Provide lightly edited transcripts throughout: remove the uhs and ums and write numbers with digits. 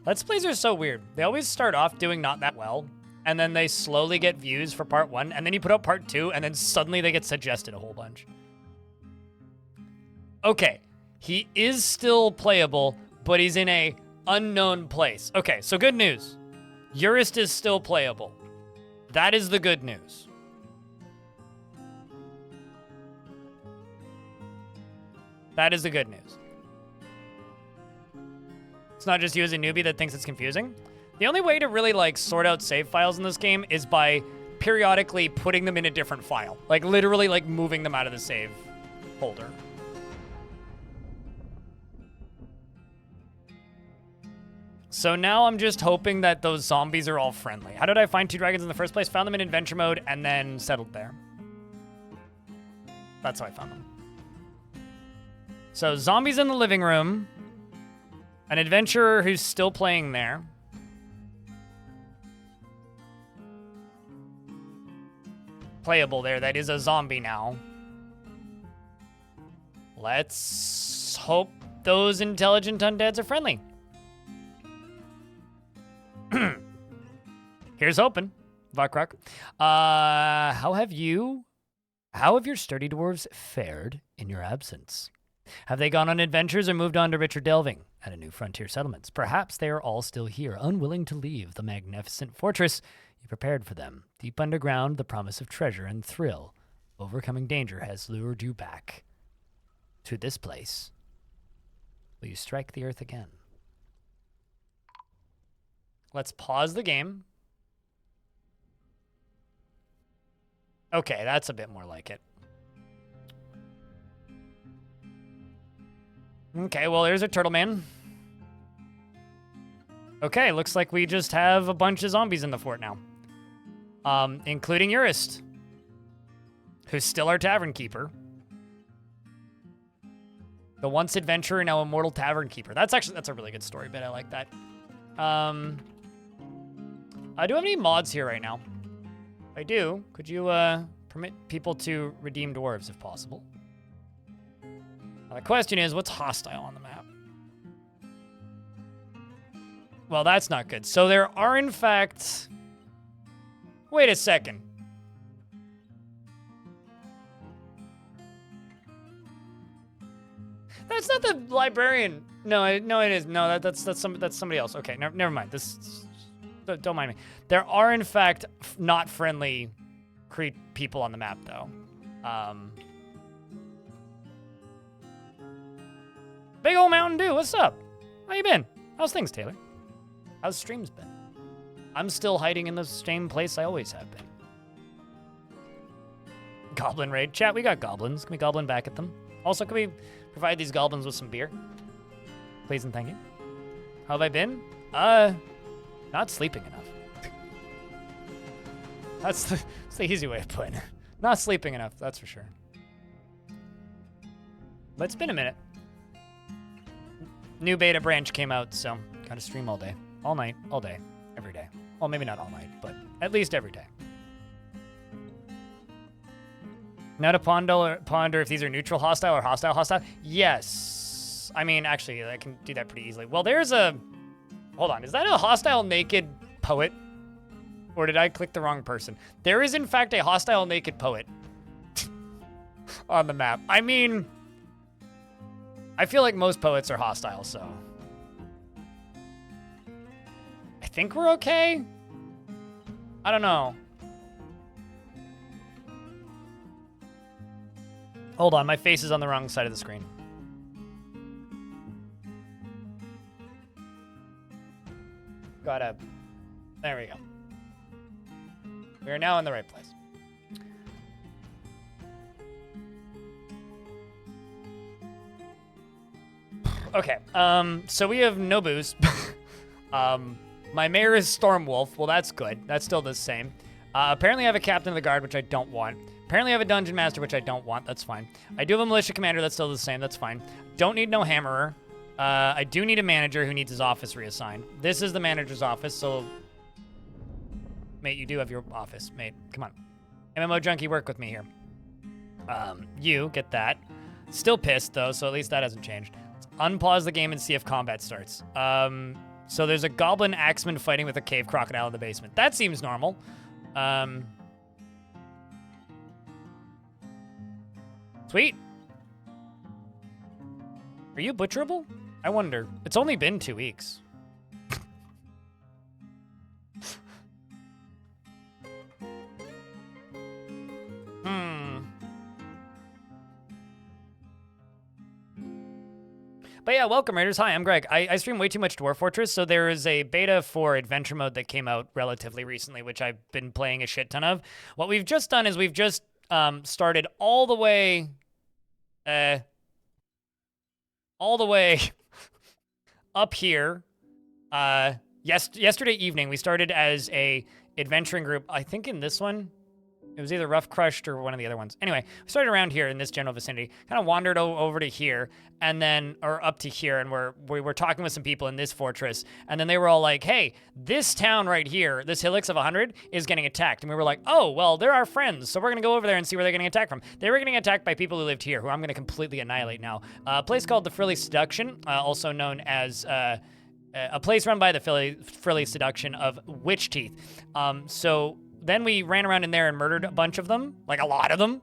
Let's Plays are so weird. They always start off doing not that well, and then they slowly get views for part 1, and then you put out part 2, and then suddenly they get suggested a whole bunch. Okay, he is still playable, but he's in a unknown place. Okay, so good news. Jurist is still playable. That is the good news. That is the good news. It's not just you as a newbie that thinks it's confusing. The only way to really like sort out save files in this game is by periodically putting them in a different file. Like literally like moving them out of the save folder. So now I'm just hoping that those zombies are all friendly. How did I find 2 dragons in the first place? Found them in adventure mode and then settled there. That's how I found them. So zombies in the living room. An adventurer who's still playing there. Playable there. That is a zombie now. Let's hope those intelligent undeads are friendly. Here's hoping. Vakrak. How have your sturdy dwarves fared in your absence? Have they gone on adventures or moved on to richer delving at a new frontier settlements? Perhaps they are all still here, unwilling to leave the magnificent fortress you prepared for them. Deep underground, the promise of treasure and thrill, overcoming danger has lured you back to this place. Will you strike the earth again? Let's pause the game. Okay, that's a bit more like it. Okay, well, there's a turtle man. Okay, looks like we just have a bunch of zombies in the fort now. Including Jurist, who's still our tavern keeper. The once adventurer, now immortal tavern keeper. That's a really good story bit. I like that. I do have any mods here right now. I do. Could you permit people to redeem dwarves if possible? The question is, what's hostile on the map? Well, that's not good. So there are, in fact... Wait a second. That's not the librarian. No, it is. No, that's somebody else. Okay, never mind. Don't mind me. There are, in fact, not friendly people on the map, though. Big old Mountain Dew, what's up? How you been? How's things, Taylor? How's streams been? I'm still hiding in the same place I always have been. Goblin raid. Chat, we got goblins. Can we goblin back at them? Also, can we provide these goblins with some beer? Please and thank you. How have I been? Not sleeping enough. That's the easy way of putting it. Not sleeping enough, that's for sure. But it's been a minute. New beta branch came out, so gotta stream all day. All night, all day, every day. Well, maybe not all night, but at least every day. Now to ponder if these are neutral hostile or hostile. Yes. I mean, actually, I can do that pretty easily. Well, there's a... Hold on, is that a hostile naked poet? Or did I click the wrong person? There is, in fact, a hostile naked poet on the map. I mean... I feel like most poets are hostile, so... I think we're okay? I don't know. Hold on, my face is on the wrong side of the screen. Gotta... There we go. We are now in the right place. Okay, so we have no booze. My mayor is Stormwolf. Well, that's good. That's still the same. Apparently I have a captain of the guard, which I don't want. Apparently I have a dungeon master, which I don't want. That's fine. I do have a militia commander. That's still the same. That's fine. Don't need no hammerer. I do need a manager who needs his office reassigned. This is the manager's office, so... Mate, you do have your office, mate. Come on. MMO Junkie, work with me here. You, get that. Still pissed, though, so at least that hasn't changed. Let's unpause the game and see if combat starts. So there's a goblin axeman fighting with a cave crocodile in the basement. That seems normal. Sweet. Are you butcherable? I wonder. It's only been 2 weeks. But yeah, welcome, Raiders. Hi, I'm Greg. I stream way too much Dwarf Fortress, so there is a beta for Adventure Mode that came out relatively recently, which I've been playing a shit ton of. What we've just done is we've just started all the way up here. Yesterday evening, we started as a adventuring group. I think in this one, it was either Rough Crushed or one of the other ones. Anyway, we started around here in this general vicinity, kind of wandered over to here, and then, or up to here, and we were talking with some people in this fortress, and then they were all like, hey, this town right here, this Hillix of 100, is getting attacked. And we were like, oh, well, they're our friends, so we're going to go over there and see where they're getting attacked from. They were getting attacked by people who lived here, who I'm going to completely annihilate now. A place called the Frilly Seduction, also known as... a place run by the Frilly Seduction of Witch Teeth. So then we ran around in there and murdered a bunch of them, like a lot of them.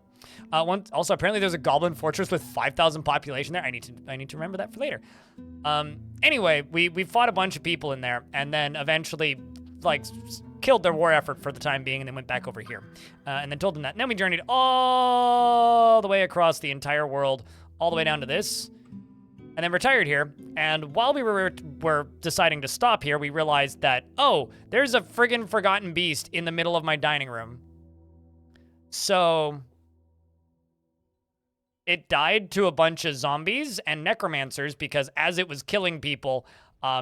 Also, apparently there's a goblin fortress with 5,000 population there. I need to remember that for later. Anyway, we fought a bunch of people in there, and then eventually, like, killed their war effort for the time being, and then went back over here, and then told them that. And then we journeyed all the way across the entire world, all the way down to this, and then retired here. And while we were deciding to stop here, we realized that, oh, there's a friggin' forgotten beast in the middle of my dining room. So it died to a bunch of zombies and necromancers because as it was killing people,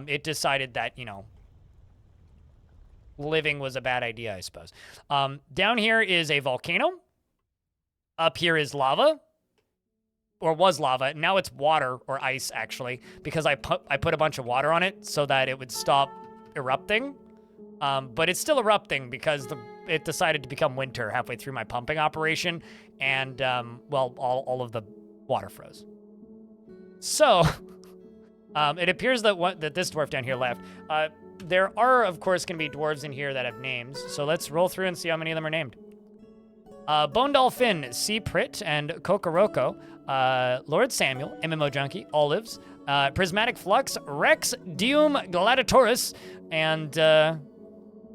it decided that, you know, living was a bad idea, I suppose. Down here is a volcano. Up here is lava. Or was lava. Now it's water or ice, actually, because I put a bunch of water on it so that it would stop erupting. But it's still erupting because it decided to become winter halfway through my pumping operation, and well, all of the water froze. So it appears that this dwarf down here left. There are, of course, going to be dwarves in here that have names. So let's roll through and see how many of them are named. Bone Dolphin, C. Pritt, and Kokoroko, Lord Samuel, MMO Junkie, Olives, Prismatic Flux, Rex, Dium Gladiatorus, and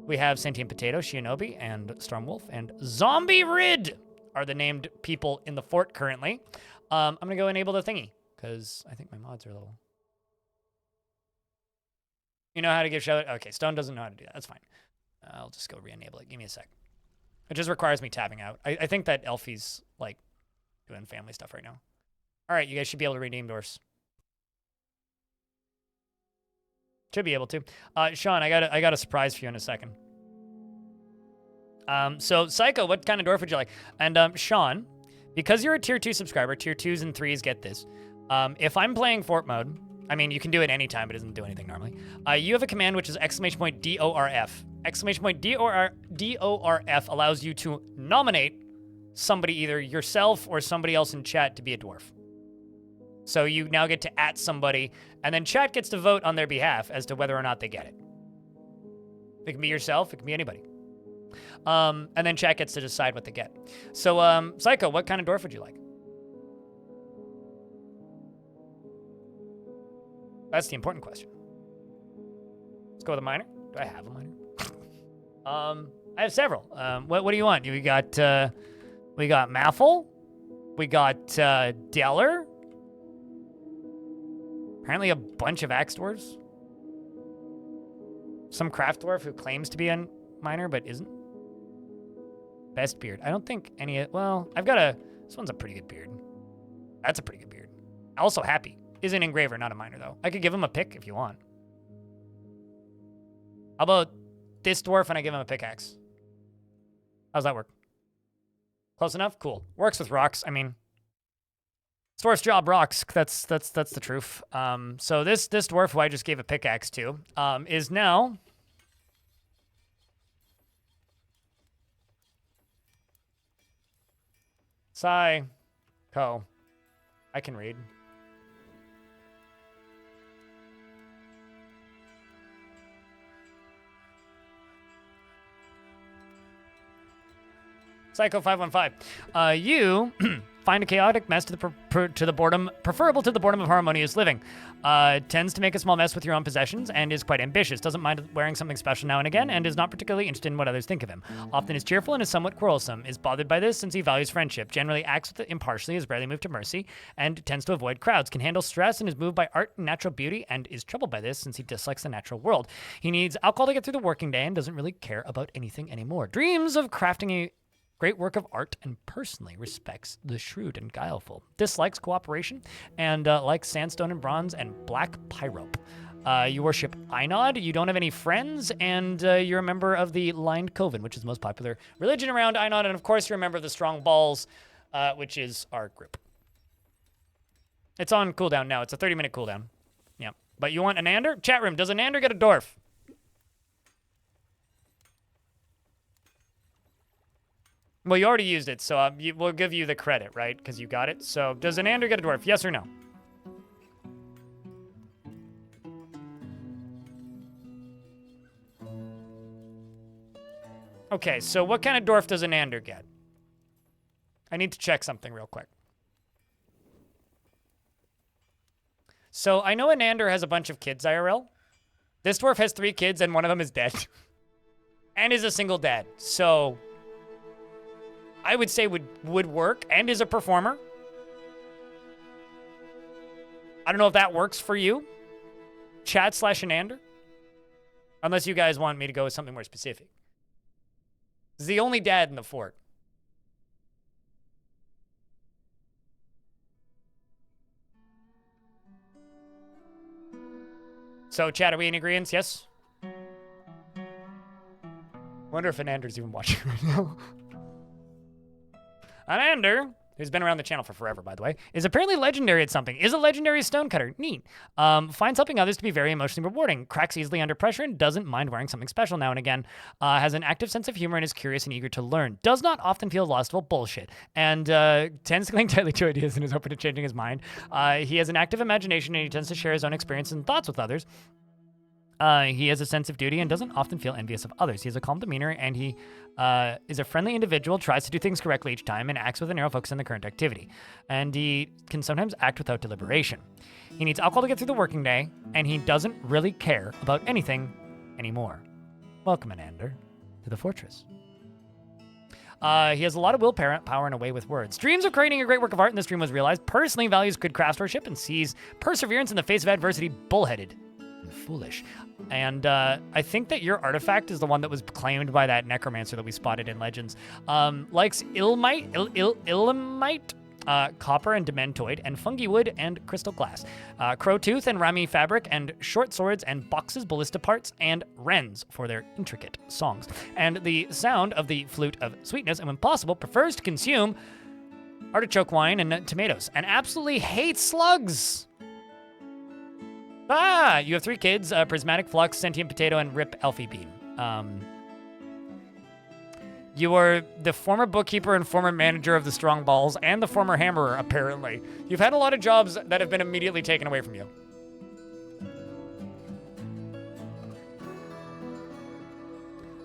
we have Sentient Potato, Shinobi, and Stormwolf, and Zombie Rid are the named people in the fort currently. I'm going to go enable the thingy, because I think my mods are a little... You know how to give shout out? Okay, Stone doesn't know how to do that. That's fine. I'll just go re-enable it. Give me a sec. It just requires me tabbing out. I think that Elfie's, like, doing family stuff right now. All right, you guys should be able to redeem doors. Should be able to. Sean, I got a surprise for you in a second. So, Psycho, what kind of dwarf would you like? And, Sean, because you're a Tier 2 subscriber, Tier 2s and 3s get this. If I'm playing Fort Mode, I mean, you can do it anytime, but it doesn't do anything normally. You have a command which is !DORF. !DORF allows you to nominate somebody, either yourself or somebody else in chat, to be a dwarf. So you now get to @ somebody, and then chat gets to vote on their behalf as to whether or not they get it. It can be yourself, it can be anybody. And then chat gets to decide what they get. So, Psycho, what kind of dwarf would you like? That's the important question. Let's go with a minor. Do I have a minor? I have several. What do you want? We got Maffle. We got Deller. Apparently a bunch of axe dwarves. Some craft dwarf who claims to be a minor but isn't. Best beard. I don't think any... Well, I've got this one's a pretty good beard. That's a pretty good beard. Also happy. Is an engraver, not a miner, though. I could give him a pick if you want. How about this dwarf and I give him a pickaxe? How's that work? Close enough? Cool. Works with rocks. I mean, dwarf's job rocks. That's the truth. So this dwarf who I just gave a pickaxe to is now... Psycho. I can read. Psycho 515. You find a chaotic mess to the boredom, preferable to the boredom of harmonious living. Tends to make a small mess with your own possessions and is quite ambitious. Doesn't mind wearing something special now and again and is not particularly interested in what others think of him. Often is cheerful and is somewhat quarrelsome. Is bothered by this since he values friendship. Generally acts with it impartially, is rarely moved to mercy, and tends to avoid crowds. Can handle stress and is moved by art and natural beauty and is troubled by this since he dislikes the natural world. He needs alcohol to get through the working day and doesn't really care about anything anymore. Dreams of crafting a great work of art and personally respects the shrewd and guileful. Dislikes cooperation and likes sandstone and bronze and black pyrope. You worship Einod, you don't have any friends, and you're a member of the Lined Coven, which is the most popular religion around Einod, and of course you're a member of the Strong Balls, which is our group. It's on cooldown now. It's a 30-minute cooldown. Yeah. But you want Anander? Chat room, does Anander get a Dwarf? Well, you already used it, so we'll give you the credit, right? Because you got it. So, does Anander get a Dwarf? Yes or no? Okay, so what kind of Dwarf does Anander get? I need to check something real quick. So, I know Anander has a bunch of kids, IRL. This Dwarf has 3 kids, and one of them is dead. And is a single dad. So I would say would work and is a performer. I don't know if that works for you. Chat/Anander. Unless you guys want me to go with something more specific. He's the only dad in the fort. So, chat, are we in agreement? Yes? Wonder if Anander's even watching right now. Anander, who's been around the channel for forever, by the way, is apparently legendary at something. Is a legendary stonecutter. Neat. Finds helping others to be very emotionally rewarding. Cracks easily under pressure and doesn't mind wearing something special now and again. Has an active sense of humor and is curious and eager to learn. Does not often feel lustful. Bullshit. And tends to cling tightly to ideas and is open to changing his mind. He has an active imagination and he tends to share his own experiences and thoughts with others. He has a sense of duty and doesn't often feel envious of others. He has a calm demeanor and he is a friendly individual, tries to do things correctly each time, and acts with a narrow focus on the current activity. And he can sometimes act without deliberation. He needs alcohol to get through the working day, and he doesn't really care about anything anymore. Welcome, Anander, to the fortress. He has a lot of willpower and a way with words. Dreams of creating a great work of art in this dream was realized. Personally values good craftsmanship and sees perseverance in the face of adversity. Bullheaded and foolish. And I think that your artifact is the one that was claimed by that necromancer that we spotted in Legends. Likes ilmite, copper and dementoid, and fungi wood and crystal glass. Crow tooth and rami fabric, and short swords and boxes, ballista parts, and wrens for their intricate songs. And the sound of the flute of sweetness, and when possible, prefers to consume artichoke wine and tomatoes, and absolutely hates slugs. You have 3 kids, Prismatic Flux, Sentient Potato, and Rip Elfie Bean. You are the former bookkeeper and former manager of the Strong Balls and the former hammerer, apparently. You've had a lot of jobs that have been immediately taken away from you.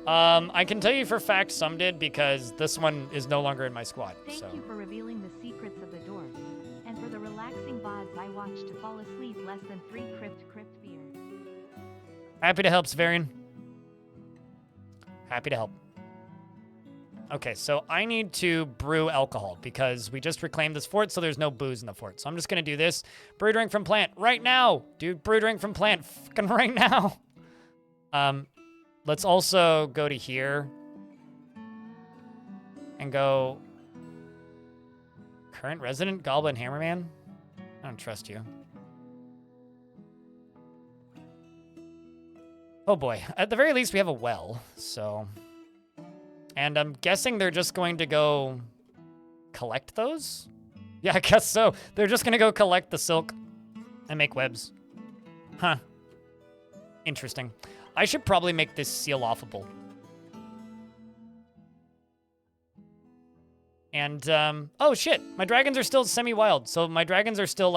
I can tell you for a fact some did because this one is no longer in my squad. Thank you for revealing the secrets of the Dwarf. And for the relaxing VODs I watch to fall asleep less than 3 crypt beer. Happy to help, Severian. Happy to help. Okay, so I need to brew alcohol because we just reclaimed this fort, so there's no booze in the fort. So I'm just gonna do this. Brew drink from plant right now. Dude, brew drink from plant fucking right now. Let's also go to here and go current resident Goblin Hammerman. I don't trust you. Oh boy, at the very least we have a well, so. And I'm guessing they're just going to go collect those? Yeah, I guess so. They're just gonna go collect the silk and make webs. Huh. Interesting. I should probably make this seal-offable. And, oh shit, my dragons are still semi-wild. So my dragons are still,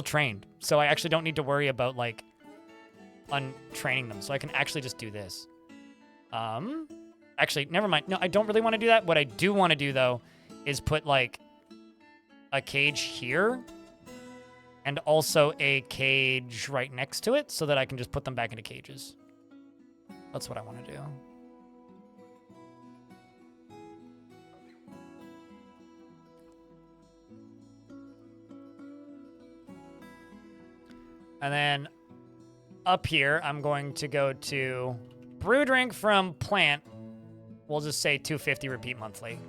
trained. So I actually don't need to worry about, like, untraining them. So I can actually just do this. Actually, never mind. No, I don't really want to do that. What I do want to do, though, is put, like, a cage here and also a cage right next to it so that I can just put them back into cages. That's what I want to do. And then up here, I'm going to go to brew drink from plant. We'll just say 250 repeat monthly.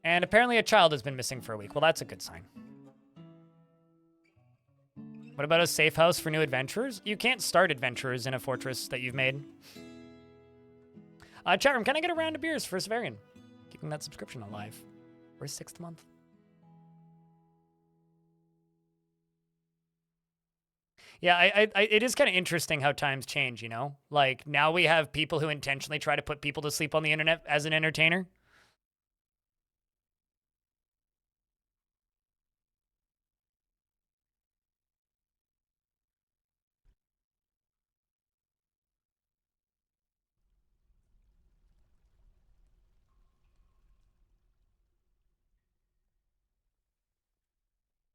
And apparently a child has been missing for a week. Well, that's a good sign. What about a safe house for new adventurers? You can't start adventurers in a fortress that you've made. Chat room, can I get a round of beers for Severian? Keeping that subscription alive. For his 6th month. Yeah, it is kind of interesting how times change, you know? Like, now we have people who intentionally try to put people to sleep on the internet as an entertainer.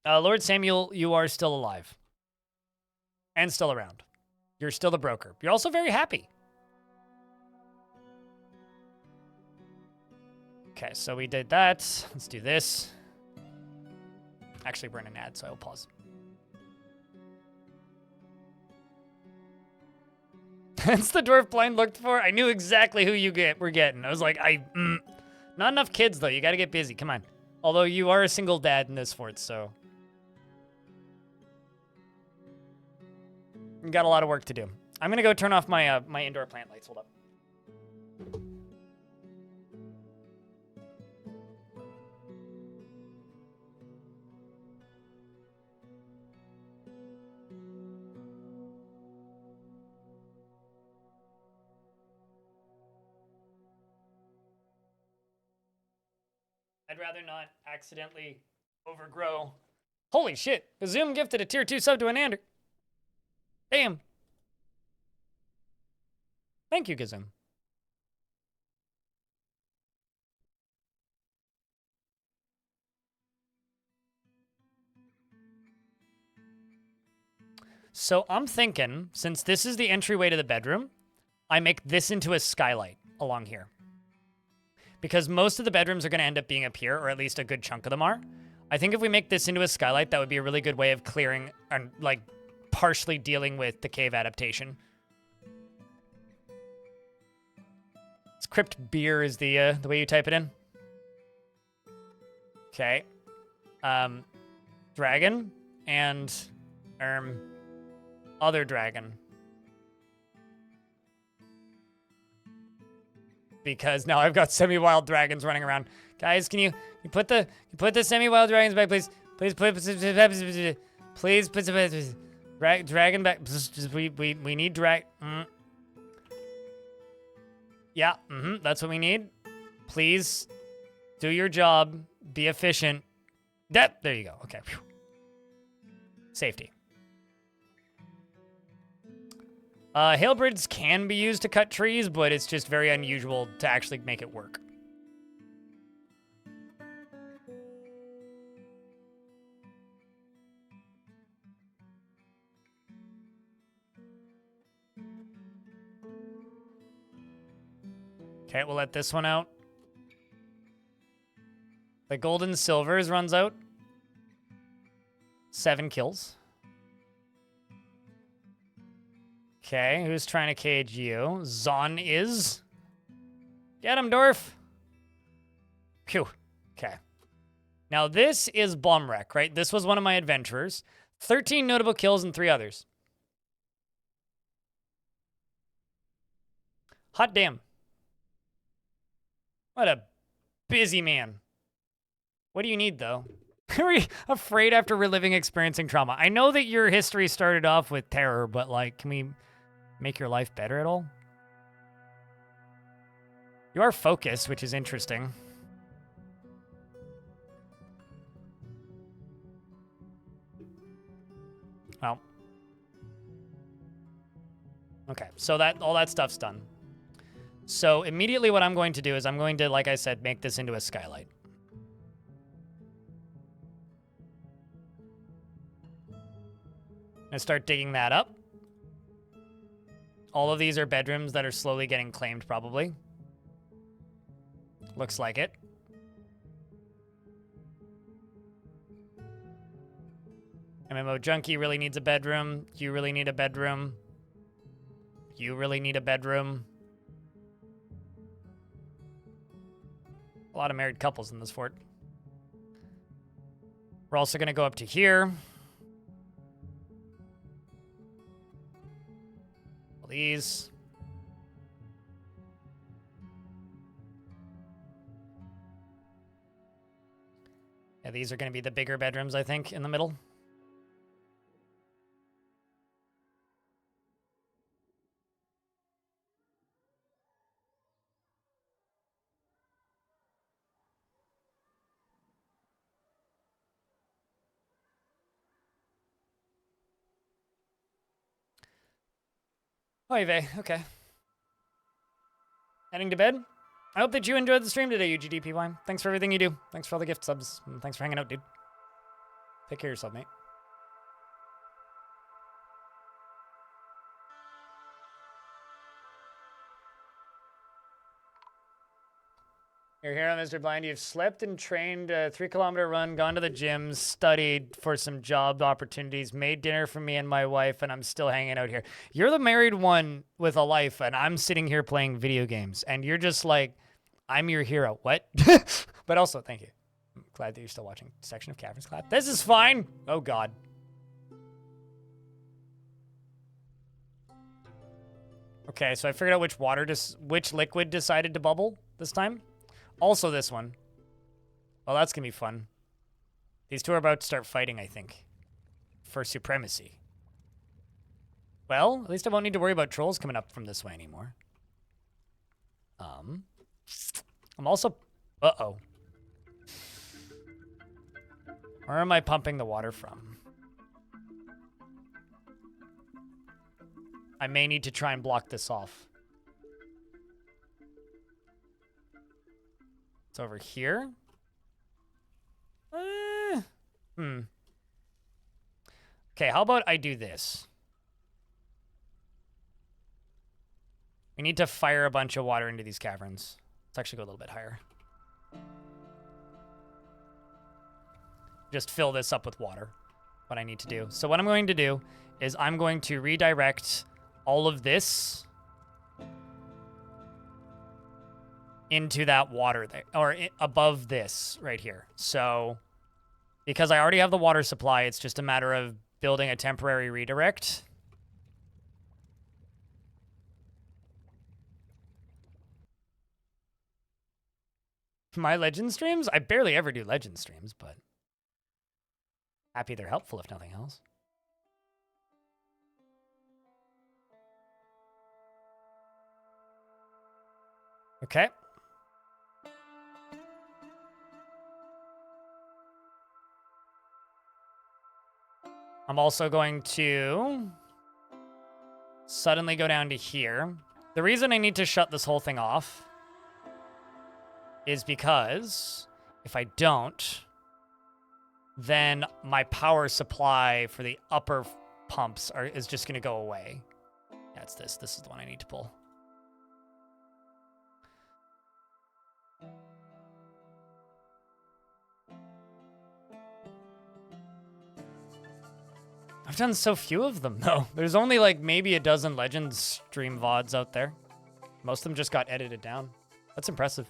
Lord Samuel, you are still alive. And still around. You're still the broker. You're also very happy. Okay, so we did that. Let's do this. Actually, we're in an ad, so I'll pause. That's the dwarf blind looked for. I knew exactly who you were getting. I was like, not enough kids, though. You got to get busy. Come on. Although you are a single dad in this fort, so... you got a lot of work to do. I'm going to go turn off my my indoor plant lights. Hold up. I'd rather not accidentally overgrow. Holy shit. Zoom gifted a tier 2 sub to Anander. Damn. Thank you, Gazoom. So I'm thinking, since this is the entryway to the bedroom, I make this into a skylight along here. Because most of the bedrooms are going to end up being up here, or at least a good chunk of them are. I think if we make this into a skylight, that would be a really good way of clearing and, like, partially dealing with the cave adaptation. Crypt beer is the way you type it in. Okay. Dragon and other dragon. Because now I've got semi-wild dragons running around. Guys, can you put the semi-wild dragons back, please? Please put dragon back. We need Yeah, that's what we need. Please do your job. Be efficient. There you go. Okay. Whew. Safety. Halberds can be used to cut trees, but it's just very unusual to actually make it work. Okay, we'll let this one out. The gold and silvers runs out. 7 kills. Okay, who's trying to cage you? Zon is. Get him, Dwarf. Phew. Okay. Now this is Blumwreck, right? This was one of my adventurers. 13 notable kills and 3 others. Hot damn. What a busy man. What do you need, though? Are you afraid after reliving experiencing trauma? I know that your history started off with terror, but, like, can we make your life better at all? You are focused, which is interesting. Well. Okay, so all that stuff's done. So immediately what I'm going to do is I'm going to, like I said, make this into a skylight. And start digging that up. All of these are bedrooms that are slowly getting claimed, probably. Looks like it. MMO Junkie really needs a bedroom. You really need a bedroom. You really need a bedroom. A lot of married couples in this fort. We're also going to go up to here. All these. Yeah, these are going to be the bigger bedrooms, I think, in the middle. Oy vey, okay. Heading to bed? I hope that you enjoyed the stream today, UGDPY. Thanks for everything you do. Thanks for all the gift subs. And thanks for hanging out, dude. Take care of yourself, mate. You're here, Mr. Blind. You've slept and trained a 3-kilometer run, gone to the gym, studied for some job opportunities, made dinner for me and my wife, and I'm still hanging out here. You're the married one with a life, and I'm sitting here playing video games, and you're just like, I'm your hero. What? But also, thank you. I'm glad that you're still watching. Section of Caverns Clap. This is fine. Oh, God. Okay, so I figured out which liquid decided to bubble this time. Also this one. Well, that's going to be fun. These two are about to start fighting, I think. For supremacy. Well, at least I won't need to worry about trolls coming up from this way anymore. I'm also... Uh-oh. Where am I pumping the water from? I may need to try and block this off. It's over here. Okay, how about I do this? We need to fire a bunch of water into these caverns. Let's actually go a little bit higher. Just fill this up with water. What I need to do. So what I'm going to do is I'm going to redirect all of this into that water there, or above this right here. So because I already have the water supply, it's just a matter of building a temporary redirect. My legend streams? I barely ever do legend streams, but happy they're helpful if nothing else. Okay. I'm also going to suddenly go down to here. The reason I need to shut this whole thing off is because if I don't, then my power supply for the upper pumps is just going to go away. That's this. This is the one I need to pull. I've done so few of them, though. There's only, like, maybe a dozen Legends stream VODs out there. Most of them just got edited down. That's impressive.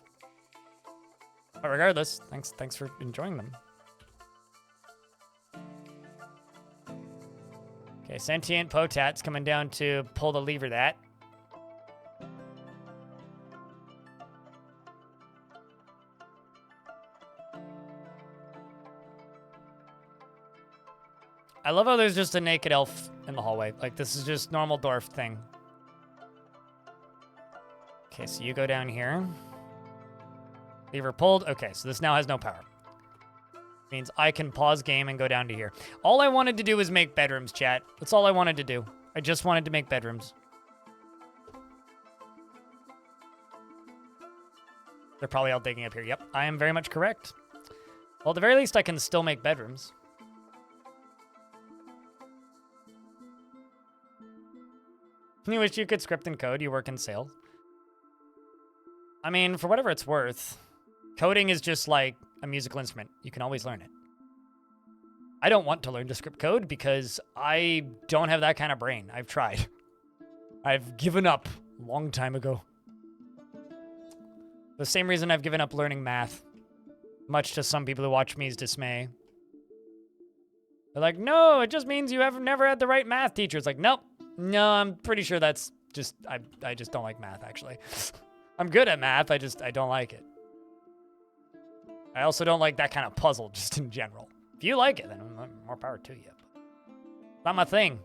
But regardless, thanks for enjoying them. Okay, Sentient Potat's coming down to pull the lever that. I love how there's just a naked elf in the hallway. Like, this is just normal Dwarf thing. Okay, so you go down here. Lever pulled. Okay, so this now has no power. Means I can pause game and go down to here. All I wanted to do was make bedrooms, chat. That's all I wanted to do. I just wanted to make bedrooms. They're probably all digging up here. Yep, I am very much correct. Well, at the very least, I can still make bedrooms. You wish you could script and code. You work in sales. I mean, for whatever it's worth, coding is just like a musical instrument. You can always learn it. I don't want to learn to script code because I don't have that kind of brain. I've tried. I've given up a long time ago. The same reason I've given up learning math, much to some people who watch me's dismay. They're like, no, it just means you have never had the right math teacher. It's like, nope. No, I'm pretty sure that's just, I just don't like math, actually. I'm good at math, I don't like it. I also don't like that kind of puzzle, just in general. If you like it, then more power to you. Not my thing.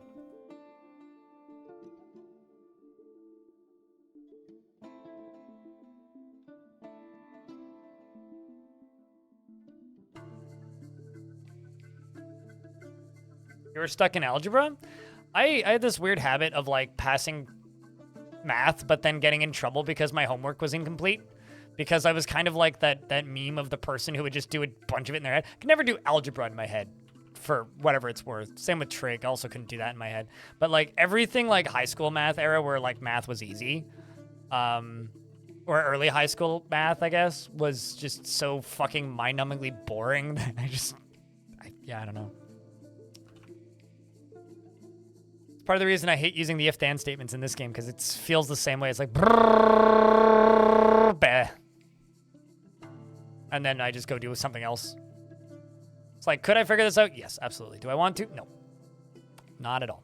You were stuck in algebra? I had this weird habit of like passing math, but then getting in trouble because my homework was incomplete. Because I was kind of like that meme of the person who would just do a bunch of it in their head. I could never do algebra in my head for whatever it's worth. Same with trig. I also couldn't do that in my head. But like everything like high school math era where like math was easy, or early high school math, I guess, was just so fucking mind-numbingly boring that I don't know. It's part of the reason I hate using the if-then statements in this game, because it feels the same way. It's like, brrrr, bah. And then I just go do something else. It's like, could I figure this out? Yes, absolutely. Do I want to? No. Not at all.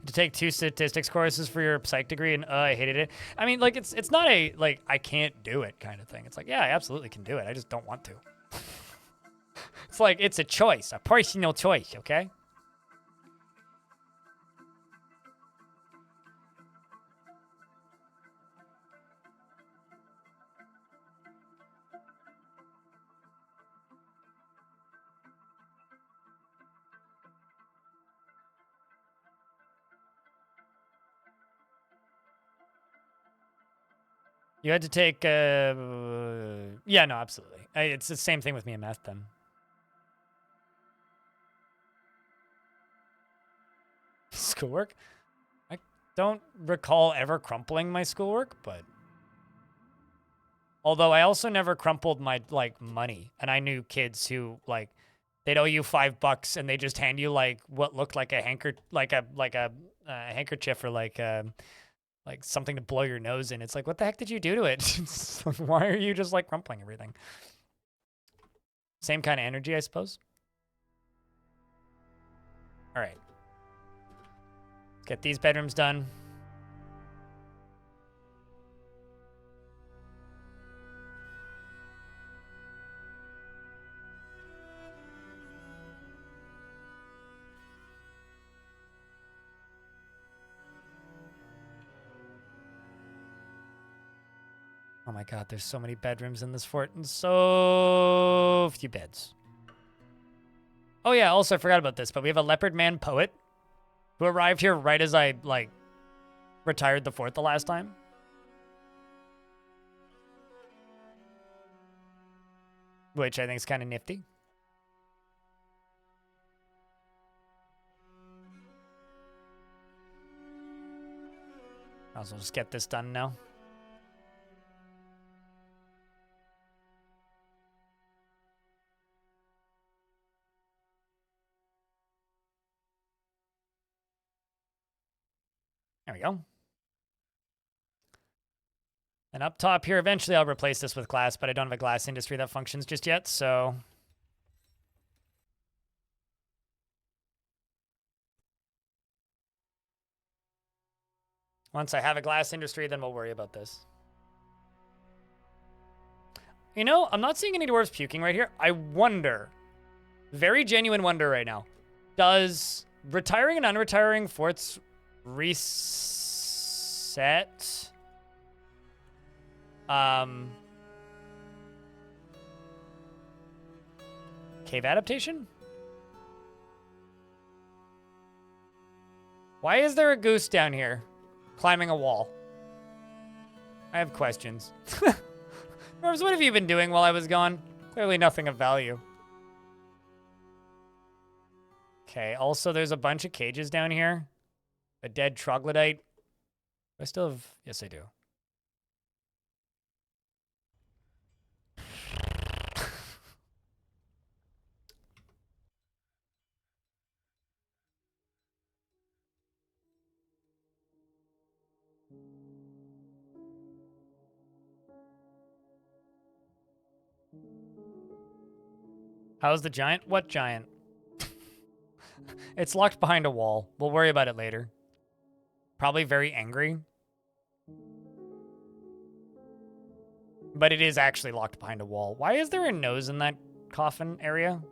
To take 2 statistics courses for your psych degree, and I hated it. I mean, like, it's not a, like, I can't do it kind of thing. It's like, yeah, I absolutely can do it. I just don't want to. It's like, it's a choice, a personal choice, okay? You had to take, yeah, no, absolutely. It's the same thing with me in math, then. Schoolwork? I don't recall ever crumpling my schoolwork, but... Although I also never crumpled my, like, money. And I knew kids who, like, they'd owe you $5 and they just hand you, like, what looked like a handkerchief or, like something to blow your nose in. It's like, what the heck did you do to it? Like, why are you just like crumpling everything? Same kind of energy, I suppose. All right. Get these bedrooms done. Oh my god, there's so many bedrooms in this fort and so few beds. Oh yeah, also I forgot about this, but we have a leopard man poet who arrived here right as I, like, retired the fort the last time. Which I think is kind of nifty. Might as well just get this done now. There we go. And up top here, eventually I'll replace this with glass, but I don't have a glass industry that functions just yet, so... Once I have a glass industry, then we'll worry about this. You know, I'm not seeing any dwarves puking right here. I wonder, very genuine wonder right now, does retiring and unretiring forts reset Cave adaptation? Why is there a goose down here climbing a wall? I have questions. Dwarves, what have you been doing while I was gone? Clearly nothing of value. Okay, also there's a bunch of cages down here. A dead troglodyte. I still have... Yes, I do. How's the giant? What giant? It's locked behind a wall. We'll worry about it later. Probably very angry. But it is actually locked behind a wall. Why is there a nose in that coffin area?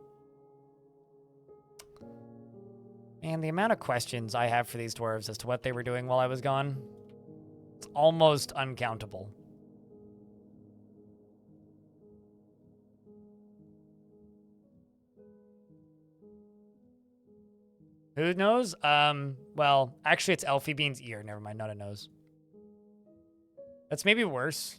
Man, the amount of questions I have for these dwarves as to what they were doing while I was gone, it's almost uncountable. Who knows? Well, actually it's Elfie Bean's ear. Never mind, not a nose. That's maybe worse.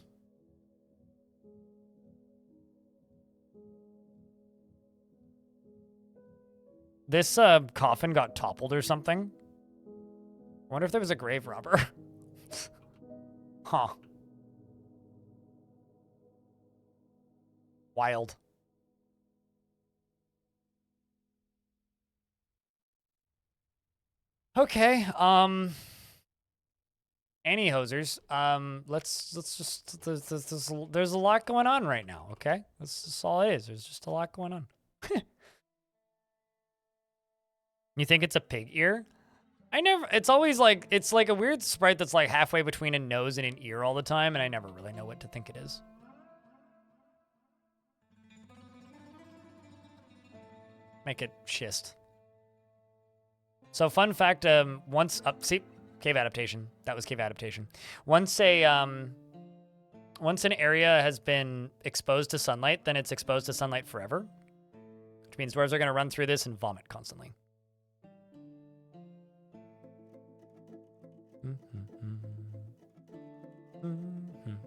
This coffin got toppled or something. I wonder if there was a grave robber. Huh. Wild. Okay, any hosers. Let's just there's a lot going on right now, okay? That's all it is. There's just a lot going on. You think it's a pig ear? It's always like, it's like a weird sprite that's like halfway between a nose and an ear all the time, and I never really know what to think it is. Make it schist. So fun fact, see, cave adaptation. That was cave adaptation. Once an area has been exposed to sunlight, then it's exposed to sunlight forever. Which means dwarves are going to run through this and vomit constantly.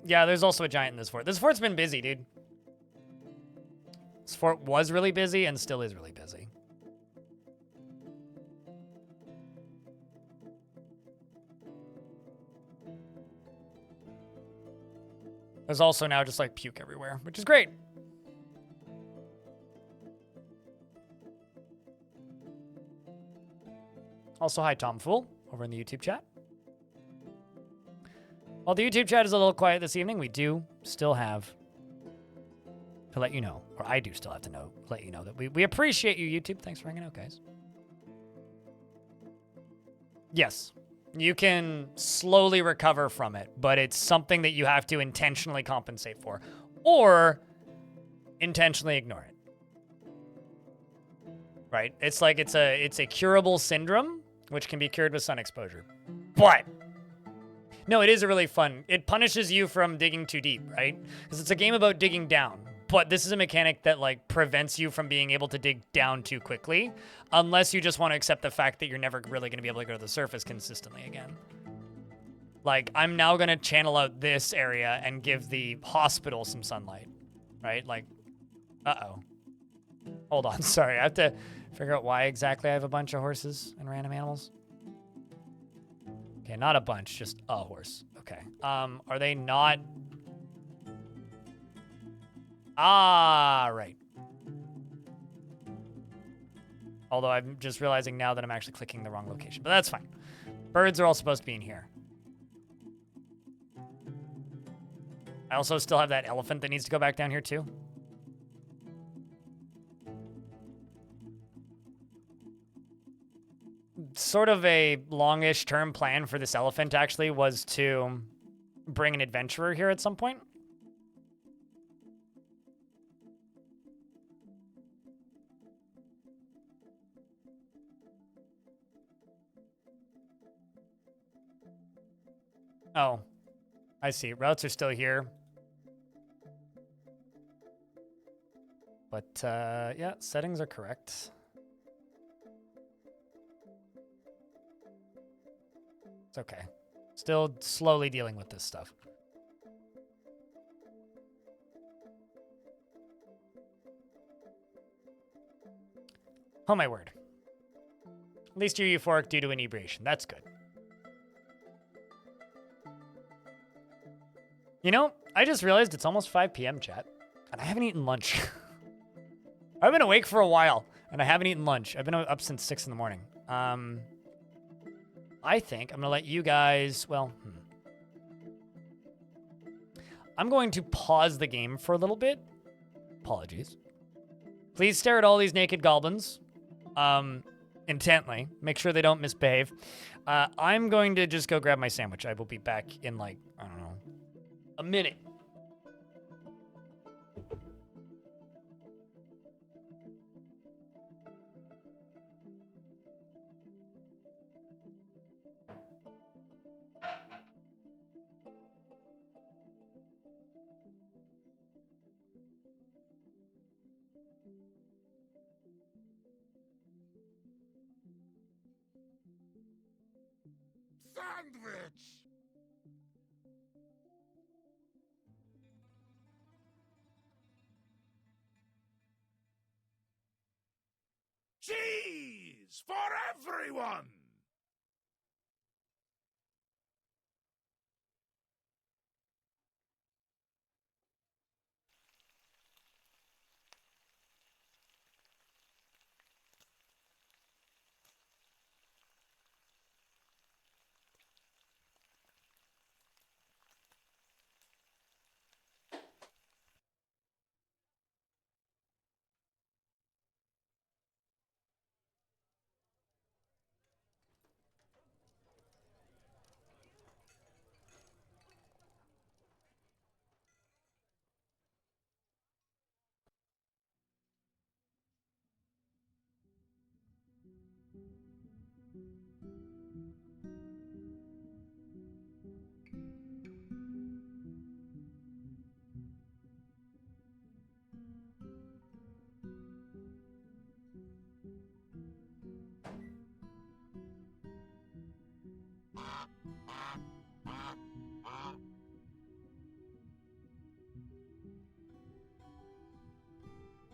Yeah, there's also a giant in this fort. This fort's been busy, dude. This fort was really busy and still is really busy. There's also now just like puke everywhere, which is great. Also, hi Tom Fool over in the YouTube chat. While the YouTube chat is a little quiet this evening, we do still have to let you know, or I do still have to let you know that we appreciate you, YouTube. Thanks for hanging out, guys. Yes, you can slowly recover from it, but it's something that you have to intentionally compensate for, or intentionally ignore it. Right? It's like it's a curable syndrome, which can be cured with sun exposure. But no, it is a really fun. It punishes you from digging too deep, right? Because it's a game about digging down. But this is a mechanic that like prevents you from being able to dig down too quickly, unless you just want to accept the fact that you're never really going to be able to go to the surface consistently again. Like, I'm now going to channel out this area and give the hospital some sunlight, right? Like, uh-oh. Hold on, sorry. I have to figure out why exactly I have a bunch of horses and random animals. Okay, not a bunch, just a horse. Okay. Are they not... Ah, right. Although I'm just realizing now that I'm actually clicking the wrong location, but that's fine. Birds are all supposed to be in here. I also still have that elephant that needs to go back down here too. Sort of a longish term plan for this elephant actually was to bring an adventurer here at some point. Oh, I see. Routes are still here. But yeah, settings are correct. It's okay. Still slowly dealing with this stuff. Oh my word. At least you're euphoric due to inebriation. That's good. You know, I just realized it's almost 5 p.m., chat, and I haven't eaten lunch. I've been awake for a while, and I haven't eaten lunch. I've been up since 6 in the morning. I think I'm going to let you guys, well, I'm going to pause the game for a little bit. Apologies. Please stare at all these naked goblins intently. Make sure they don't misbehave. I'm going to just go grab my sandwich. I will be back in, like, I don't know, a minute. Sandwich! Cheese for everyone!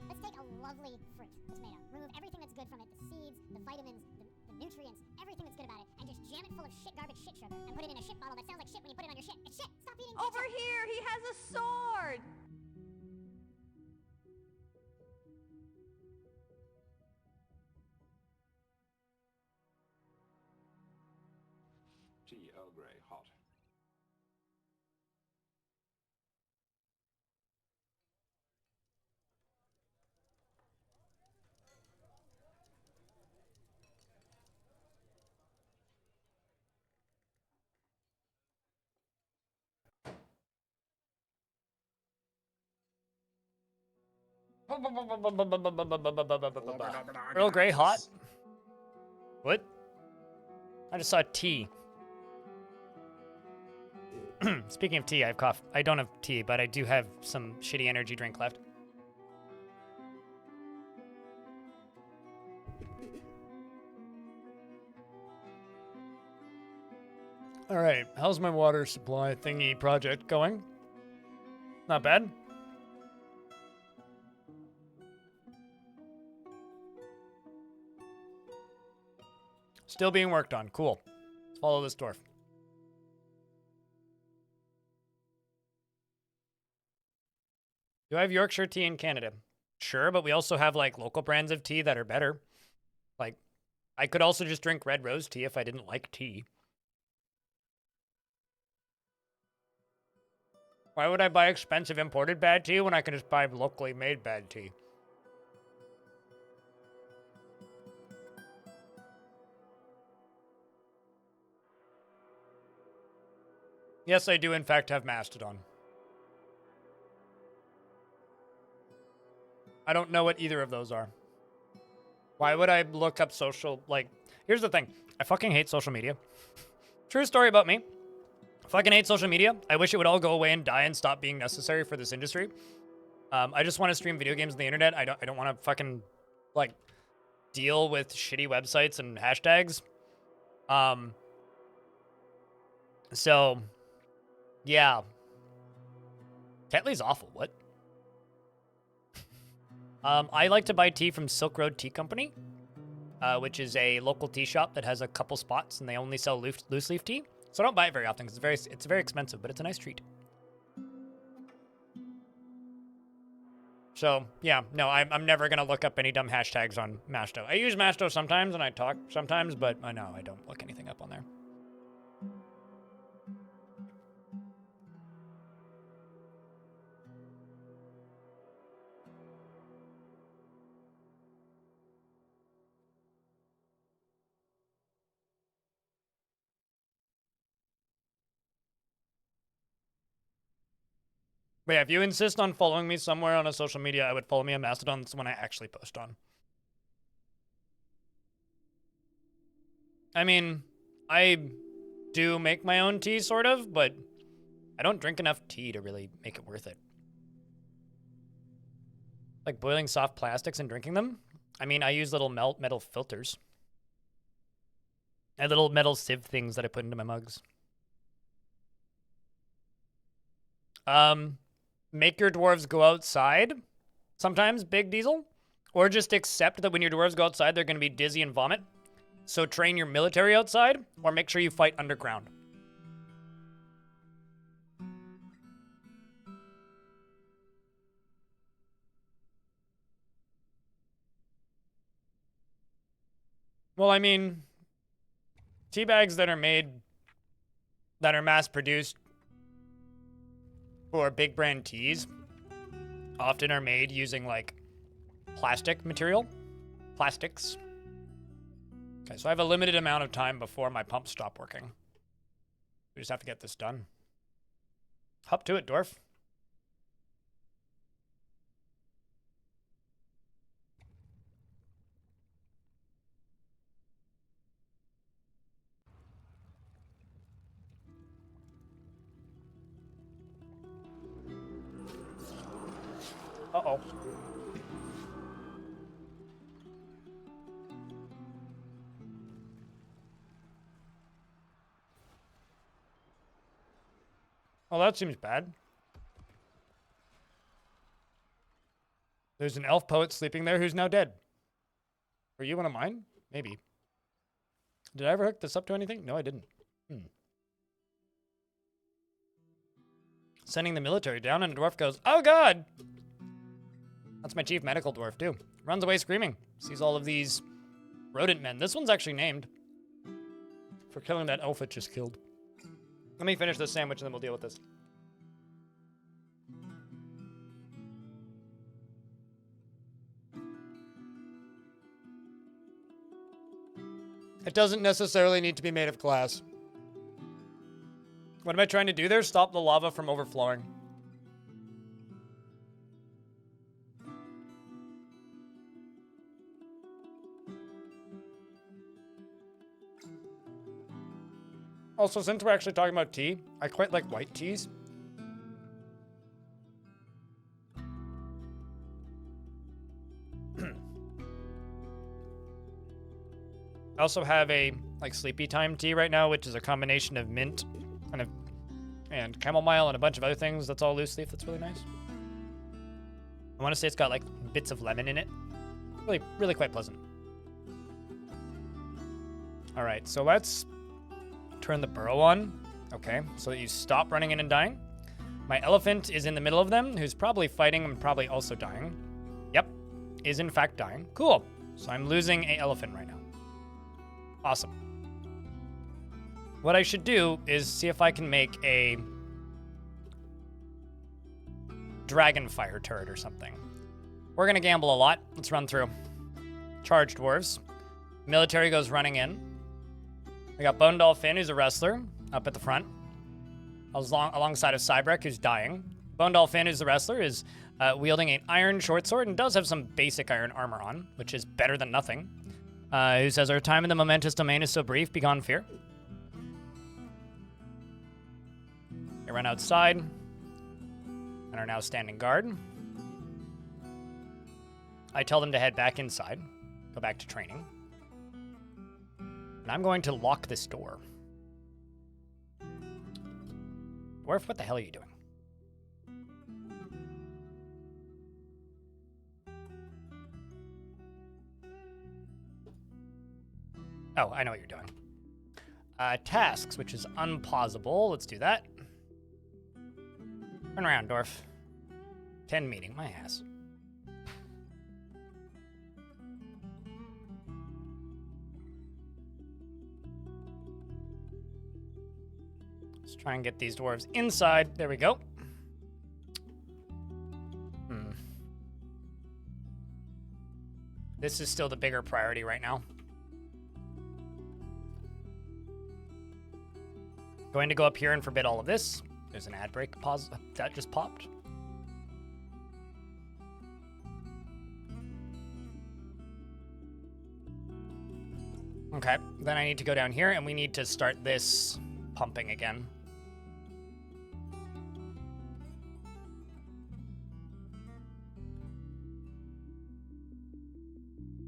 Let's take a lovely fruit, a tomato, remove everything that's good from it, the seeds, the vitamins, the nutrients, everything that's good about it, and just jam it full of shit garbage shit sugar, and put it in a shit bottle that sounds like shit when you put it on your shit. It's shit! Stop eating Over shit. here, he has a sword! Tea Earl Grey, hot. Earl Grey hot? What? I just saw tea. Speaking of tea, I have cough. I don't have tea, but I do have some shitty energy drink left. All right, how's my water supply thingy project going? Not bad. Still being worked on. Cool. Let's follow this dwarf. Do I have Yorkshire tea in Canada? Sure, but we also have like local brands of tea that are better. Like, I could also just drink red rose tea if I didn't like tea. Why would I buy expensive imported bad tea when I can just buy locally made bad tea? Yes, I do in fact have Mastodon. I don't know what either of those are. Why would I look up social, like, here's the thing. I fucking hate social media. True story about me. I fucking hate social media. I wish it would all go away and die and stop being necessary for this industry. I just want to stream video games on the internet. I don't want to fucking like deal with shitty websites and hashtags. So yeah. Tetley's awful. What? I like to buy tea from Silk Road Tea Company, which is a local tea shop that has a couple spots, and they only sell loose leaf tea. So I don't buy it very often because it's very expensive, but it's a nice treat. So yeah, no, I'm never gonna look up any dumb hashtags on Mashto. I use Mashto sometimes and I talk sometimes, but no, I don't look anything up on there. But yeah, if you insist on following me somewhere on a social media, I would follow me on Mastodon. That's the one I actually post on. I mean, I do make my own tea, sort of, but I don't drink enough tea to really make it worth it. Like boiling soft plastics and drinking them? I mean, I use little metal filters. And little metal sieve things that I put into my mugs. Make your dwarves go outside. Sometimes, Big Diesel. Or just accept that when your dwarves go outside, they're going to be dizzy and vomit. So train your military outside, or make sure you fight underground. Well, I mean, tea bags that are mass-produced for big brand teas often are made using, like, plastics. Okay, so I have a limited amount of time before my pumps stop working. We just have to get this done. Hop to it, Dwarf. Uh-oh. Well, that seems bad. There's an elf poet sleeping there who's now dead. Were you one of mine? Maybe. Did I ever hook this up to anything? No, I didn't. Sending the military down, and the dwarf goes, "Oh God!" That's my chief medical dwarf, too. Runs away screaming. Sees all of these rodent men. This one's actually named for killing that elf it just killed. Let me finish this sandwich and then we'll deal with this. It doesn't necessarily need to be made of glass. What am I trying to do there? Stop the lava from overflowing. Also, since we're actually talking about tea, I quite like white teas. I also have a like sleepy time tea right now, which is a combination of mint and chamomile and a bunch of other things. That's all loose leaf. That's really nice. I want to say it's got like bits of lemon in it. Really, really quite pleasant. All right, so let's turn the burrow on. Okay, so that you stop running in and dying. My elephant is in the middle of them, who's probably fighting and probably also dying. Yep, is in fact dying. Cool. So I'm losing an elephant right now. Awesome. What I should do is see if I can make a dragon fire turret or something. We're gonna gamble a lot. Let's run through. Charge dwarves. Military goes running in. We got Bone Dolphin, who's a wrestler, up at the front. Alongside of Cybrek, who's dying. Bone Dolphin, who's the wrestler, is wielding an iron short sword and does have some basic iron armor on, which is better than nothing. Who says, "Our time in the momentous domain is so brief, begone fear." They run outside and are now standing guard. I tell them to head back inside, go back to training. And I'm going to lock this door. Dwarf, what the hell are you doing? Oh, I know what you're doing. Tasks, which is unpausable. Let's do that. Turn around, Dwarf. 10 meeting, my ass. Let's try and get these dwarves inside. There we go. This is still the bigger priority right now. Going to go up here and forbid all of this. There's an ad break pause that just popped. Okay, then I need to go down here and we need to start this pumping again.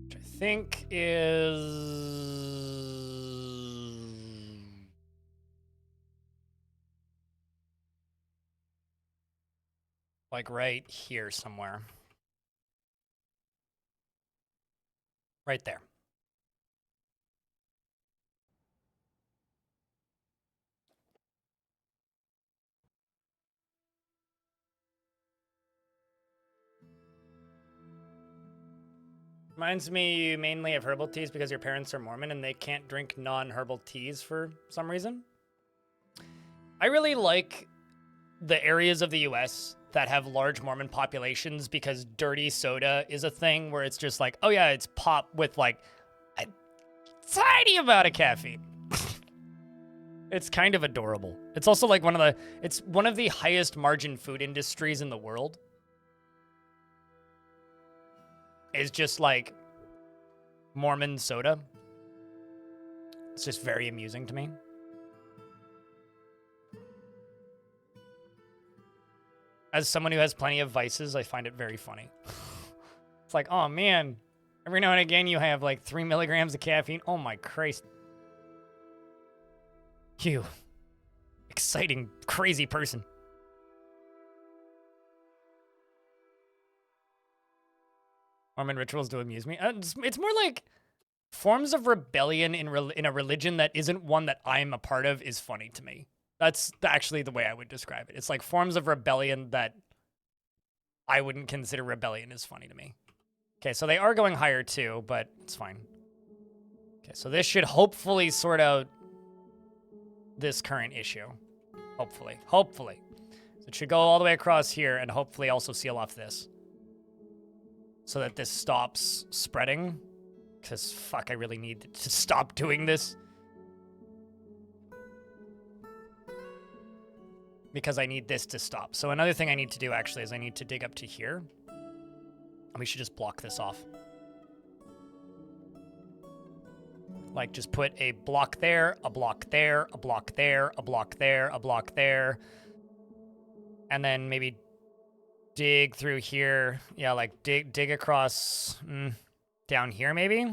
Which I think is... like right here somewhere. Right there. Reminds me you mainly have herbal teas because your parents are Mormon and they can't drink non-herbal teas for some reason. I really like the areas of the US that have large Mormon populations because dirty soda is a thing where it's just like, oh yeah, it's pop with like a tiny amount of caffeine. It's kind of adorable. It's also like it's one of the highest margin food industries in the world. Is just like Mormon soda. It's just very amusing to me. As someone who has plenty of vices, I find it very funny. It's like, oh man, every now and again you have like 3 milligrams of caffeine. Oh my Christ. You exciting, crazy person. Mormon rituals do amuse me. It's more like forms of rebellion in a religion that isn't one that I'm a part of is funny to me. That's actually the way I would describe it. It's like forms of rebellion that I wouldn't consider rebellion is funny to me. Okay, so they are going higher too, but it's fine. Okay, so this should hopefully sort out this current issue. Hopefully. Hopefully. So it should go all the way across here and hopefully also seal off this. So that this stops spreading. Because, fuck, I really need to stop doing this. Because I need this to stop. So another thing I need to do, actually, is I need to dig up to here. And we should just block this off. Like, just put a block there, a block there, a block there, a block there, a block there. And then maybe dig through here. Yeah, like dig across down here maybe.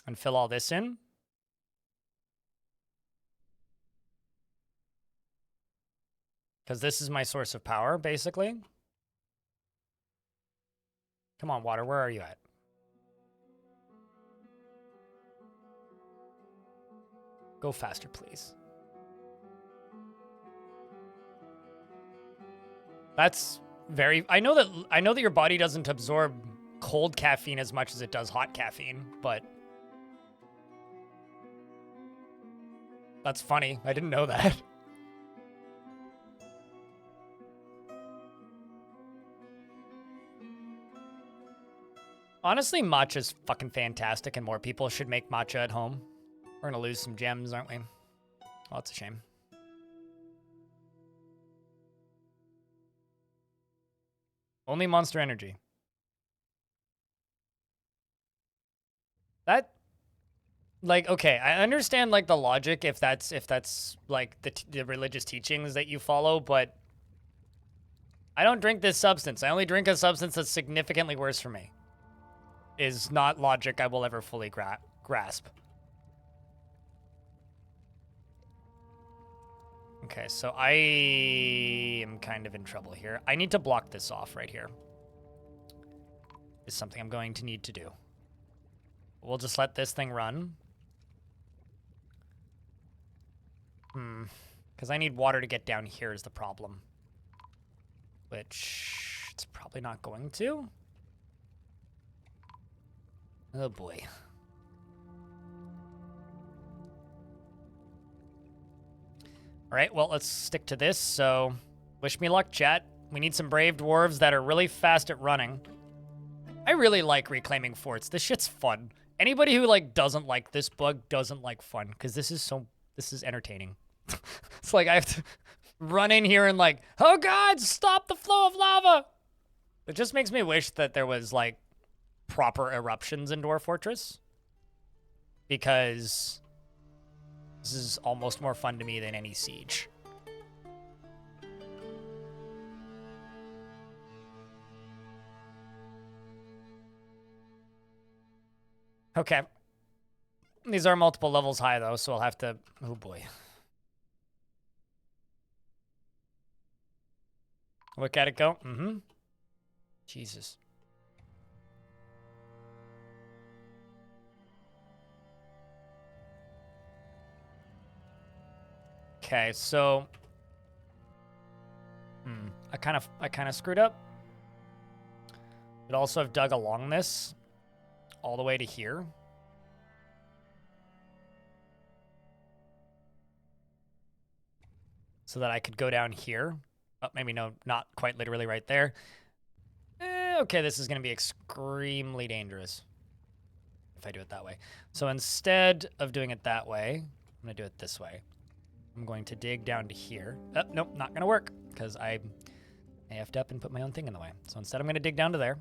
And fill all this in. Because this is my source of power, basically. Come on, water, where are you at? Go faster, please. That's very... I know that your body doesn't absorb cold caffeine as much as it does hot caffeine, but... That's funny. I didn't know that. Honestly, matcha's fucking fantastic and more people should make matcha at home. We're gonna lose some gems, aren't we? Oh, it's a shame. Only Monster Energy. That, like, okay, I understand, like, the logic if that's like, the religious teachings that you follow, but I don't drink this substance. I only drink a substance that's significantly worse for me. Is not logic I will ever fully grasp. Okay, so I am kind of in trouble here. I need to block this off right here. Is something I'm going to need to do. We'll just let this thing run. Because I need water to get down here is the problem. Which it's probably not going to. Oh boy. All right, well, let's stick to this. So, wish me luck, chat. We need some brave dwarves that are really fast at running. I really like reclaiming forts. This shit's fun. Anybody who, like, doesn't like this bug doesn't like fun, because this is entertaining. It's like I have to run in here and, like, oh god, stop the flow of lava! It just makes me wish that there was, like, proper eruptions in Dwarf Fortress. Because this is almost more fun to me than any siege. Okay. These are multiple levels high, though, so I'll have to... Oh, boy. Look at it go. Mm-hmm. Jesus. Okay, so... I kind of screwed up. I'd also have dug along this all the way to here. So that I could go down here. Oh, maybe no, not quite literally right there. Okay, this is going to be extremely dangerous if I do it that way. So instead of doing it that way, I'm going to do it this way. I'm going to dig down to here. Nope, not going to work because I AF'd up and put my own thing in the way. So instead I'm going to dig down to there.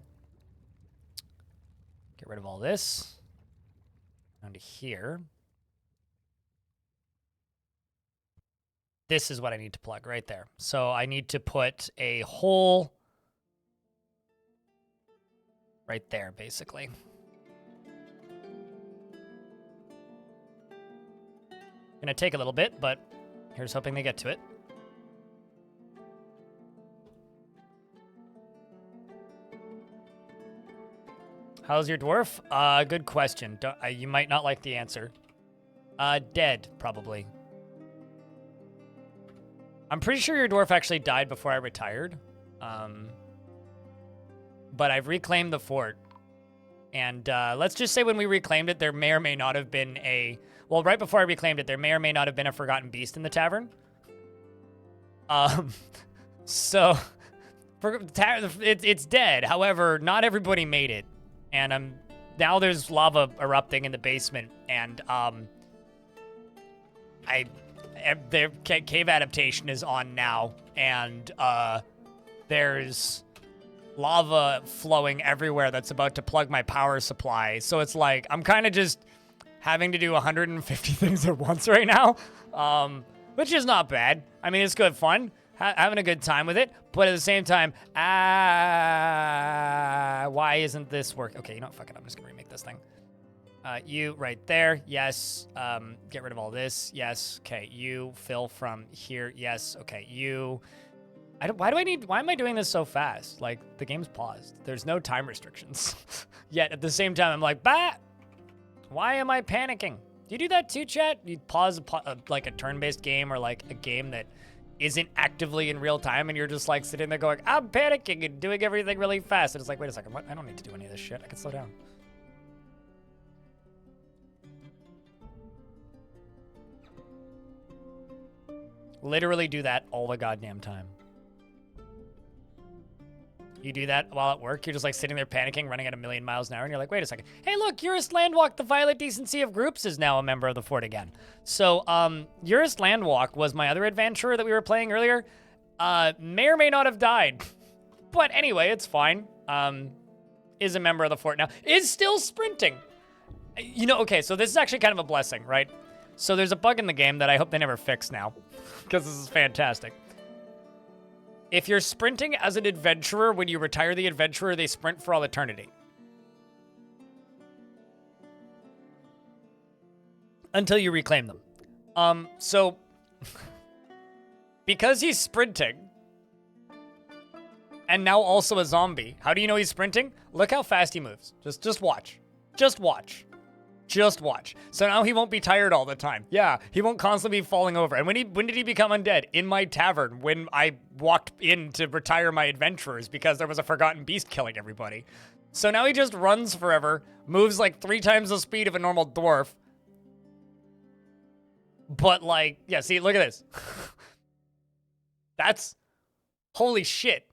Get rid of all this. Down to here. This is what I need to plug right there. So I need to put a hole right there, basically. Gonna take a little bit, but here's hoping they get to it. How's your dwarf? Good question. You might not like the answer. Dead, probably. I'm pretty sure your dwarf actually died before I retired. But I've reclaimed the fort. And let's just say when we reclaimed it, there may or may not have been a... Well, right before I reclaimed it, there may or may not have been a forgotten beast in the tavern. So, it's dead. However, not everybody made it. And now there's lava erupting in the basement. And the cave adaptation is on now. And there's lava flowing everywhere that's about to plug my power supply. So it's like, I'm kind of just having to do 150 things at once right now, which is not bad. I mean, it's good fun, having a good time with it, but at the same time, why isn't this working? Okay, you know what, fuck it, I'm just gonna remake this thing. You right there, yes. Get rid of all this, yes. Okay, you fill from here, yes. Okay, you. Why am I doing this so fast? Like, the game's paused. There's no time restrictions. Yet, at the same time, I'm like, bah! Why am I panicking? Do you do that too, chat? You pause like a turn-based game or like a game that isn't actively in real time and you're just like sitting there going, I'm panicking and doing everything really fast. And it's like, wait a second, what? I don't need to do any of this shit. I can slow down. Literally do that all the goddamn time. You do that while at work, you're just like sitting there panicking, running at 1,000,000 miles an hour, and you're like, wait a second. Hey, look, Urist Landwalk, the Violet Decency of Groups, is now a member of the fort again. So, Urist Landwalk was my other adventurer that we were playing earlier. May or may not have died. But anyway, it's fine. Is a member of the fort now. Is still sprinting. You know, okay, so this is actually kind of a blessing, right? So there's a bug in the game that I hope they never fix now, because this is fantastic. If you're sprinting as an adventurer, when you retire the adventurer, they sprint for all eternity. Until you reclaim them. So because he's sprinting, and now also a zombie, how do you know he's sprinting? Look how fast he moves. Just watch. Just watch. Just watch. So now he won't be tired all the time. Yeah, he won't constantly be falling over. And when did he become undead? In my tavern, when I walked in to retire my adventurers because there was a forgotten beast killing everybody. So now he just runs forever, moves like 3 times the speed of a normal dwarf. But like, yeah, see, look at this. That's, holy shit.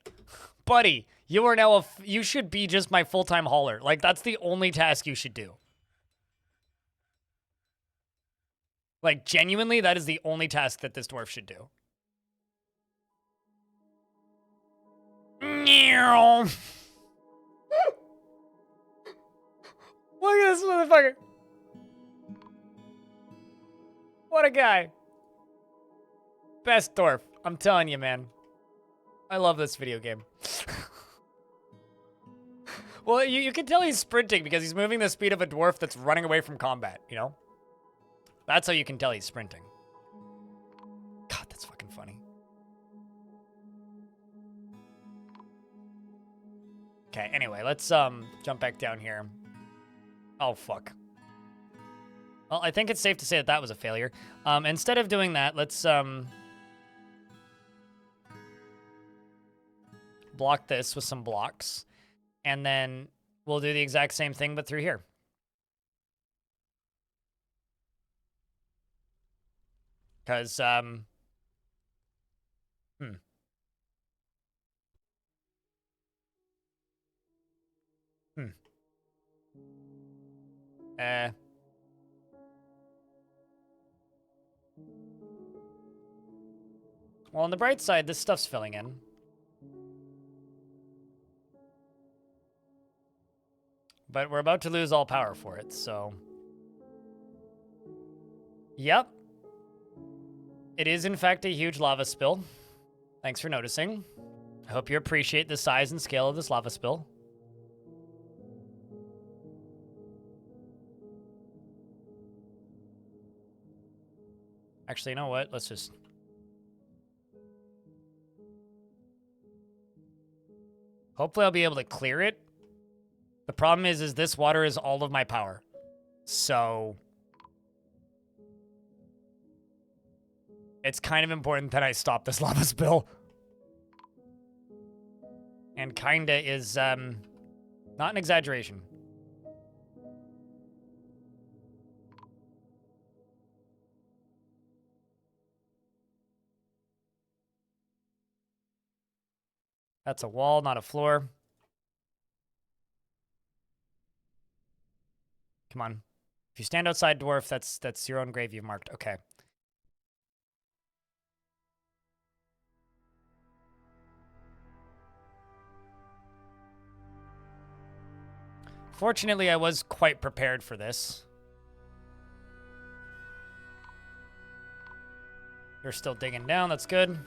Buddy, you are now you should be just my full-time hauler. Like, that's the only task you should do. Like, genuinely, that is the only task that this dwarf should do. Look at this motherfucker. What a guy. Best dwarf. I'm telling you, man. I love this video game. Well, you can tell he's sprinting because he's moving the speed of a dwarf that's running away from combat, you know? That's how you can tell he's sprinting. God, that's fucking funny. Okay, anyway, let's jump back down here. Oh, fuck. Well, I think it's safe to say that that was a failure. Instead of doing that, let's block this with some blocks. And then we'll do the exact same thing, but through here. Because, Well, on the bright side, this stuff's filling in. But we're about to lose all power for it, so... Yep. It is, in fact, a huge lava spill. Thanks for noticing. I hope you appreciate the size and scale of this lava spill. Actually, you know what? Let's just... Hopefully I'll be able to clear it. The problem is this water is all of my power. So... It's kind of important that I stop this lava spill. And kinda is, not an exaggeration. That's a wall, not a floor. Come on. If you stand outside Dwarf, that's your own grave you've marked. Okay. Fortunately, I was quite prepared for this. You're still digging down, that's good.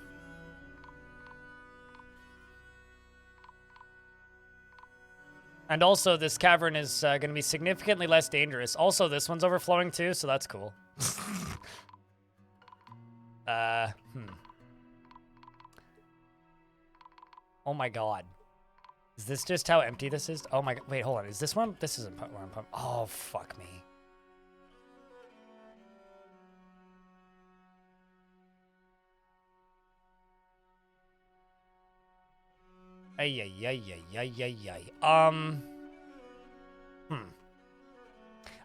And also, this cavern is going to be significantly less dangerous. Also, this one's overflowing too, so that's cool. Oh my god. Is this just how empty this is? Oh my god. Wait, hold on. Is this one? This isn't where I'm pumping. Oh, fuck me. Ay, ay, ay, ay, ay, ay, ay.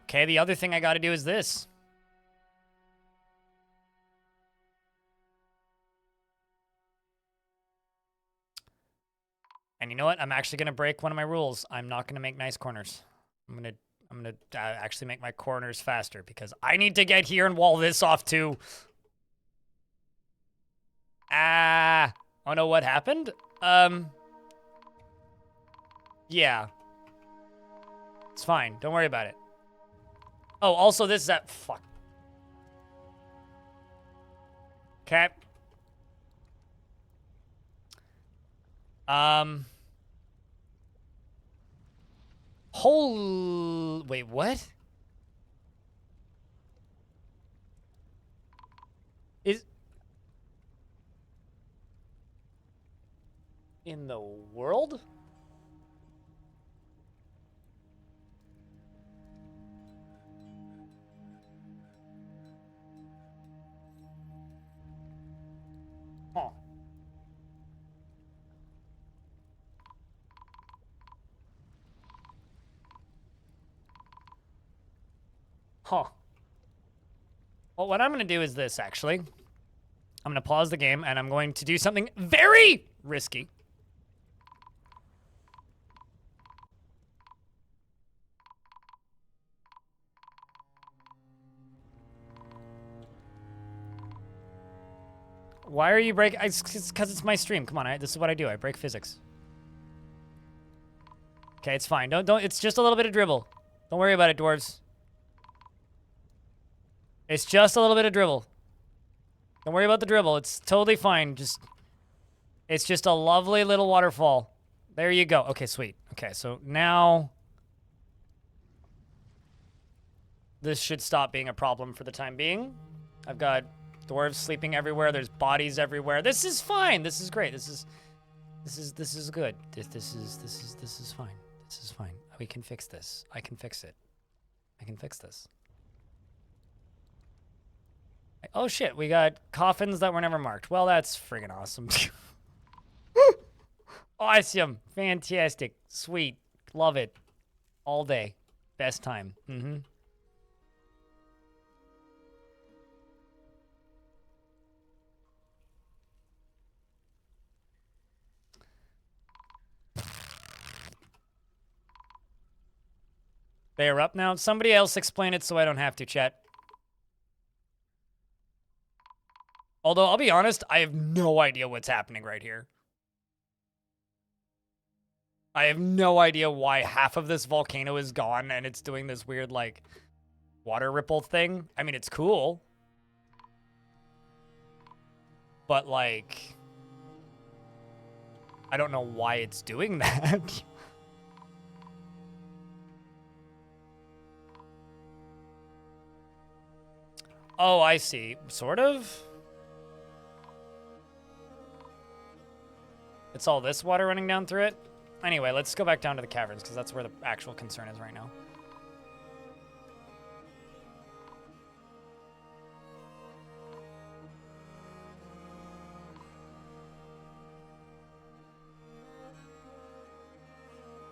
Okay, the other thing I gotta do is this. And you know what? I'm actually gonna break one of my rules. I'm not gonna make nice corners. I'm gonna actually make my corners faster because I need to get here and wall this off too. Ah. Oh no, what happened? Yeah. It's fine. Don't worry about it. Oh, also this is that... Fuck. Okay. Wait, what? Is... In the world? Huh. Huh. Well, what I'm going to do is this, actually. I'm going to pause the game, and I'm going to do something very risky. Why are you breaking? It's because it's my stream. Come on, this is what I do. I break physics. Okay, it's fine. Don't. It's just a little bit of dribble. Don't worry about it, dwarves. It's just a little bit of dribble. Don't worry about the dribble. It's totally fine. It's just a lovely little waterfall. There you go. Okay, sweet. Okay, so now this should stop being a problem for the time being. I've got dwarves sleeping everywhere. There's bodies everywhere. This is fine. This is great. This is good. This is fine. This is fine. We can fix this. I can fix it. I can fix this. Oh shit, we got coffins that were never marked. Well, that's friggin' awesome. Awesome. Fantastic. Sweet. Love it. All day. Best time. Mm-hmm. They are up now. Somebody else explain it so I don't have to, chat. Although, I'll be honest, I have no idea what's happening right here. I have no idea why half of this volcano is gone and it's doing this weird, like, water ripple thing. I mean, it's cool. But, like, I don't know why it's doing that. Oh, I see. Sort of? It's all this water running down through it? Anyway, let's go back down to the caverns, because that's where the actual concern is right now.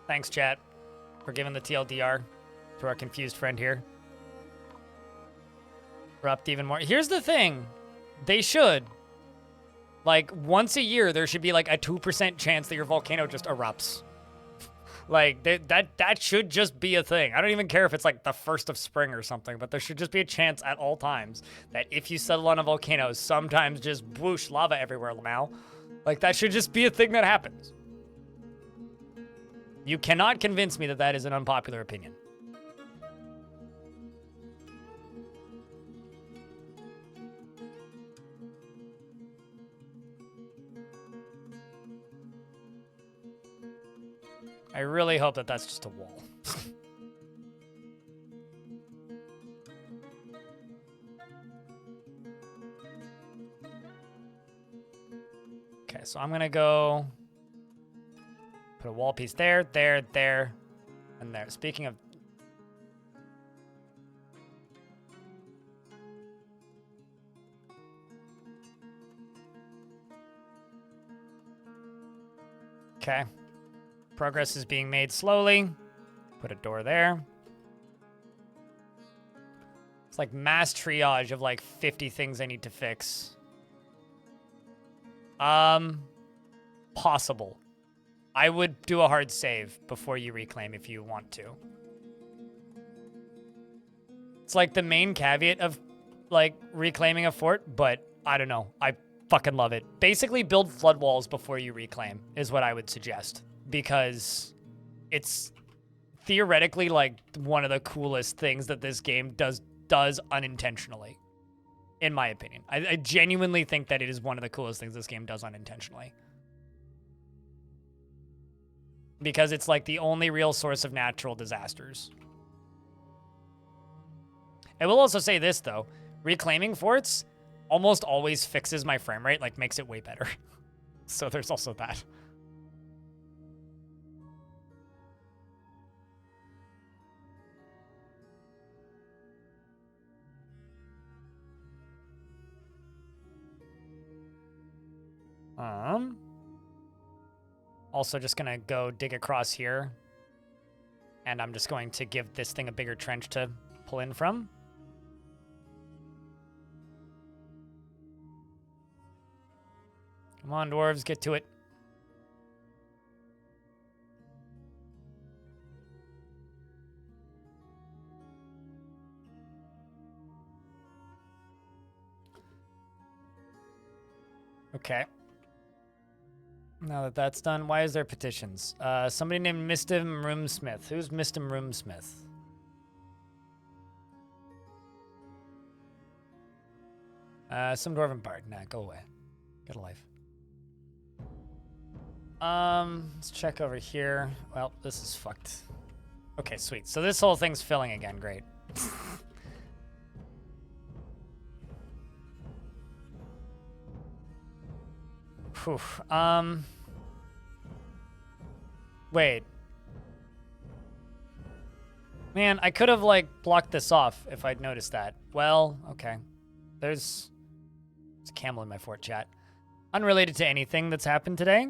Thanks, chat, for giving the TLDR to our confused friend here. Erupt even more. Here's the thing. They should. Like, once a year, there should be, like, a 2% chance that your volcano just erupts. Like, that should just be a thing. I don't even care if it's, like, the 1st of spring or something, but there should just be a chance at all times that if you settle on a volcano, sometimes just whoosh, lava everywhere now. Like, that should just be a thing that happens. You cannot convince me that that is an unpopular opinion. I really hope that that's just a wall. Okay, so I'm gonna go put a wall piece there, there, there, and there. Speaking of... Okay. Progress is being made slowly. Put a door there. It's like mass triage of like 50 things I need to fix. Possible. I would do a hard save before you reclaim if you want to. It's like the main caveat of like reclaiming a fort, but I don't know. I fucking love it. Basically build flood walls before you reclaim is what I would suggest. Because it's theoretically like one of the coolest things that this game does unintentionally, in my opinion. I genuinely think that it is one of the coolest things this game does unintentionally. because it's like the only real source of natural disasters. I will also say this though, reclaiming forts almost always fixes my frame rate, like makes it way better. So there's also that. Also just gonna go dig across here. And I'm just going to give this thing a bigger trench to pull in from. Come on, dwarves, get to it. Okay. Now that that's done, why is there petitions? Somebody named Mistim Roomsmith. Who's Mistim Roomsmith? Some dwarven bard. Nah, go away. Get a life. Let's check over here. Well, this is fucked. Okay, sweet. So this whole thing's filling again. Great. Whew. Wait. Man, I could have, like, blocked this off if I'd noticed that. Well, okay. There's a camel in my fort, chat. Unrelated to anything that's happened today.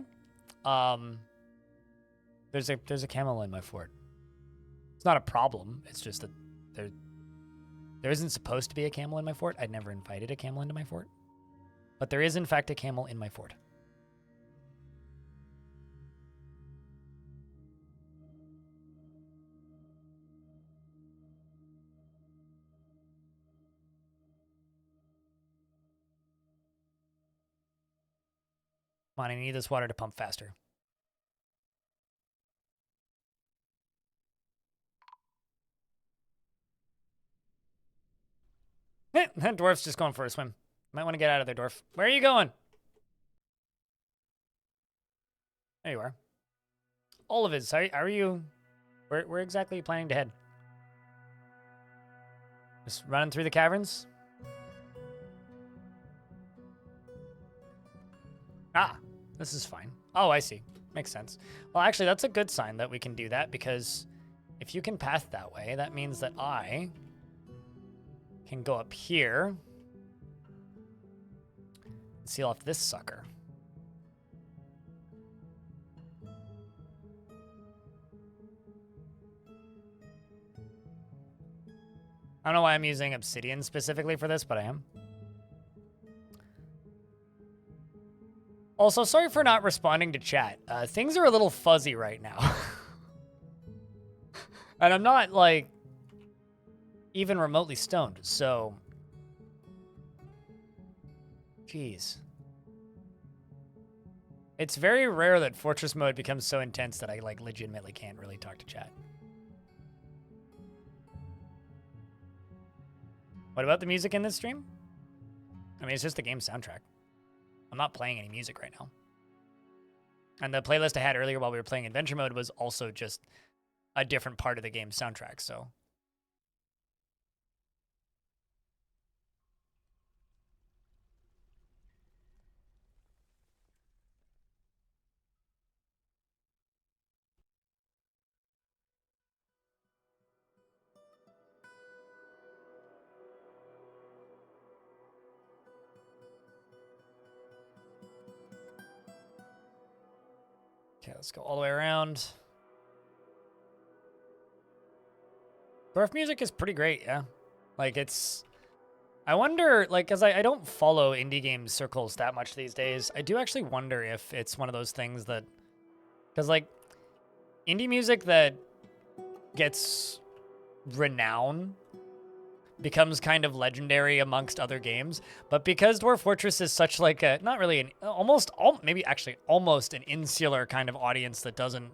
There's a camel in my fort. It's not a problem. It's just that there isn't supposed to be a camel in my fort. I'd never invited a camel into my fort. But there is, in fact, a camel in my fort. Come on, I need this water to pump faster. That dwarf's just going for a swim. Might want to get out of there, dwarf. Where are you going? There you are. Olivids, are you... Where exactly are you planning to head? Just running through the caverns? Ah, this is fine. Oh, I see. Makes sense. Well, actually, that's a good sign that we can do that, because if you can path that way, that means that I can go up here and seal off this sucker. I don't know why I'm using obsidian specifically for this, but I am. Also, sorry for not responding to chat. Things are a little fuzzy right now. And I'm not, like, even remotely stoned, so... Jeez. It's very rare that Fortress mode becomes so intense that I, like, legitimately can't really talk to chat. What about the music in this stream? I mean, it's just the game soundtrack. I'm not playing any music right now. And the playlist I had earlier while we were playing Adventure Mode was also just a different part of the game's soundtrack, so... Okay, let's go all the way around. Dwarf music is pretty great, yeah. Like, it's... I wonder, like, because I don't follow indie game circles that much these days. I do actually wonder if it's one of those things that... Because, like, indie music that gets renown becomes kind of legendary amongst other games. But because Dwarf Fortress is such, like, a... Not really an... Maybe actually almost an insular kind of audience that doesn't...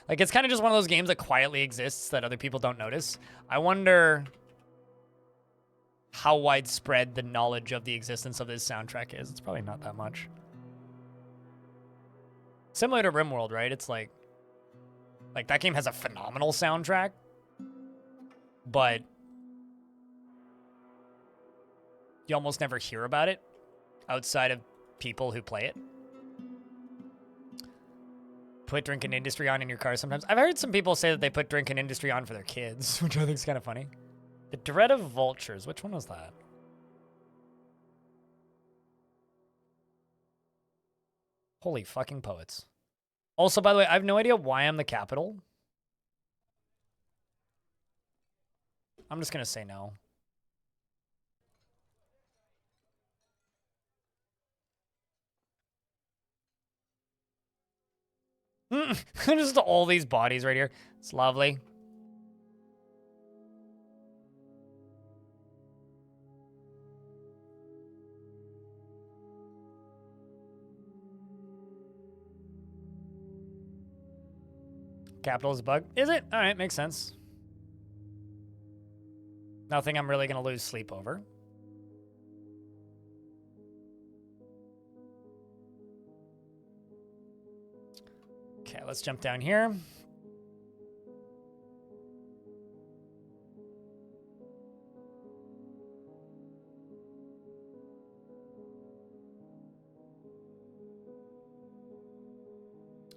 Like, it's kind of just one of those games that quietly exists that other people don't notice. I wonder how widespread the knowledge of the existence of this soundtrack is. It's probably not that much. Similar to RimWorld, right? It's like that game has a phenomenal soundtrack, but you almost never hear about it outside of people who play it. Put Drinking Industry on in your car sometimes. I've heard some people say that they put Drinking Industry on for their kids, which I think is kind of funny. The Dread of Vultures. Which one was that? Holy fucking poets. Also, by the way, I have no idea why I'm the capital. I'm just going to say no. Just all these bodies right here. It's lovely. Capital is a bug. Is it? All right, makes sense. Nothing I'm really going to lose sleep over. Okay, let's jump down here.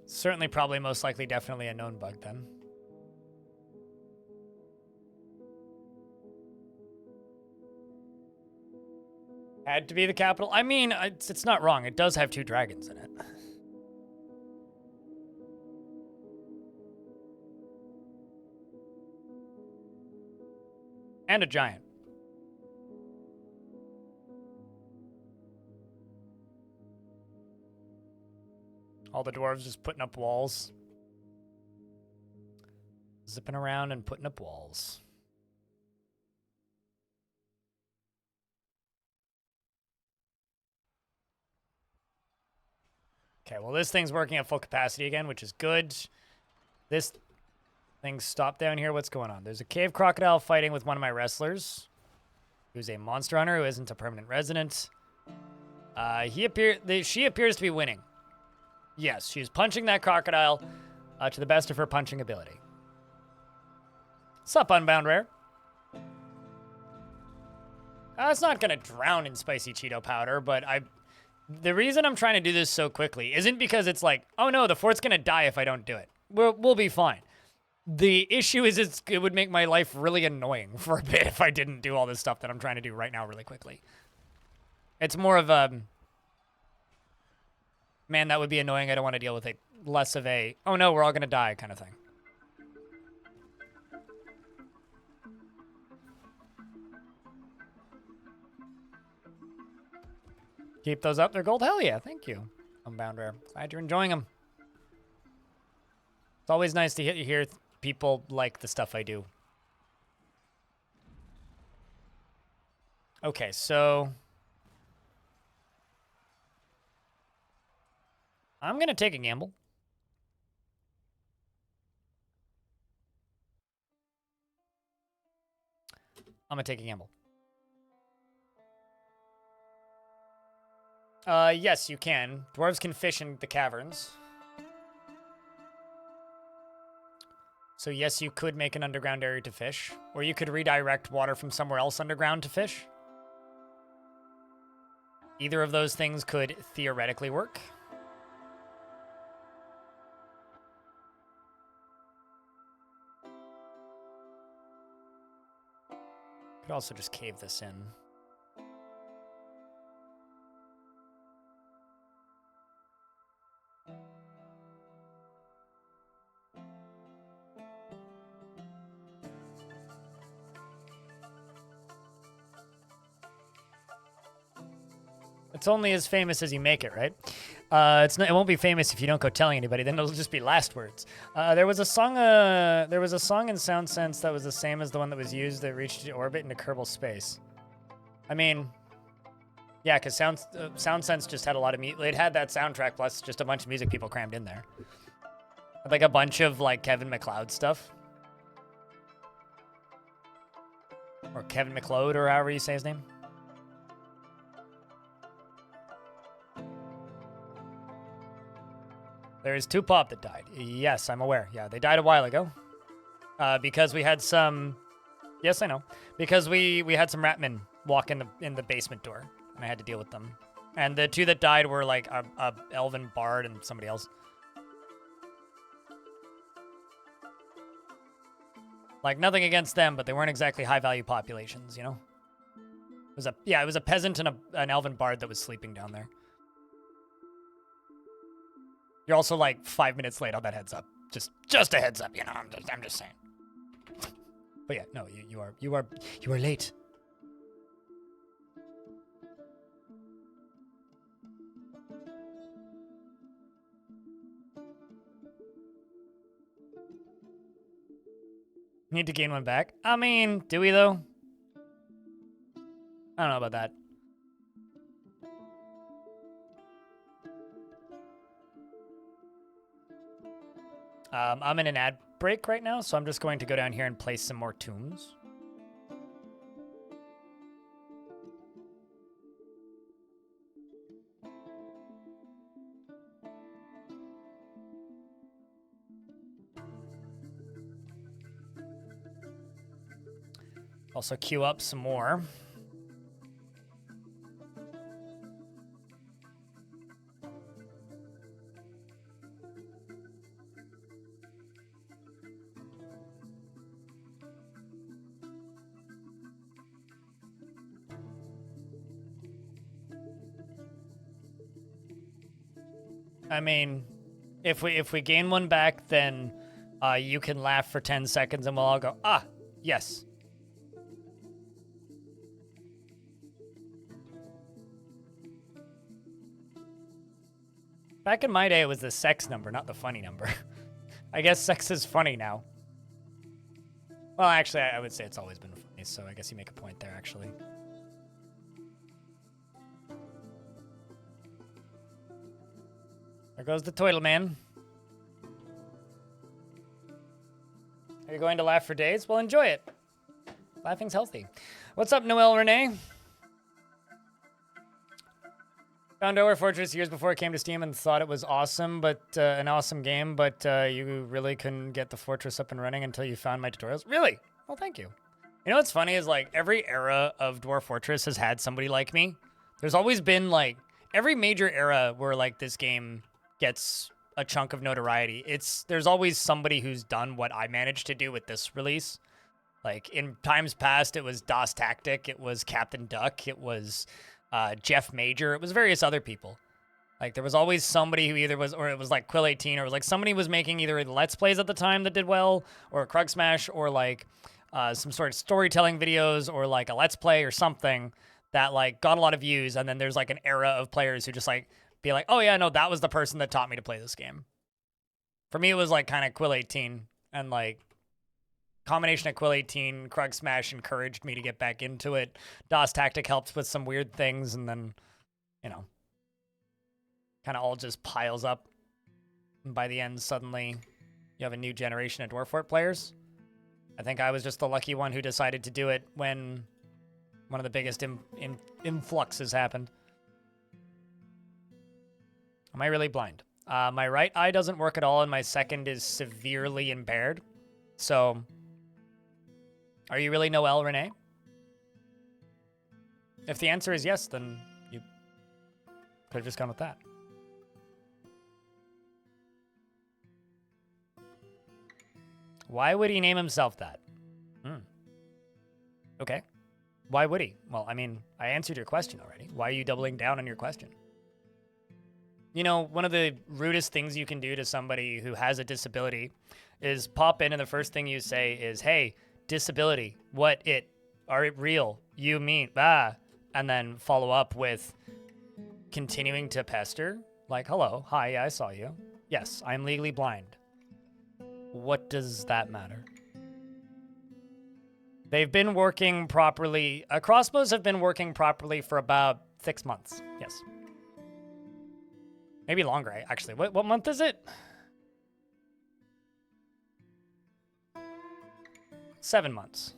Certainly, probably, most likely, definitely a known bug then. Had to be the capital. I mean, it's not wrong. It does have 2 dragons in it. And a giant. All the dwarves just putting up walls. Zipping around and putting up walls. Okay, well, this thing's working at full capacity again, which is good. This thing's stopped down here. What's going on? There's a cave crocodile fighting with one of my wrestlers, who's a monster hunter who isn't a permanent resident. She appears to be winning. Yes, she's punching that crocodile to the best of her punching ability. Sup, Unbound Rare? It's not going to drown in spicy Cheeto powder, but the reason I'm trying to do this so quickly isn't because it's like, oh no, the fort's going to die if I don't do it. We'll be fine. The issue is it would make my life really annoying for a bit if I didn't do all this stuff that I'm trying to do right now really quickly. It's more of a, man, that would be annoying, I don't want to deal with it. Less of a, oh no, we're all going to die kind of thing. Keep those up. They're gold. Hell yeah. Thank you, Unbound Rare. Glad you're enjoying them. It's always nice to hear people like the stuff I do. Okay, so I'm going to take a gamble. I'm going to take a gamble. Yes, you can. Dwarves can fish in the caverns. So yes, you could make an underground area to fish. Or you could redirect water from somewhere else underground to fish. Either of those things could theoretically work. Could also just cave this in. It's only as famous as you make it, right? It won't be famous if you don't go telling anybody. Then it'll just be last words. There was a song in Sound Sense that was the same as the one that was used that reached orbit into Kerbal Space. I mean, yeah, because Sound Sense just had a lot of music. It had that soundtrack plus just a bunch of music people crammed in there, like a bunch of like Kevin MacLeod stuff, or Kevin MacLeod, or however you say his name. There's 2 pop that died. Yes, I'm aware. Yeah, they died a while ago. Because we had some... Yes, I know. Because we had some ratmen walk in the basement door, and I had to deal with them. And the 2 that died were like a elven bard and somebody else. Like, nothing against them, but they weren't exactly high-value populations, you know? It was a peasant and an elven bard that was sleeping down there. You're also like 5 minutes late on that heads up. Just a heads up, you know. I'm just saying. But yeah, no, you are late. Need to gain 1 back. I mean, do we though? I don't know about that. I'm in an ad break right now, so I'm just going to go down here and place some more tombs. Also queue up some more. I mean, if we gain 1 back, then you can laugh for 10 seconds and we'll all go, ah, yes. Back in my day, it was the sex number, not the funny number. I guess sex is funny now. Well, actually, I would say it's always been funny, so I guess you make a point there, actually. There goes the Toidle Man. Are you going to laugh for days? Well, enjoy it. Laughing's healthy. What's up, Noelle Renee? Found Dwarf Fortress years before it came to Steam and thought it was awesome, but an awesome game, but you really couldn't get the fortress up and running until you found my tutorials. Really? Well, thank you. You know what's funny is, like, every era of Dwarf Fortress has had somebody like me. There's always been, like, every major era where, like, this game gets a chunk of notoriety. There's always somebody who's done what I managed to do with this release. Like, in times past, it was DOS Tactic, it was Captain Duck, it was Jeff Major, it was various other people. Like, there was always somebody who either was, or it was like Quill18, or it was like somebody was making either Let's Plays at the time that did well, or Krug Smash, or like some sort of storytelling videos, or like a Let's Play or something that like got a lot of views, and then there's like an era of players who just like be like, oh yeah, no, that was the person that taught me to play this game. For me, it was like kind of Quill18, and like combination of Quill18, Krug Smash encouraged me to get back into it. DOS Tactic helped with some weird things, and then, you know, kind of all just piles up. And by the end, suddenly, you have a new generation of Dwarf Fort players. I think I was just the lucky one who decided to do it when one of the biggest influxes happened. Am I really blind? My right eye doesn't work at all, and my second is severely impaired. So, are you really Noelle Renee? If the answer is yes, then you could have just gone with that. Why would he name himself that? Okay. Why would he? Well, I mean, I answered your question already. Why are you doubling down on your question? You know, one of the rudest things you can do to somebody who has a disability is pop in and the first thing you say is, hey, disability, what it, are it real, you mean, and then follow up with continuing to pester, like, hello, hi, I saw you. Yes, I'm legally blind. What does that matter? They've been working properly, crossbows have been working properly for about 6 months, yes. Maybe longer, actually. What month is it? 7 months.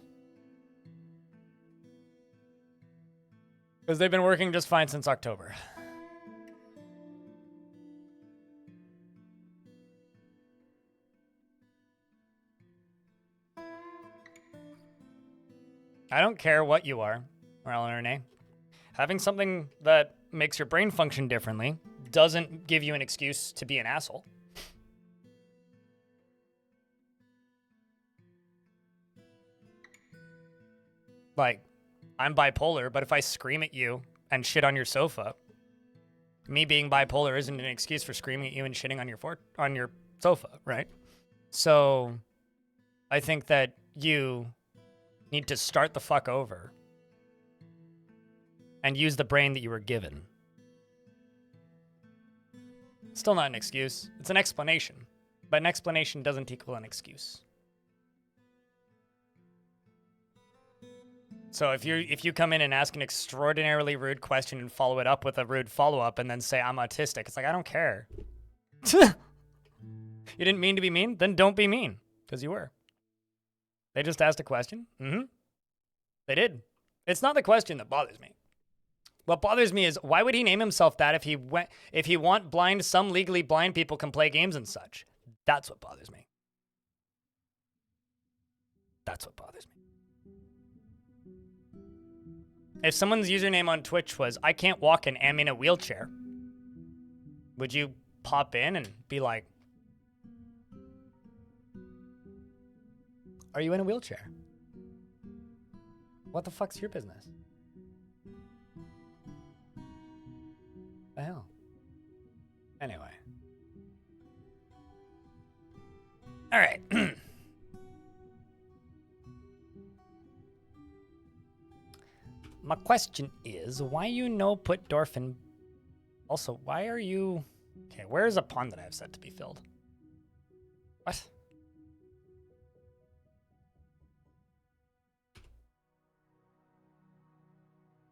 Because they've been working just fine since October. I don't care what you are, Morel and Renee. Having something that makes your brain function differently doesn't give you an excuse to be an asshole. Like, I'm bipolar, but if I scream at you and shit on your sofa, me being bipolar isn't an excuse for screaming at you and shitting on your sofa, right? So, I think that you need to start the fuck over and use the brain that you were given. Still not an excuse. It's an explanation. But an explanation doesn't equal an excuse. So if you come in and ask an extraordinarily rude question and follow it up with a rude follow-up and then say, I'm autistic, it's like, I don't care. You didn't mean to be mean? Then don't be mean. Because you were. They just asked a question. Mm-hmm. They did. It's not the question that bothers me. What bothers me is, why would he name himself that if he want blind, some legally blind people can play games and such? That's what bothers me. That's what bothers me. If someone's username on Twitch was, I can't walk and am in a wheelchair, would you pop in and be like, are you in a wheelchair? What the fuck's your business? The hell? Anyway. All right. My question is, why you no put Dwarf in... Also, why are you... Okay, where is a pond that I have set to be filled? What?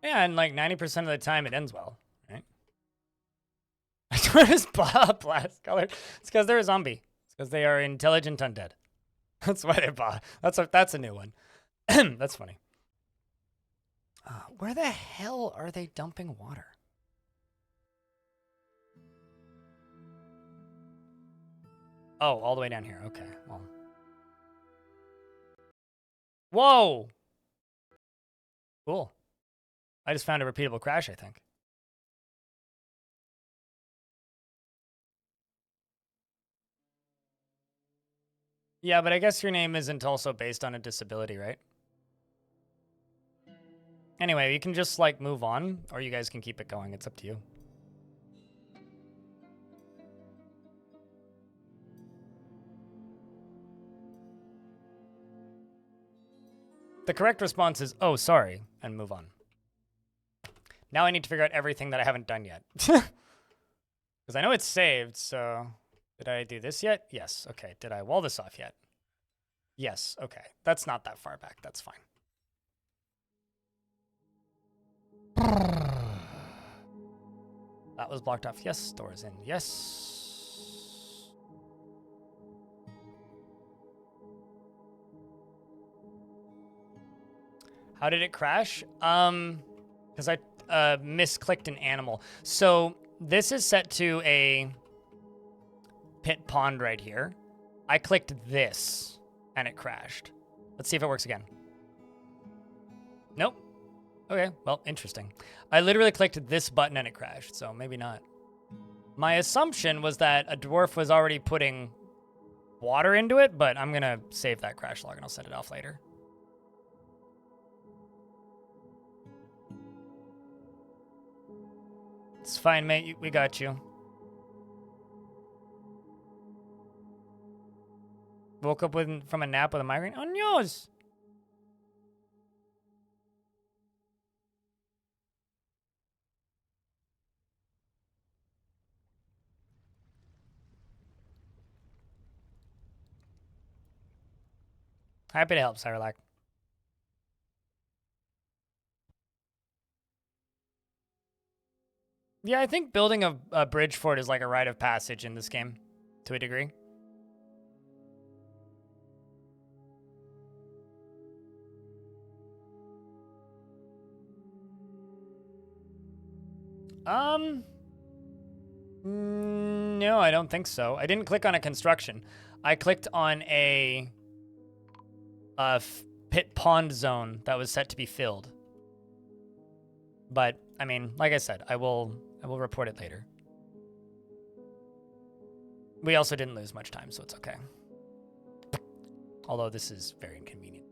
Yeah, and like 90% of the time it ends well, right? What is blast color? It's because they're a zombie. It's because they are intelligent undead. That's why they're blah. That's a new one. That's funny. Where the hell are they dumping water? Oh, all the way down here. Okay, well. Whoa! Cool. I just found a repeatable crash, I think. Yeah, but I guess your name isn't also based on a disability, right? Anyway, you can just, like, move on, or you guys can keep it going. It's up to you. The correct response is, oh, sorry, and move on. Now I need to figure out everything that I haven't done yet. Because I know it's saved, so... Did I do this yet? Yes. Okay. Did I wall this off yet? Yes. Okay. That's not that far back. That's fine. That was blocked off. Yes. Doors in. Yes. How did it crash? Because I misclicked an animal. So this is set to a pit pond right here. I clicked this and it crashed. Let's see if it works again. Nope. Okay, well, interesting. I literally clicked this button and it crashed, so maybe not. My assumption was that a dwarf was already putting water into it, but I'm gonna save that crash log and I'll set it off later. It's fine, mate. We got you. Woke up from a nap with a migraine. Oh, news. Happy to help, Cyrlac. Yeah, I think building a bridge fort is like a rite of passage in this game, to a degree. No, I don't think so. I didn't click on a construction. I clicked on a pit pond zone that was set to be filled. But I mean, like I said, I will report it later. We also didn't lose much time, so it's okay. Although this is very inconvenient.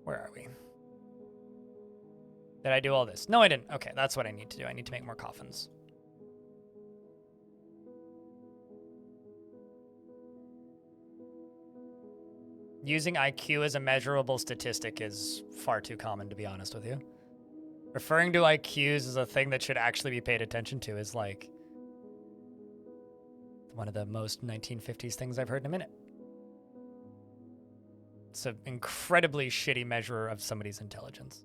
Where are we? Did I do all this? No, I didn't. Okay, that's what I need to do. I need to make more coffins. Using IQ as a measurable statistic is far too common, to be honest with you. Referring to IQs as a thing that should actually be paid attention to is like one of the most 1950s things I've heard in a minute. It's an incredibly shitty measure of somebody's intelligence.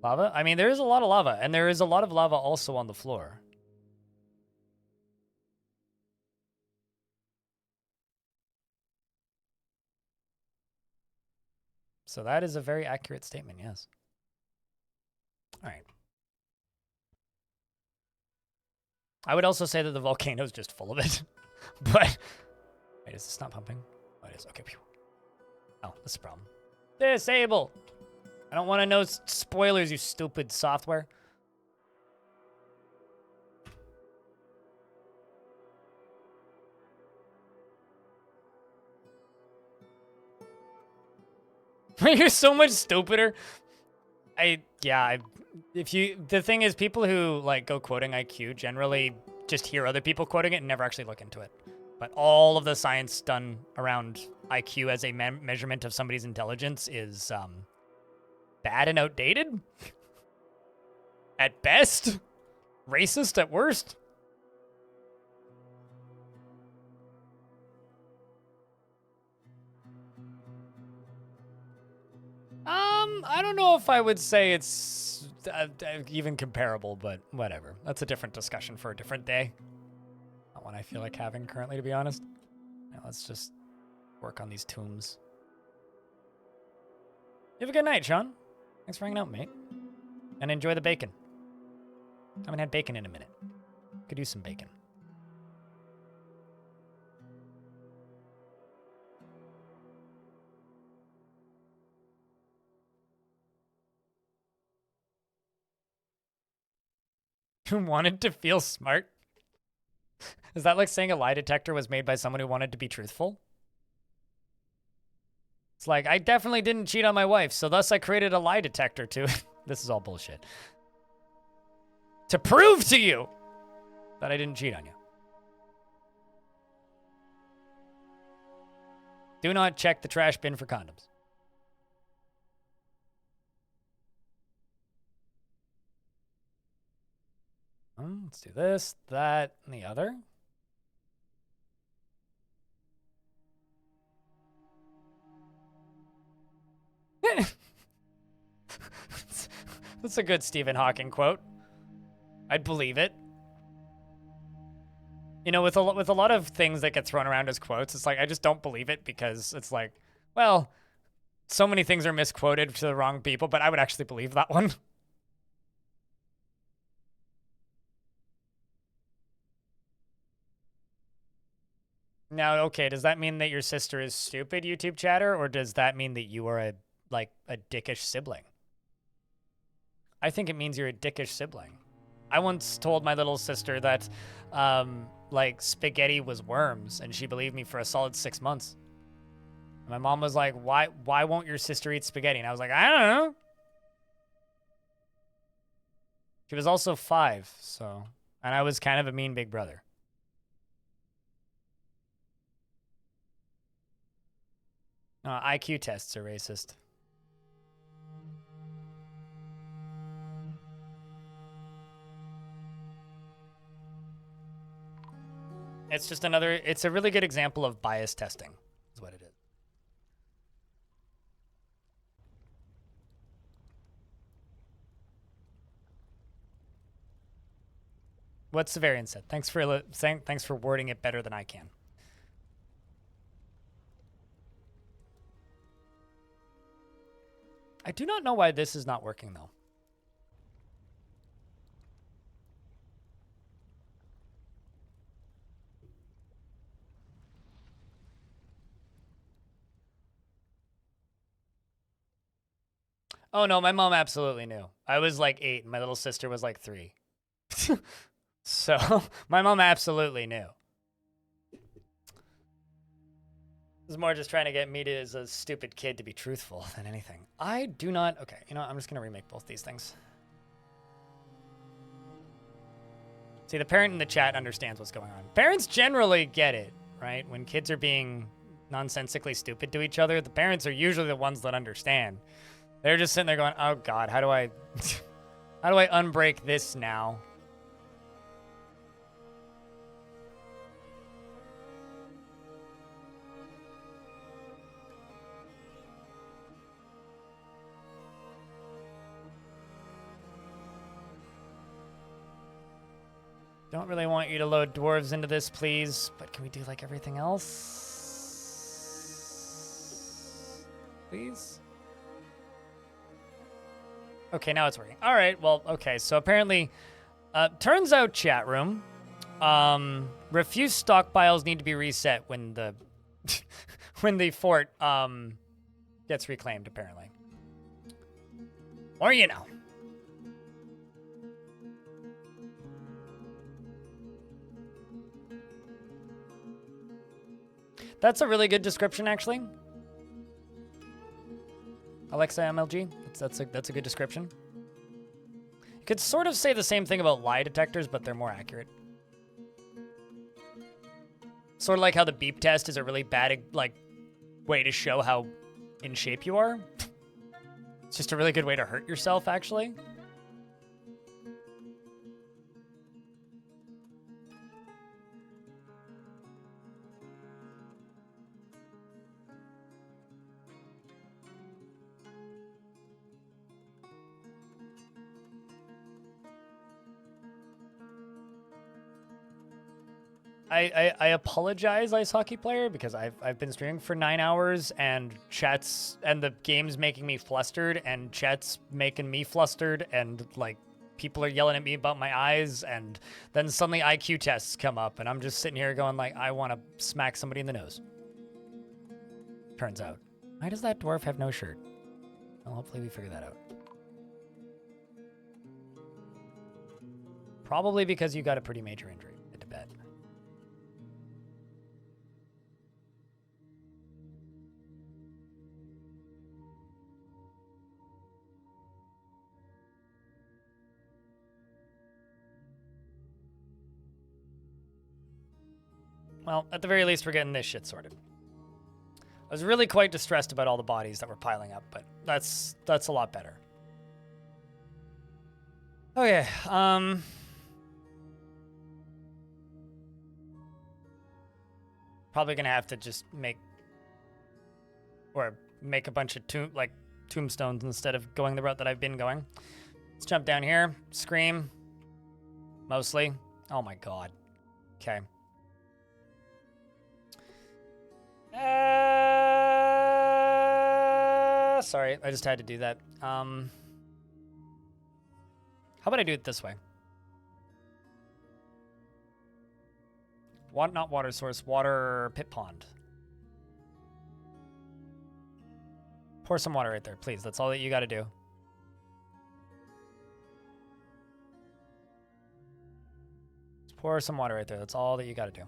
Lava? I mean, there is a lot of lava, and there is a lot of lava also on the floor. So that is a very accurate statement, yes. All right. I would also say that the volcano is just full of it. But, wait, is this not pumping? Oh, it is. Okay. Oh, that's the problem. Disable! I don't want to know spoilers, you stupid software. You're so much stupider. The thing is, people who like go quoting IQ generally just hear other people quoting it and never actually look into it. But all of the science done around IQ as a measurement of somebody's intelligence is bad and outdated at best, racist at worst. I don't know if I would say it's even comparable, but whatever. That's a different discussion for a different day. Not one I feel like having currently, to be honest. Now let's just work on these tombs. You have a good night, Sean. Thanks for hanging out, mate. And enjoy the bacon. I haven't had bacon in a minute. Could use some bacon. Who wanted to feel smart? Is that like saying a lie detector was made by someone who wanted to be truthful? It's like, I definitely didn't cheat on my wife, so thus I created a lie detector to... This is all bullshit. To prove to you that I didn't cheat on you. Do not check the trash bin for condoms. Let's do this, that, and the other. That's a good Stephen Hawking quote. I'd believe it. You know, with a lot of things that get thrown around as quotes, it's like, I just don't believe it because it's like, well, so many things are misquoted to the wrong people, but I would actually believe that one. Now, okay, does that mean that your sister is stupid, YouTube chatter, or does that mean that you are a dickish sibling? I think it means you're a dickish sibling. I once told my little sister that, like, spaghetti was worms, and she believed me for a solid 6 months. And my mom was like, why won't your sister eat spaghetti? And I was like, I don't know. She was also 5, so, and I was kind of a mean big brother. IQ tests are racist. It's just it's a really good example of bias testing, is what it is. What Severian said. Thanks for wording it better than I can. I do not know why this is not working, though. Oh no, my mom absolutely knew. I was like 8 and my little sister was like 3. So my mom absolutely knew. It was more just trying to get me to, as a stupid kid, to be truthful than anything. I do not. Okay, you know what? I'm just going to remake both these things. See, the parent in the chat understands what's going on. Parents generally get it, right? When kids are being nonsensically stupid to each other, the parents are usually the ones that understand. They're just sitting there going, oh God, how do I unbreak this now? Don't really want you to load dwarves into this, please. But can we do like everything else? Please? Okay, now it's working. All right, well, okay. So apparently, turns out, chat room, refuse stockpiles need to be reset when the when the fort gets reclaimed, apparently. Or you know. That's a really good description, actually. Alexa MLG. That's a good description. You could sort of say the same thing about lie detectors, but they're more accurate. Sort of like how the beep test is a really bad way to show how in shape you are. It's just a really good way to hurt yourself, actually. I apologize, ice hockey player, because I've been streaming for 9 hours and the game's making me flustered and chat's making me flustered and like people are yelling at me about my eyes and then suddenly IQ tests come up and I'm just sitting here going like I want to smack somebody in the nose. Turns out. Why does that dwarf have no shirt? Well, hopefully we figure that out. Probably because you got a pretty major injury, I bet. Well, at the very least, we're getting this shit sorted. I was really quite distressed about all the bodies that were piling up, but that's a lot better. Okay, probably gonna have to just make a bunch of tombstones instead of going the route that I've been going. Let's jump down here. Scream. Mostly. Oh my god. Okay. Sorry, I just had to do that. How about I do it this way? Not water source, water pit pond. Pour some water right there, please. That's all that you gotta do. Just pour some water right there. That's all that you gotta do.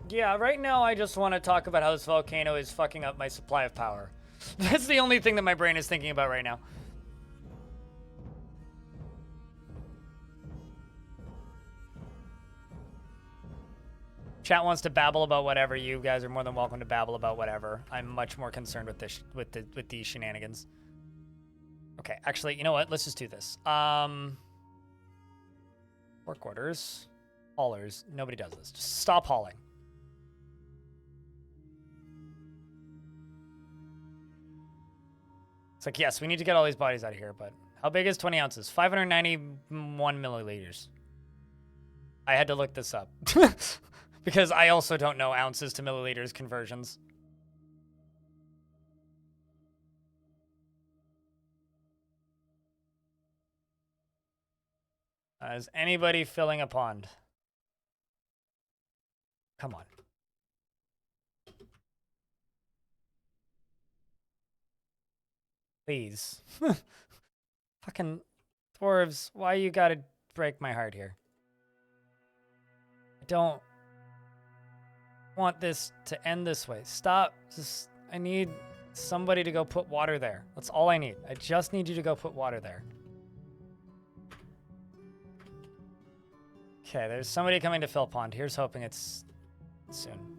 Yeah, right now I just want to talk about how this volcano is fucking up my supply of power. That's the only thing that my brain is thinking about right now. Chat wants to babble about whatever. You guys are more than welcome to babble about whatever. I'm much more concerned with this, with these shenanigans. Okay, actually, you know what? Let's just do this. Work orders, haulers. Nobody does this. Just stop hauling. It's like, yes, we need to get all these bodies out of here, but how big is 20 ounces? 591 milliliters. I had to look this up because I also don't know ounces to milliliters conversions. Is anybody filling a pond? Come on. Please. Fucking dwarves, why you gotta break my heart here? I don't want this to end this way. Stop. Just, I need somebody to go put water there. That's all I need. I just need you to go put water there. Okay, there's somebody coming to fill pond. Here's hoping it's soon.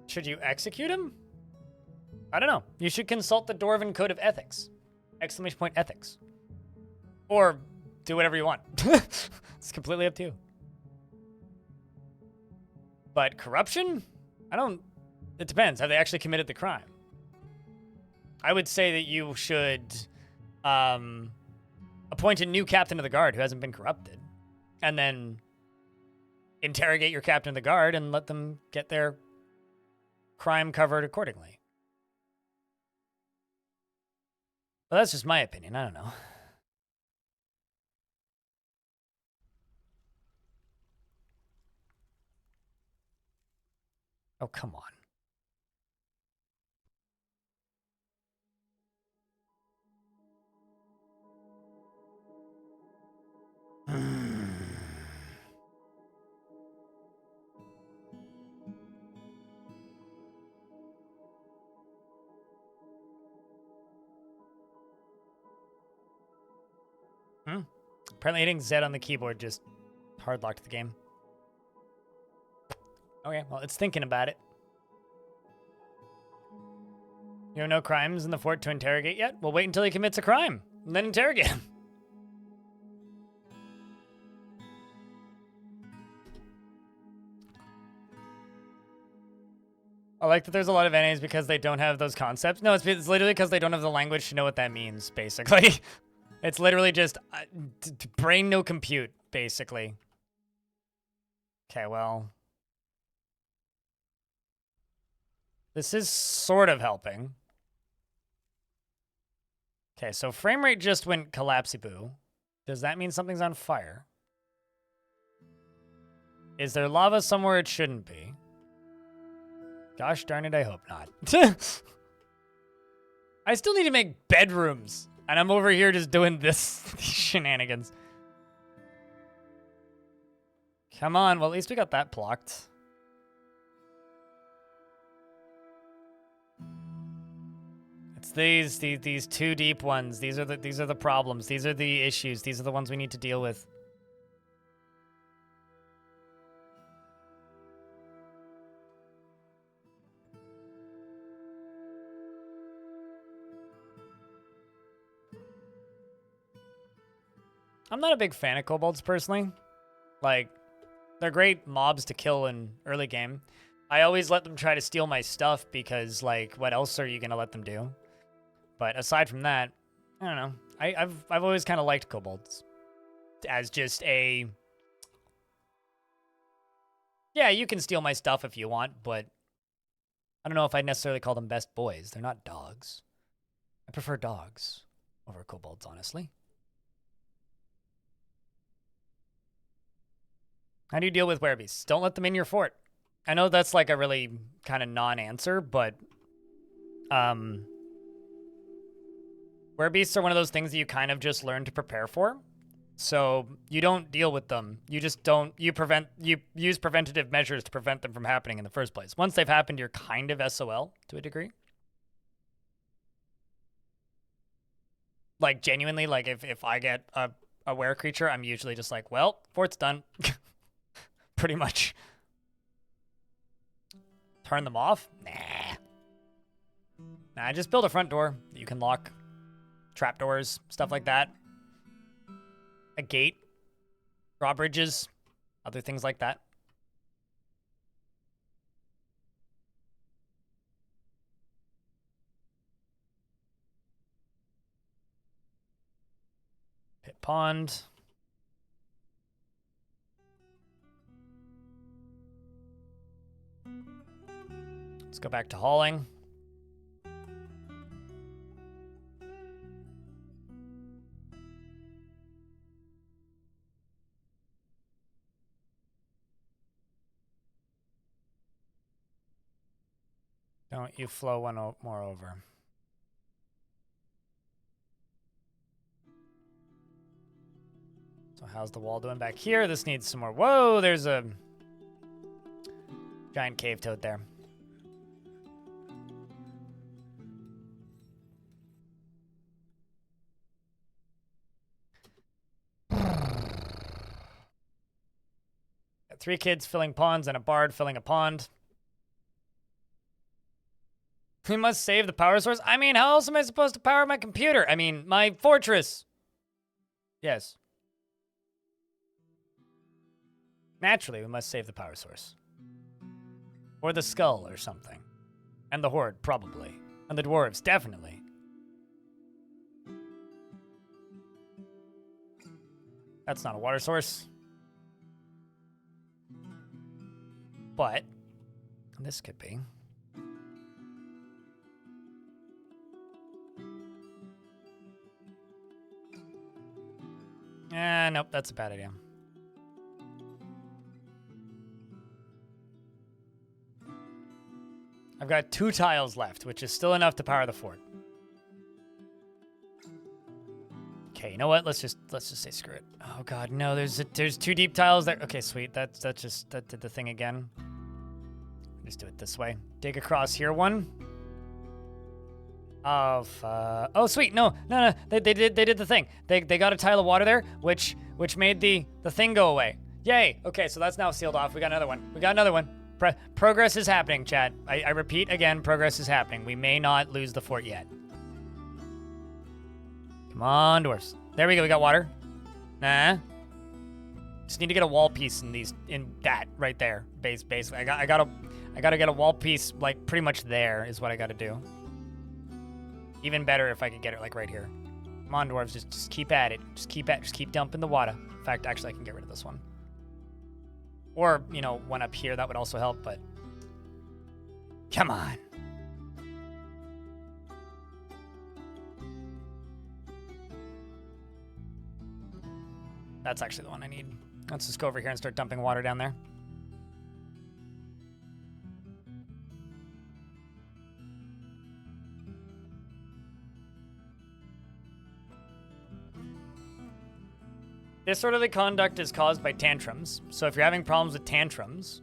Should you execute him? I don't know. You should consult the Dwarven Code of Ethics. Exclamation point ethics. Or do whatever you want. It's completely up to you. But corruption? It depends. Have they actually committed the crime? I would say that you should appoint a new captain of the guard who hasn't been corrupted. And then interrogate your captain of the guard and let them get their crime covered accordingly. Well, that's just my opinion. I don't know. Oh, come on. Apparently hitting Z on the keyboard just hard locked the game. Okay, well, it's thinking about it. You have no crimes in the fort to interrogate yet? Well, wait until he commits a crime, and then interrogate him. I like that there's a lot of NAs because they don't have those concepts. No, it's literally because they don't have the language to know what that means, basically. It's literally just brain no compute, basically. Okay, well. This is sort of helping. Okay, so frame rate just went collapsy-boo. Does that mean something's on fire? Is there lava somewhere it shouldn't be? Gosh darn it, I hope not. I still need to make bedrooms. And I'm over here just doing these shenanigans. Come on, well, at least we got that blocked. It's these two deep ones. These are the problems. These are the issues. These are the ones we need to deal with. I'm not a big fan of kobolds, personally. Like, they're great mobs to kill in early game. I always let them try to steal my stuff because, like, what else are you going to let them do? But aside from that, I don't know. I've always kind of liked kobolds as just a... Yeah, you can steal my stuff if you want, but I don't know if I'd necessarily call them best boys. They're not dogs. I prefer dogs over kobolds, honestly. How do you deal with werebeasts? Don't let them in your fort. I know that's like a really kind of non-answer, but werebeasts are one of those things that you kind of just learn to prepare for. So you don't deal with them. You just don't, you use preventative measures to prevent them from happening in the first place. Once they've happened, you're kind of SOL to a degree. Like genuinely, like if I get a were creature, I'm usually just like, well, fort's done. Pretty much. Turn them off? Nah, just build a front door that you can lock. Trapdoors, stuff like that. A gate. Drawbridges. Other things like that. pond. Let's go back to hauling. Don't you flow one more over. So how's the wall doing back here? This needs some more. Whoa, there's a giant cave toad there. Got 3 kids filling ponds and a bard filling a pond. We must save the power source. I mean, how else am I supposed to power my computer? I mean, my fortress. Yes. Naturally, we must save the power source. Or the skull or something. And the horde, probably. And the dwarves, definitely. That's not a water source. But this could be. Nope, that's a bad idea. I've got 2 tiles left, which is still enough to power the fort. Okay, you know what? Let's just say screw it. Oh god, no, there's 2 deep tiles there. Okay, sweet. That did the thing again. Just do it this way. Dig across here one. Oh sweet, no. They did the thing. They got a tile of water there, which made the thing go away. Yay. Okay, so that's now sealed off. We got another one. Progress is happening, chat. I repeat again, progress is happening. We may not lose the fort yet. Come on, dwarfs. There we go, we got water. Nah. Just need to get a wall piece in that right there. Basically. I gotta get a wall piece like pretty much there is what I gotta do. Even better if I could get it like right here. Come on, dwarves, just keep at it. Just keep dumping the water. In fact, actually I can get rid of this one. Or, you know, one up here, that would also help, but come on. That's actually the one I need. Let's just go over here and start dumping water down there. Disorderly conduct is caused by tantrums. So if you're having problems with tantrums,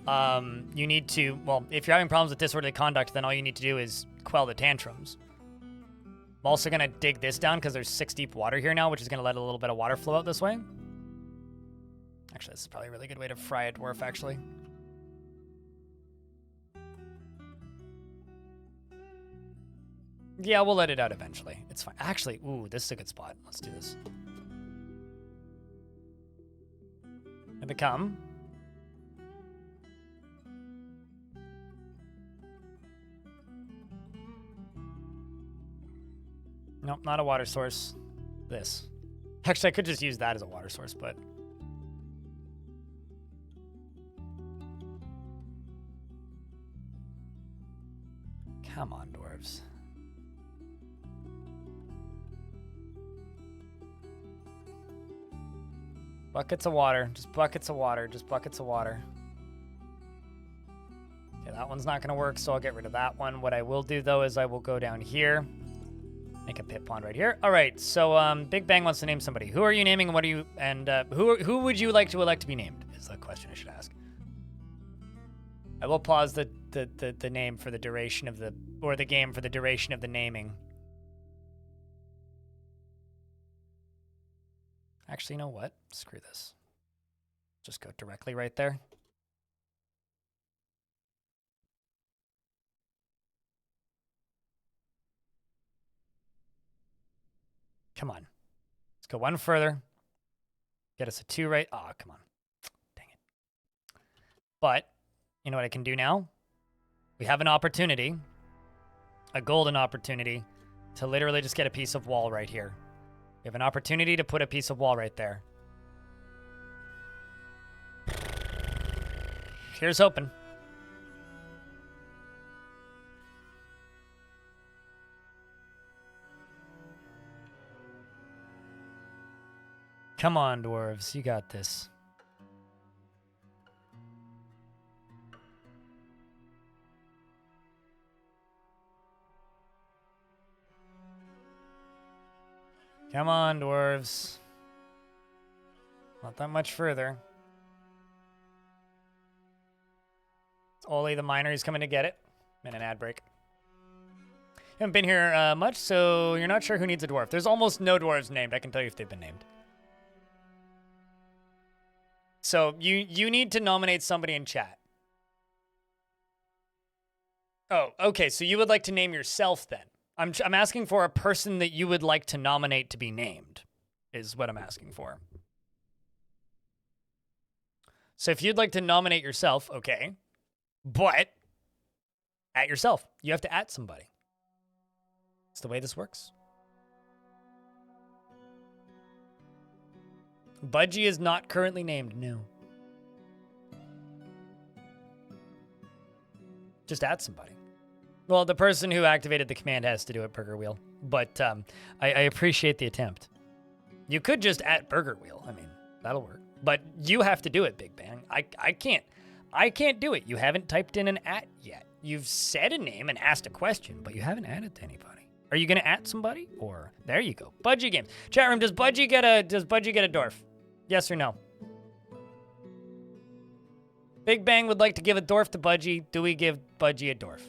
you need to, well, if you're having problems with disorderly conduct, then all you need to do is quell the tantrums. I'm also going to dig this down because there's 6 deep water here now, which is going to let a little bit of water flow out this way. Actually, this is probably a really good way to fry a dwarf, actually. Yeah, we'll let it out eventually. It's fine. Actually, ooh, this is a good spot. Let's do this. And to come. Nope, not a water source. This. Actually, I could just use that as a water source, but... Come on, dwarves. Buckets of water. Just buckets of water. Just buckets of water. Okay, that one's not going to work, so I'll get rid of that one. What I will do, though, is I will go down here. Make a pit pond right here. All right, so Big Bang wants to name somebody. Who are you naming, and what are you... And who would you like to elect to be named, is the question I should ask. I will pause the name for the duration of the... Or the game for the duration of the naming. Actually, you know what? Screw this. Just go directly right there. Come on. Let's go one further. Get us a 2 right. Oh, come on. Dang it. But, you know what I can do now? We have an opportunity. A golden opportunity to literally just get a piece of wall right here. We have an opportunity to put a piece of wall right there. Here's hoping. Come on, dwarves. You got this. Come on, dwarves. Not that much further. It's Oli the miner. He's coming to get it. And an ad break. Haven't been here much, so you're not sure who needs a dwarf. There's almost no dwarves named. I can tell you if they've been named. So you need to nominate somebody in chat. Oh, okay. So you would like to name yourself then? I'm asking for a person that you would like to nominate to be named, is what I'm asking for. So if you'd like to nominate yourself, okay. But at yourself. You have to at somebody. It's the way this works. Budgie is not currently named, no. Just add somebody. Well, the person who activated the command has to do it, Burger Wheel. But I appreciate the attempt. You could just at Burger Wheel. I mean, that'll work. But you have to do it, Big Bang. I can't do it. You haven't typed in an at yet. You've said a name and asked a question, but you haven't added to anybody. Are you gonna at somebody? Or there you go. Budgie Games. Chat room, does Budgie get a dwarf? Yes or no? Big Bang would like to give a dwarf to Budgie. Do we give Budgie a dwarf?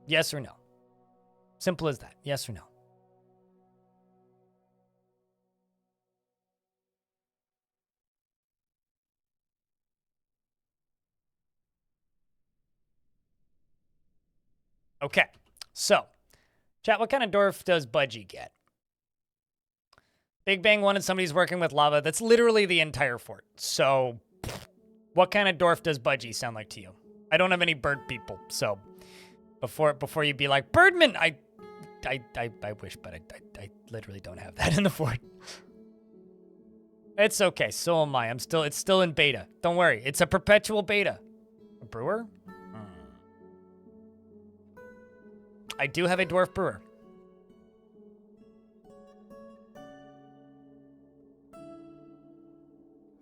Yes or no? Simple as that. Yes or no? Okay. So, chat, what kind of dwarf does Budgie get? Big Bang wanted somebody who's working with lava. That's literally the entire fort. So, what kind of dwarf does Budgie sound like to you? I don't have any bird people, so before you be like, Birdman, I wish, but I literally don't have that in the fort. It's okay, so am I. It's still in beta. Don't worry, it's a perpetual beta. A brewer? I do have a dwarf brewer.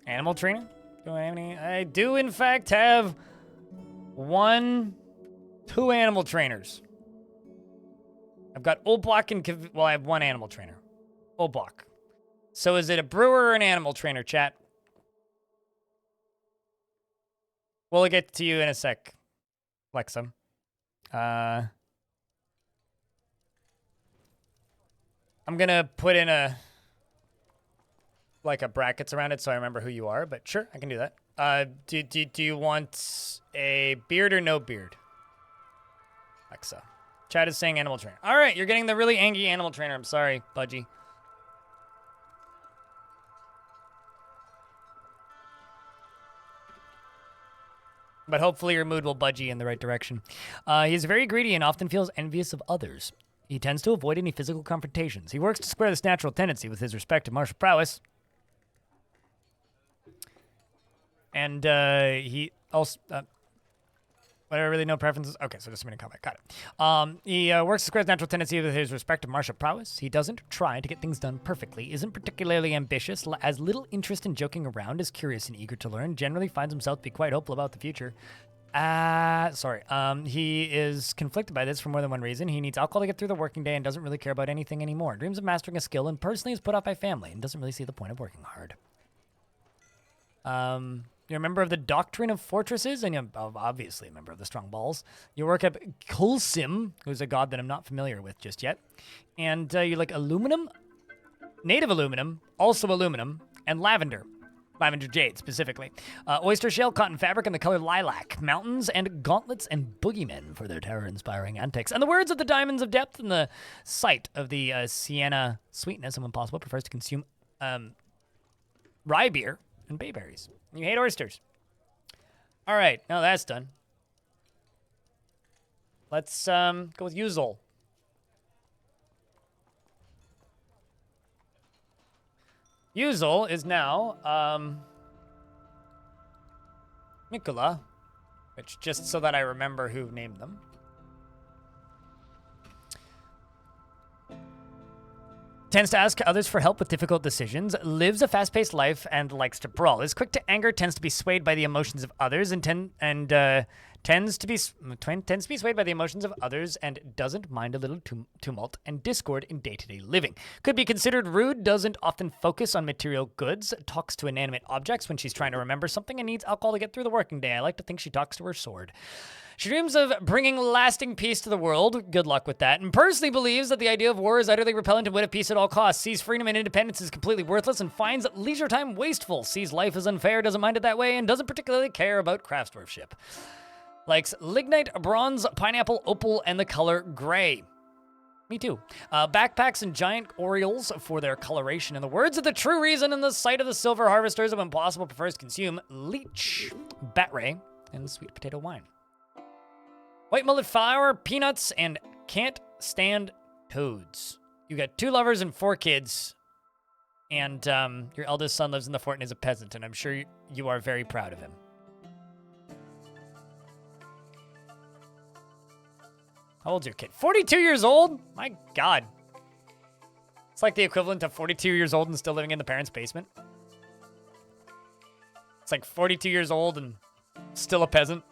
Animal trainer? Do I have any? I do, in fact, have two animal trainers. I've got Olbach and... Well, I have one animal trainer. Olbach. So is it a brewer or an animal trainer, chat? We'll get to you in a sec, Alexa. I'm going to put in a brackets around it so I remember who you are, but sure, I can do that. Do you want a beard or no beard? Alexa. Chat is saying animal trainer. All right, you're getting the really angry animal trainer. I'm sorry, Budgie. But hopefully your mood will budgie in the right direction. He is very greedy and often feels envious of others. He tends to avoid any physical confrontations. He works to square this natural tendency with his respect to martial prowess. And he also... whatever, really no preferences. Okay, so just a minute comment. Got it. He works to square his natural tendency with his respect to martial prowess. He doesn't try to get things done perfectly, isn't particularly ambitious, has little interest in joking around, is curious and eager to learn, generally finds himself to be quite hopeful about the future. He is conflicted by this for more than one reason. He needs alcohol to get through the working day and doesn't really care about anything anymore. Dreams of mastering a skill and personally is put off by family and doesn't really see the point of working hard. You're a member of the Doctrine of Fortresses, and you're obviously a member of the Strong Balls. You work at Kulsim, who's a god that I'm not familiar with just yet. And you like aluminum, native aluminum, also aluminum, and lavender. Lavender jade, specifically. Oyster shell, cotton fabric, and the color lilac. Mountains and gauntlets and boogeymen for their terror-inspiring antics. And the words of the Diamonds of Depth and the sight of the Sienna sweetness of impossible prefers to consume rye beer and bayberries. You hate oysters. All right, now that's done. Let's go with Yuzol. Yuzel is now, Mikula, which, just so that I remember who named them. Tends to ask others for help with difficult decisions, lives a fast-paced life, and likes to brawl. Is quick to anger, tends to be swayed by the emotions of others, and tends to be swayed by the emotions of others, and doesn't mind a little tumult and discord in day-to-day living. Could be considered rude, doesn't often focus on material goods, talks to inanimate objects when she's trying to remember something, and needs alcohol to get through the working day. I like to think she talks to her sword. She dreams of bringing lasting peace to the world. Good luck with that. And personally believes that the idea of war is utterly repellent and would have peace at all costs. Sees freedom and independence as completely worthless and finds leisure time wasteful. Sees life as unfair, doesn't mind it that way, and doesn't particularly care about craftsmanship. Likes lignite, bronze, pineapple, opal, and the color gray. Me too. Backpacks and giant orioles for their coloration. In the words of the true reason in the sight of the silver harvesters of impossible prefers to consume leech, bat ray, and sweet potato wine. White mullet flour, peanuts, and can't stand toads. You got 2 lovers and 4 kids, and your eldest son lives in the fort and is a peasant, and I'm sure you are very proud of him. How old's your kid? 42 years old? My God. It's like the equivalent of 42 years old and still living in the parents' basement. It's like 42 years old and still a peasant.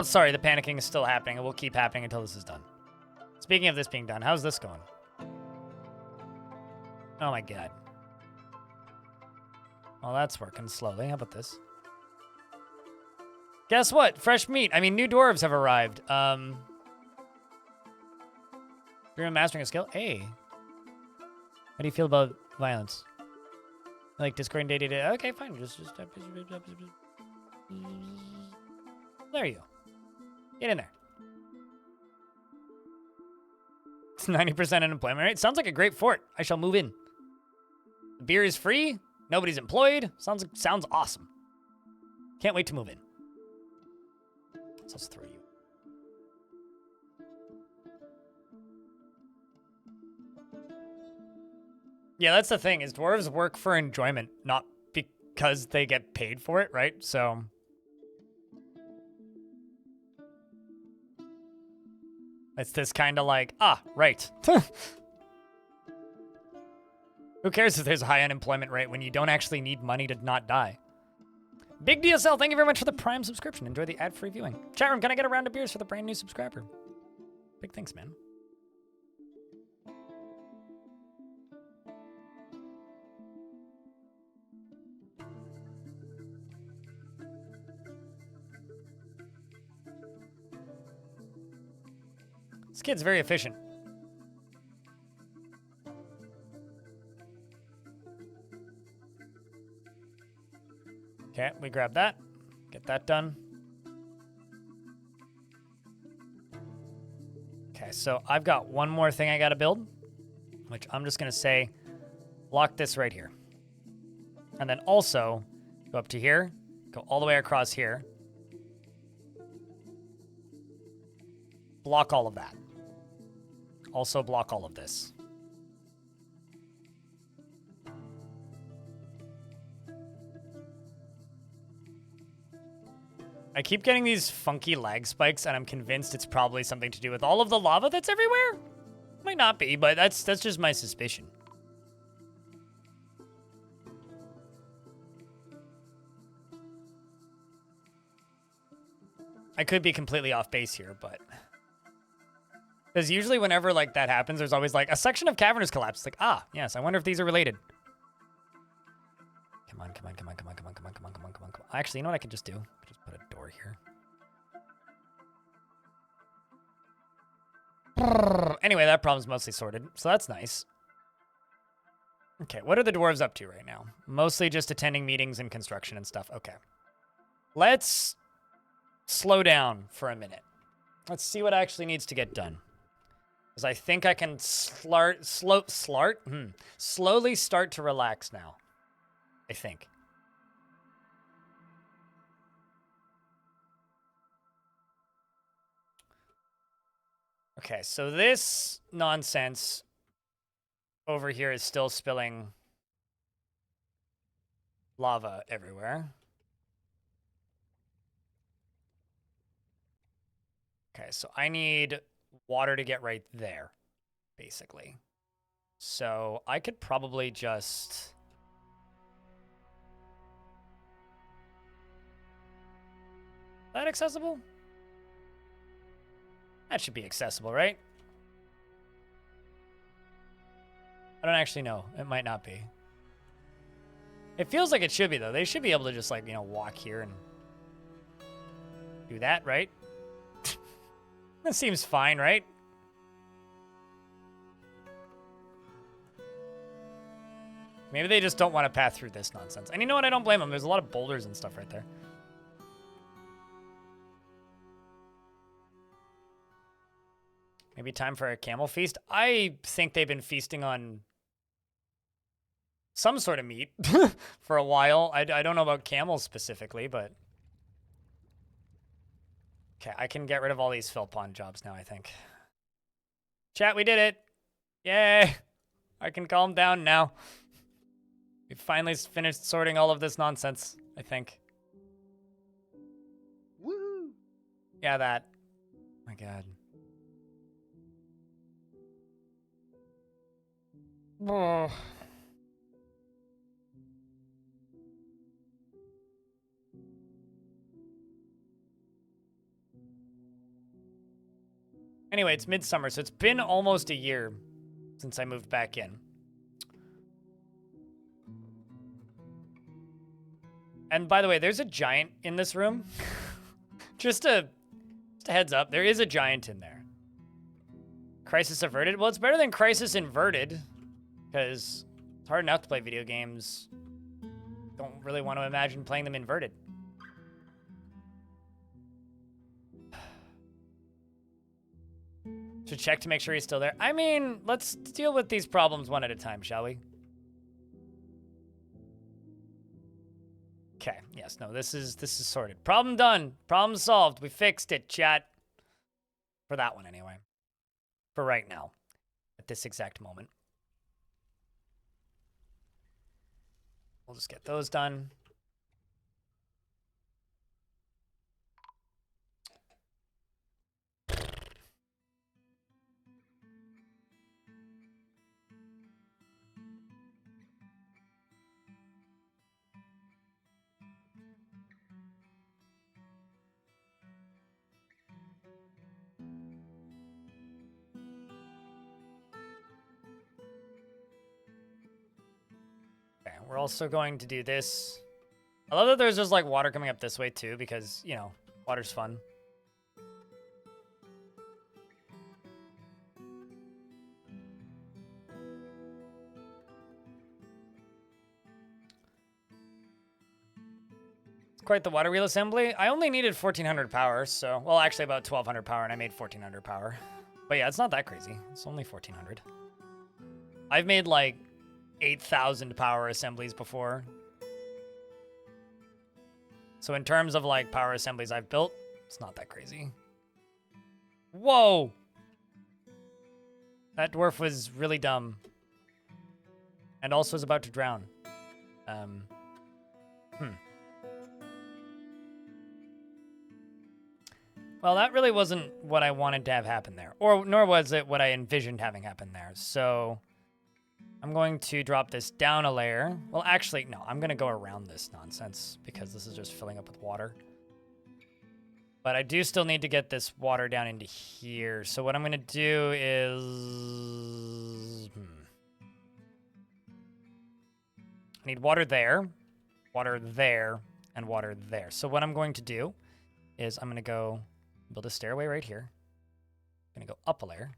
Sorry, the panicking is still happening. It will keep happening until this is done. Speaking of this being done, how's this going? Oh my God. Well, that's working slowly. How about this? Guess what? Fresh meat. I mean, new dwarves have arrived. You're mastering a skill? Hey. How do you feel about violence? Like Discord day to day? Okay, fine. Just there you go. Get in there. It's 90% unemployment rate. Sounds like a great fort. I shall move in. The beer is free. Nobody's employed. Sounds awesome. Can't wait to move in. So let's throw you. Yeah, that's the thing, is dwarves work for enjoyment, not because they get paid for it, right? So it's this kind of like, right. Who cares if there's a high unemployment rate when you don't actually need money to not die? Big DSL, thank you very much for the Prime subscription. Enjoy the ad-free viewing. Chat room, can I get a round of beers for the brand new subscriber? Big thanks, man. This kid's very efficient. Okay, we grab that. Get that done. Okay, so I've got one more thing I gotta build, which I'm just gonna say, block this right here. And then also, go up to here, go all the way across here. Block all of that. Also block all of this. I keep getting these funky lag spikes, and I'm convinced it's probably something to do with all of the lava that's everywhere. Might not be, but that's just my suspicion. I could be completely off base here, but because usually whenever like that happens, there's always like a section of cavern has collapsed. It's like, yes, I wonder if these are related. Come on. Actually, you know what I can just do? Just put a door here. Anyway, that problem's mostly sorted, so that's nice. Okay, what are the dwarves up to right now? Mostly just attending meetings and construction and stuff. Okay. Let's slow down for a minute. Let's see what actually needs to get done. Because I think I can slowly start to relax now. I think. Okay, so this nonsense over here is still spilling lava everywhere. Okay, so I need water to get right there, basically. So I could probably just... Is that accessible? That should be accessible, right? I don't actually know. It might not be. It feels like it should be, though. They should be able to just, like, you know, walk here and do that, right? That seems fine, right? Maybe they just don't want to pass through this nonsense. And you know what? I don't blame them. There's a lot of boulders and stuff right there. Maybe time for a camel feast? I think they've been feasting on some sort of meat for a while. I don't know about camels specifically, but... Okay, I can get rid of all these fill pond jobs now, I think. Chat, we did it! Yay! I can calm down now. We finally finished sorting all of this nonsense, I think. Woo! Yeah, that. Oh my god. Oh. Anyway, it's midsummer, so it's been almost a year since I moved back in. And by the way, there's a giant in this room. just a heads up, there is a giant in there. Crisis averted? Well, it's better than crisis inverted, because it's hard enough to play video games. Don't really want to imagine playing them inverted. Should check to make sure he's still there. I mean, let's deal with these problems one at a time, shall we? Okay, yes, no, this is sorted. Problem done. Problem solved. We fixed it, chat. For that one, anyway. For right now. At this exact moment. We'll just get those done. Okay, we're also going to do this. I love that there's just like water coming up this way too, because, you know, water's fun. It's quite the water wheel assembly. I only needed 1400 power, so, well, actually about 1200 power, and I made 1400 power. But yeah, it's not that crazy. It's only 1400. I've made like 8,000 power assemblies before. So in terms of like power assemblies I've built, it's not that crazy. Whoa! That dwarf was really dumb. And also is about to drown. Well, that really wasn't what I wanted to have happen there. Nor was it what I envisioned having happen there. So I'm going to drop this down a layer. Well, actually, no, I'm going to go around this nonsense because this is just filling up with water. But I do still need to get this water down into here. So what I'm going to do is... I need water there, and water there. So what I'm going to do is I'm going to go build a stairway right here. I'm going to go up a layer.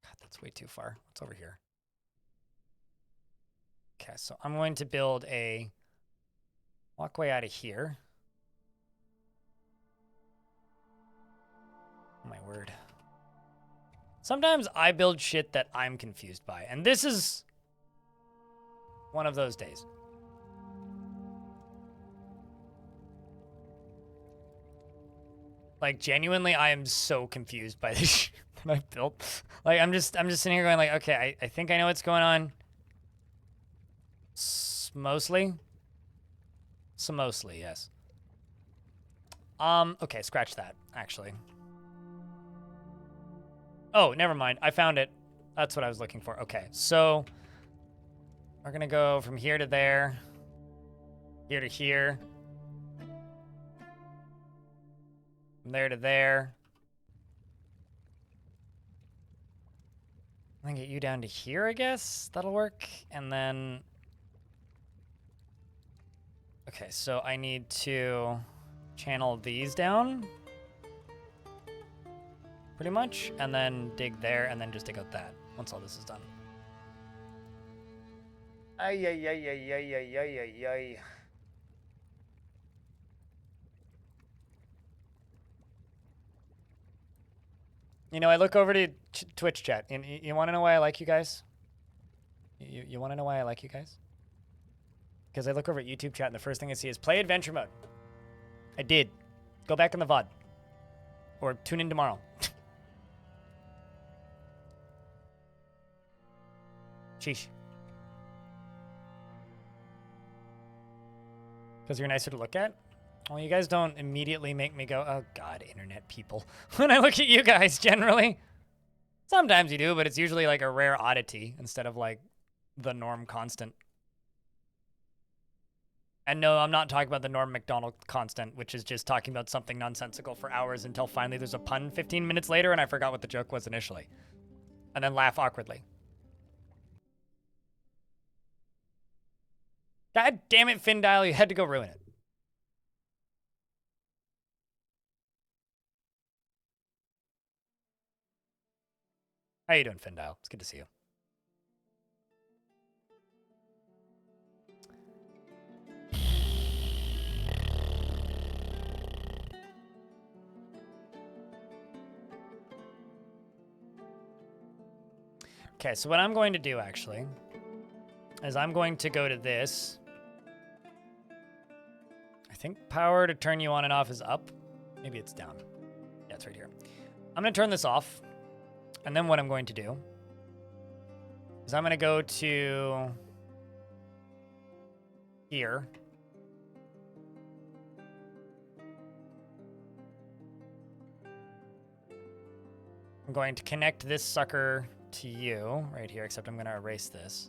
God, that's way too far. What's over here? Okay, so I'm going to build a walkway out of here. my word. Sometimes I build shit that I'm confused by, and this is one of those days. Like, genuinely, I am so confused by this shit that I've built. Like, I'm just sitting here going like, okay, I think I know what's going on. Mostly, yes. Okay, scratch that, actually. Oh, never mind. I found it. That's what I was looking for. Okay, so we're gonna go from here to there, here to here, from there to there. I'm gonna get you down to here, I guess. That'll work. And then... Okay, so I need to channel these down. Pretty much. And then dig there, and then just dig out that once all this is done. Ay, ay, ay, ay, ay, ay, ay, ay, ay. You know, I look over to Twitch chat, and you want to know why I like you guys? You want to know why I like you guys? Because I look over at YouTube chat, and the first thing I see is play adventure mode. I did. Go back in the VOD. Or tune in tomorrow. Sheesh. Because you're nicer to look at? Well, you guys don't immediately make me go, oh god, internet people. When I look at you guys, generally. Sometimes you do, but it's usually like a rare oddity instead of like the norm constant. And no, I'm not talking about the Norm Macdonald constant, which is just talking about something nonsensical for hours until finally there's a pun 15 minutes later and I forgot what the joke was initially. And then laugh awkwardly. God damn it, Findile, you had to go ruin it. How you doing, Findile? It's good to see you. Okay, so what I'm going to do, actually, is I'm going to go to this. I think power to turn you on and off is up. Maybe it's down. Yeah, it's right here. I'm going to turn this off. And then what I'm going to do is I'm going to go to here. I'm going to connect this sucker to you right here, except I'm going to erase this.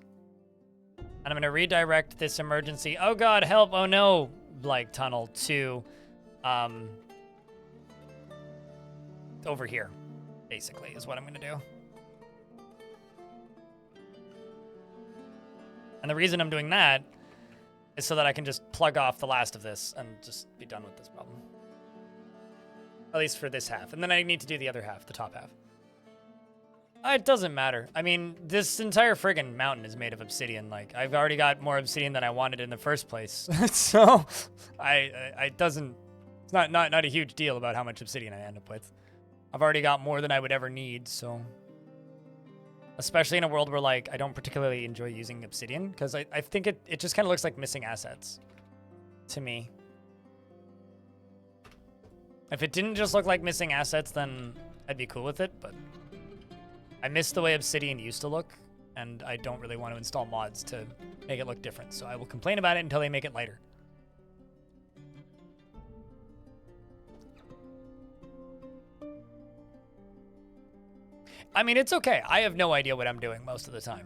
And I'm going to redirect this emergency, oh god, help, oh no, like tunnel to over here, basically, is what I'm going to do. And the reason I'm doing that is so that I can just plug off the last of this and just be done with this problem. At least for this half. And then I need to do the other half, the top half. It doesn't matter. I mean, this entire friggin' mountain is made of obsidian. Like, I've already got more obsidian than I wanted in the first place. So, it doesn't... It's not a huge deal about how much obsidian I end up with. I've already got more than I would ever need, so... Especially in a world where, like, I don't particularly enjoy using obsidian, because I think it just kind of looks like missing assets. To me. If it didn't just look like missing assets, then I'd be cool with it, but... I miss the way obsidian used to look, and I don't really want to install mods to make it look different, so I will complain about it until they make it lighter. I mean, it's okay. I have no idea what I'm doing most of the time.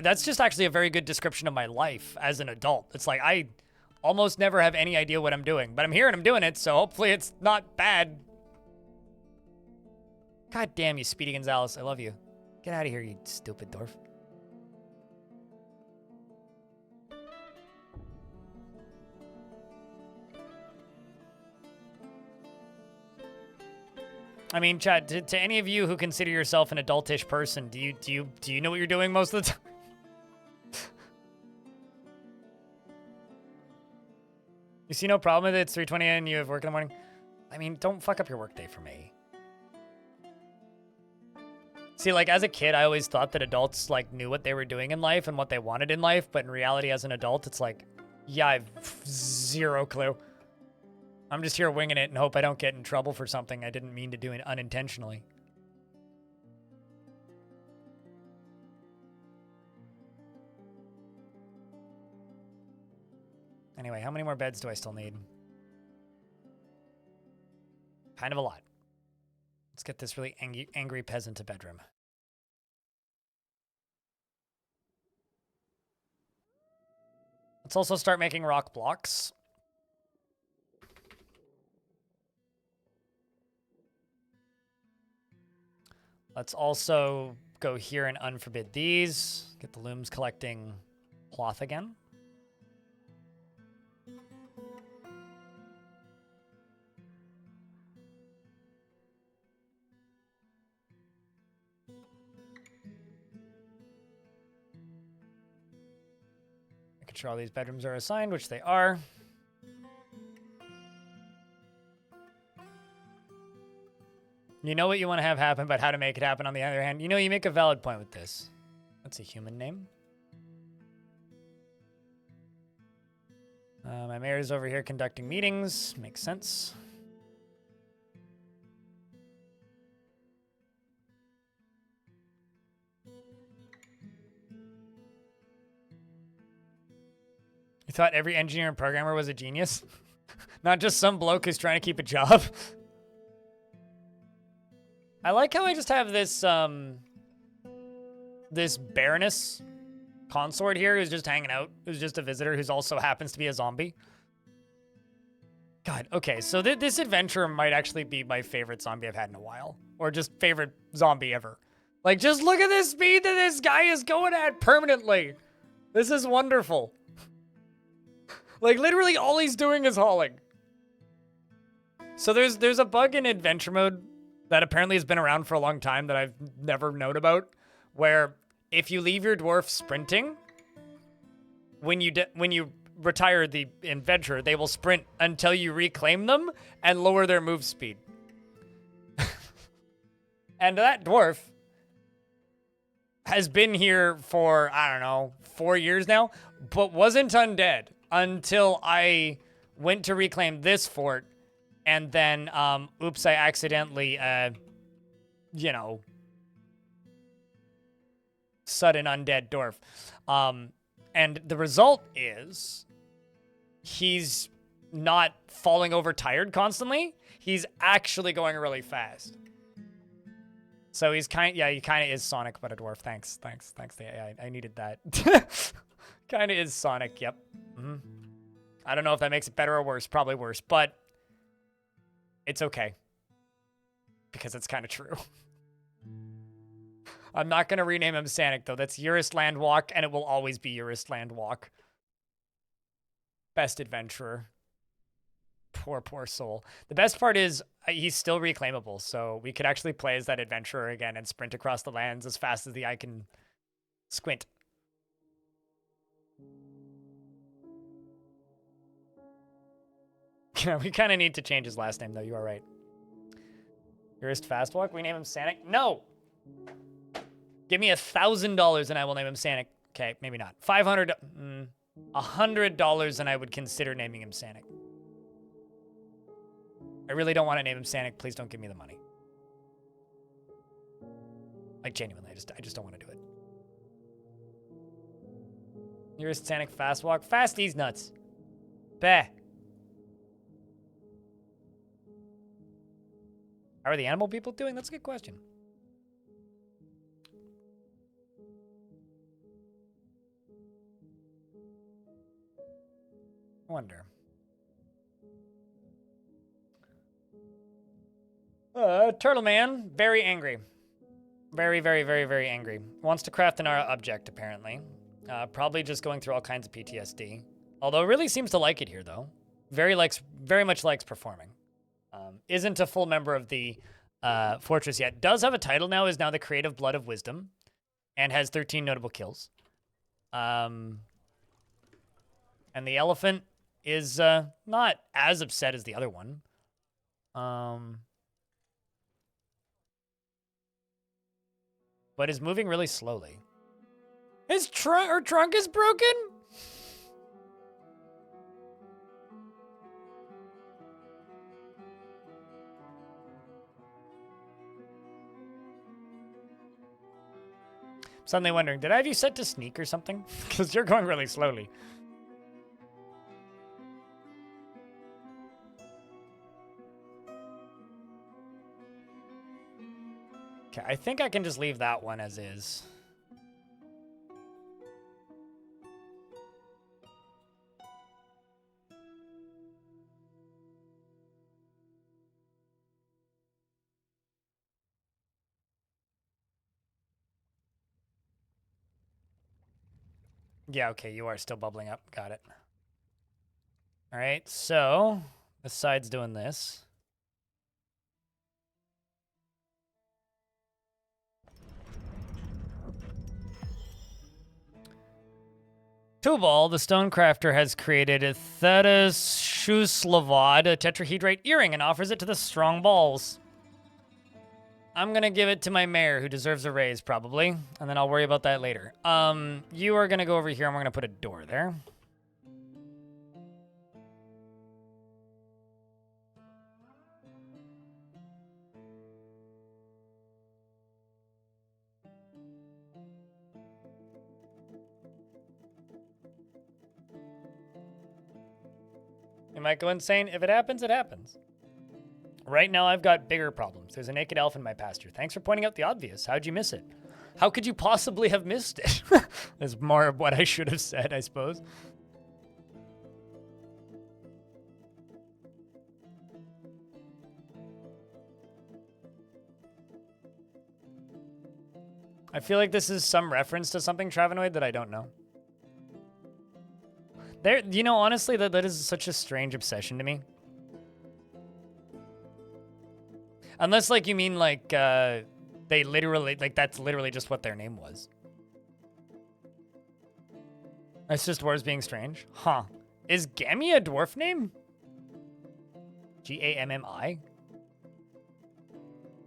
That's just actually a very good description of my life as an adult. It's like, I almost never have any idea what I'm doing, but I'm here and I'm doing it, so hopefully it's not bad. God damn you, Speedy Gonzalez. I love you. Get out of here, you stupid dwarf. I mean, chat, to any of you who consider yourself an adultish person, do you know what you're doing most of the time? You see no problem with it? It's 3:20 and you have work in the morning? I mean, don't fuck up your workday for me. See, like, as a kid, I always thought that adults, like, knew what they were doing in life and what they wanted in life, but in reality, as an adult, it's like, yeah, I've zero clue. I'm just here winging it and hope I don't get in trouble for something I didn't mean to do unintentionally. Anyway, how many more beds do I still need? Kind of a lot. Let's get this really angry peasant a bedroom. Let's also start making rock blocks. Let's also go here and unforbid these. Get the looms collecting cloth again. Making sure all these bedrooms are assigned, which they are. You know what you want to have happen, but how to make it happen on the other hand. You know, you make a valid point with this. That's a human name. My mayor's over here conducting meetings. Makes sense. You thought every engineer and programmer was a genius? Not just some bloke who's trying to keep a job? I like how I just have this, this Baroness consort here who's just hanging out, who's just a visitor, who's also happens to be a zombie. God, okay, so this adventure might actually be my favorite zombie I've had in a while. Or just favorite zombie ever. Like, just look at the speed that this guy is going at permanently. This is wonderful. Like, literally all he's doing is hauling. So there's a bug in adventure mode that apparently has been around for a long time that I've never known about, where if you leave your dwarf sprinting, when you retire the adventurer, they will sprint until you reclaim them and lower their move speed. And that dwarf has been here for, I don't know, 4 years now, but wasn't undead until I went to reclaim this fort. And then, oops, I accidentally, you know, sudden undead dwarf. And the result is he's not falling over tired constantly. He's actually going really fast. So he's he kind of is Sonic, but a dwarf. Thanks the AI. I needed that. Kind of is Sonic, yep. Mm-hmm. I don't know if that makes it better or worse. Probably worse, but it's okay. Because it's kind of true. I'm not going to rename him Sanic, though. That's Eurist Landwalk, and it will always be Eurist Landwalk. Best adventurer. Poor soul. The best part is he's still reclaimable, so we could actually play as that adventurer again and sprint across the lands as fast as the eye can squint. Yeah, we kind of need to change his last name, though. You are right. Eurist Fastwalk? We name him Sanic? No! Give me $1,000 and I will name him Sanic. Okay, maybe not. $500... $100 and I would consider naming him Sanic. I really don't want to name him Sanic. Please don't give me the money. Like, genuinely, I just don't want to do it. Eurist Sanic Fastwalk? Fastie's nuts. Bah. How are the animal people doing? That's a good question. I wonder. Turtle Man, very angry. Very, very, very, very angry. Wants to craft an object, apparently. Probably just going through all kinds of PTSD. Although really seems to like it here, though. Very much likes performing. Isn't a full member of the fortress yet. Does have a title now, is now the Creative Blood of Wisdom. And has 13 notable kills. And the elephant is not as upset as the other one. But is moving really slowly. His trunk is broken? Suddenly wondering, did I have you set to sneak or something? Because you're going really slowly. Okay, I think I can just leave that one as is. Yeah, okay, you are still bubbling up. Got it. All right, so this side's doing this. Tubal, the stonecrafter, has created a Thetasushlavad, a tetrahedrite earring, and offers it to the strong balls. I'm gonna give it to my mayor, who deserves a raise, probably, and then I'll worry about that later. You are gonna go over here, and we're gonna put a door there. It might go insane. If it happens, it happens. Right now, I've got bigger problems. There's a naked elf in my pasture. Thanks for pointing out the obvious. How'd you miss it? How could you possibly have missed it? That's more of what I should have said, I suppose. I feel like this is some reference to something Travenoid that I don't know. There, you know, honestly, that is such a strange obsession to me. Unless, like, you mean, like, they literally, like, that's literally just what their name was. It's just dwarves being strange. Huh. Is Gammy a dwarf name? Gammi? I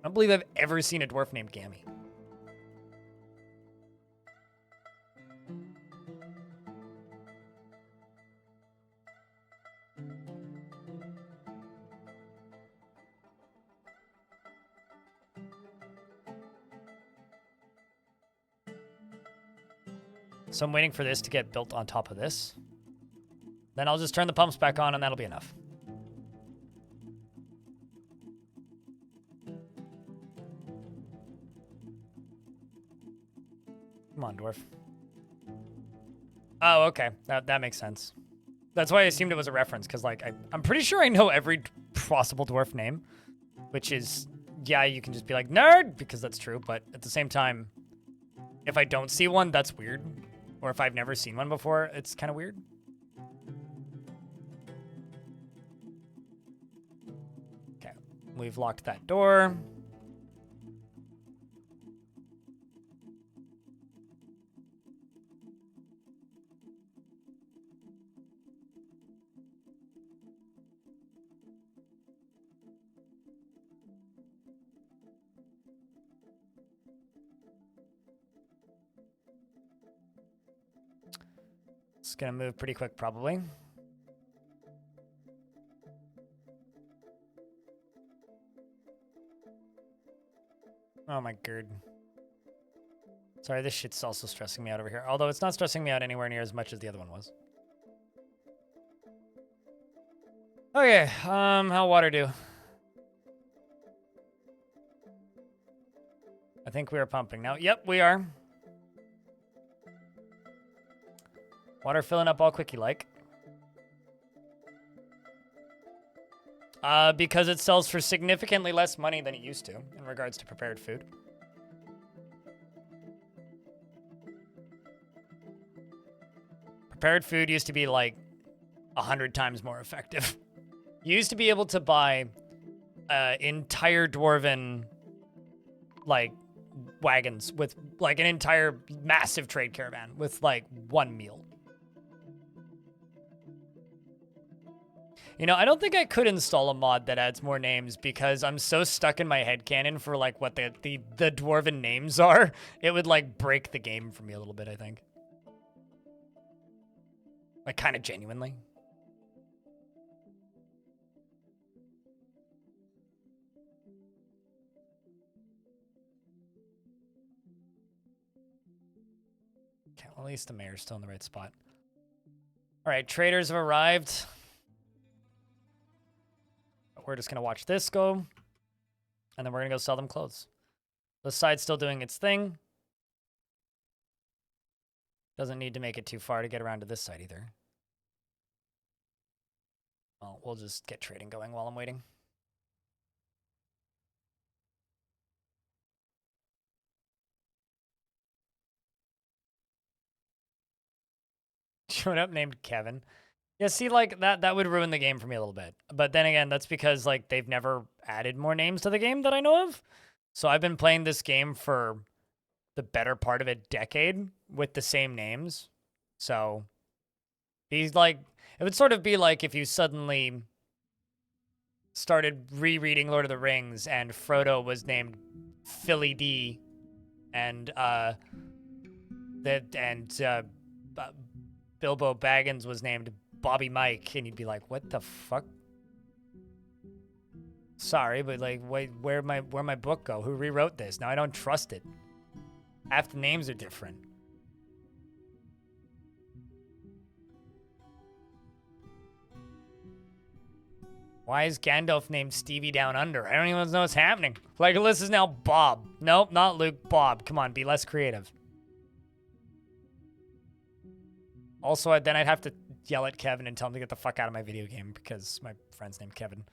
don't believe I've ever seen a dwarf named Gammy. So I'm waiting for this to get built on top of this. Then I'll just turn the pumps back on and that'll be enough. Come on, dwarf. Oh, okay. That makes sense. That's why I assumed it was a reference, because, like, I'm pretty sure I know every possible dwarf name, which is, yeah, you can just be like, nerd, because that's true, but at the same time, if I don't see one, that's weird. Or if I've never seen one before, it's kind of weird. Okay, we've locked that door. It's gonna move pretty quick, probably. Oh my god. Sorry, this shit's also stressing me out over here. Although it's not stressing me out anywhere near as much as the other one was. Okay, how'll water do? I think we are pumping now. Yep, we are. Water filling up all quickie-like. Because it sells for significantly less money than it used to in regards to prepared food. Prepared food used to be like 100 times more effective. You used to be able to buy entire dwarven like wagons with like an entire massive trade caravan with like one meal. You know, I don't think I could install a mod that adds more names because I'm so stuck in my headcanon for like what the dwarven names are. It would like break the game for me a little bit, I think. Like kind of genuinely. Okay, well, at least the mayor's still in the right spot. All right, traders have arrived. We're just going to watch this go. And then we're going to go sell them clothes. The side's still doing its thing. Doesn't need to make it too far to get around to this side either. Well, we'll just get trading going while I'm waiting. Showed up named Kevin. Yeah, see, like, that would ruin the game for me a little bit. But then again, that's because, like, they've never added more names to the game that I know of. So I've been playing this game for the better part of a decade with the same names. So he's like, it would sort of be like if you suddenly started rereading Lord of the Rings and Frodo was named Philly D and Bilbo Baggins was named Bobby Mike, and you'd be like, what the fuck? Sorry, but like, wait, where'd my book go? Who rewrote this? Now I don't trust it. Half the names are different. Why is Gandalf named Stevie Down Under? I don't even know what's happening. Legolas is now Bob. Nope, not Luke. Bob. Come on, be less creative. Also, then I'd have to yell at Kevin and tell him to get the fuck out of my video game because my friend's named Kevin.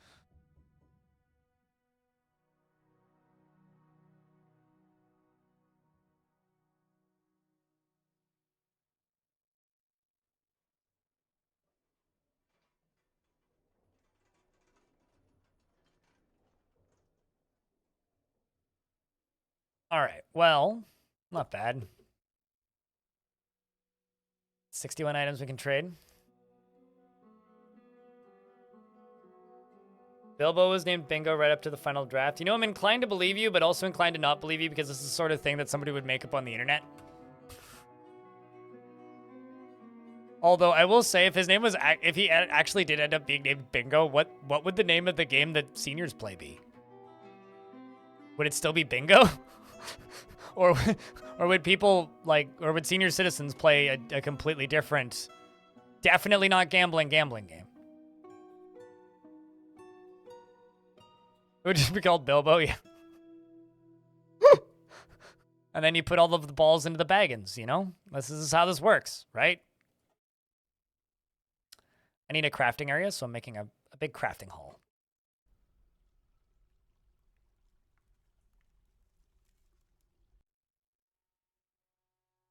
All right, well, not bad. 61 items we can trade. Bilbo was named Bingo right up to the final draft. You know, I'm inclined to believe you, but also inclined to not believe you because this is the sort of thing that somebody would make up on the internet. Although I will say, if his name was, if he actually did end up being named Bingo, what would the name of the game that seniors play be? Would it still be Bingo? or would people like, or would senior citizens play a completely different, definitely not gambling game? It would just be called Bilbo, yeah. And then you put all of the balls into the baggins, you know? This is how this works, right? I need a crafting area, so I'm making a big crafting hall.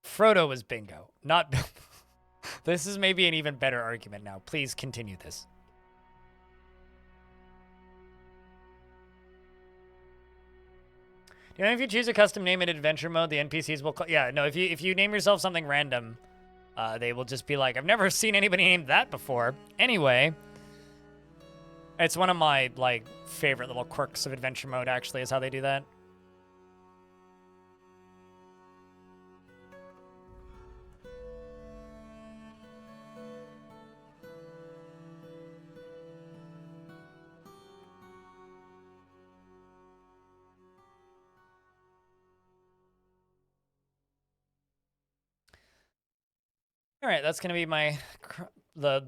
Frodo was Bingo, not Bilbo. This is maybe an even better argument now. Please continue this. You know, if you choose a custom name in adventure mode, the NPCs will call... Yeah, no, if you name yourself something random, they will just be like, I've never seen anybody named that before. Anyway, it's one of my, like, favorite little quirks of adventure mode, actually, is how they do that. All right, that's gonna be my the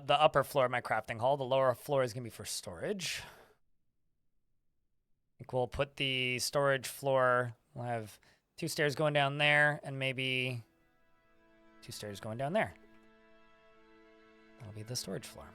upper floor of my crafting hall. The lower floor is gonna be for storage. I think we'll put the storage floor. We'll have 2 stairs going down there, and maybe 2 stairs going down there. That'll be the storage floor.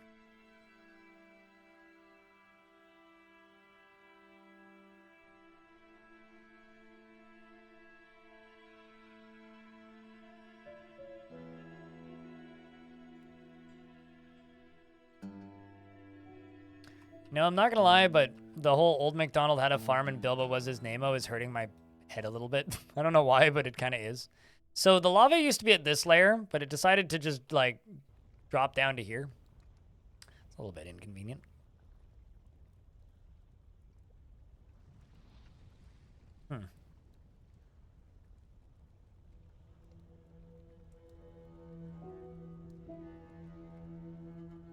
No, I'm not gonna lie, but the whole Old MacDonald had a farm and Bilbo was his name-o is hurting my head a little bit. I don't know why, but it kind of is. So the lava used to be at this layer, but it decided to just, like, drop down to here. So A little bit inconvenient.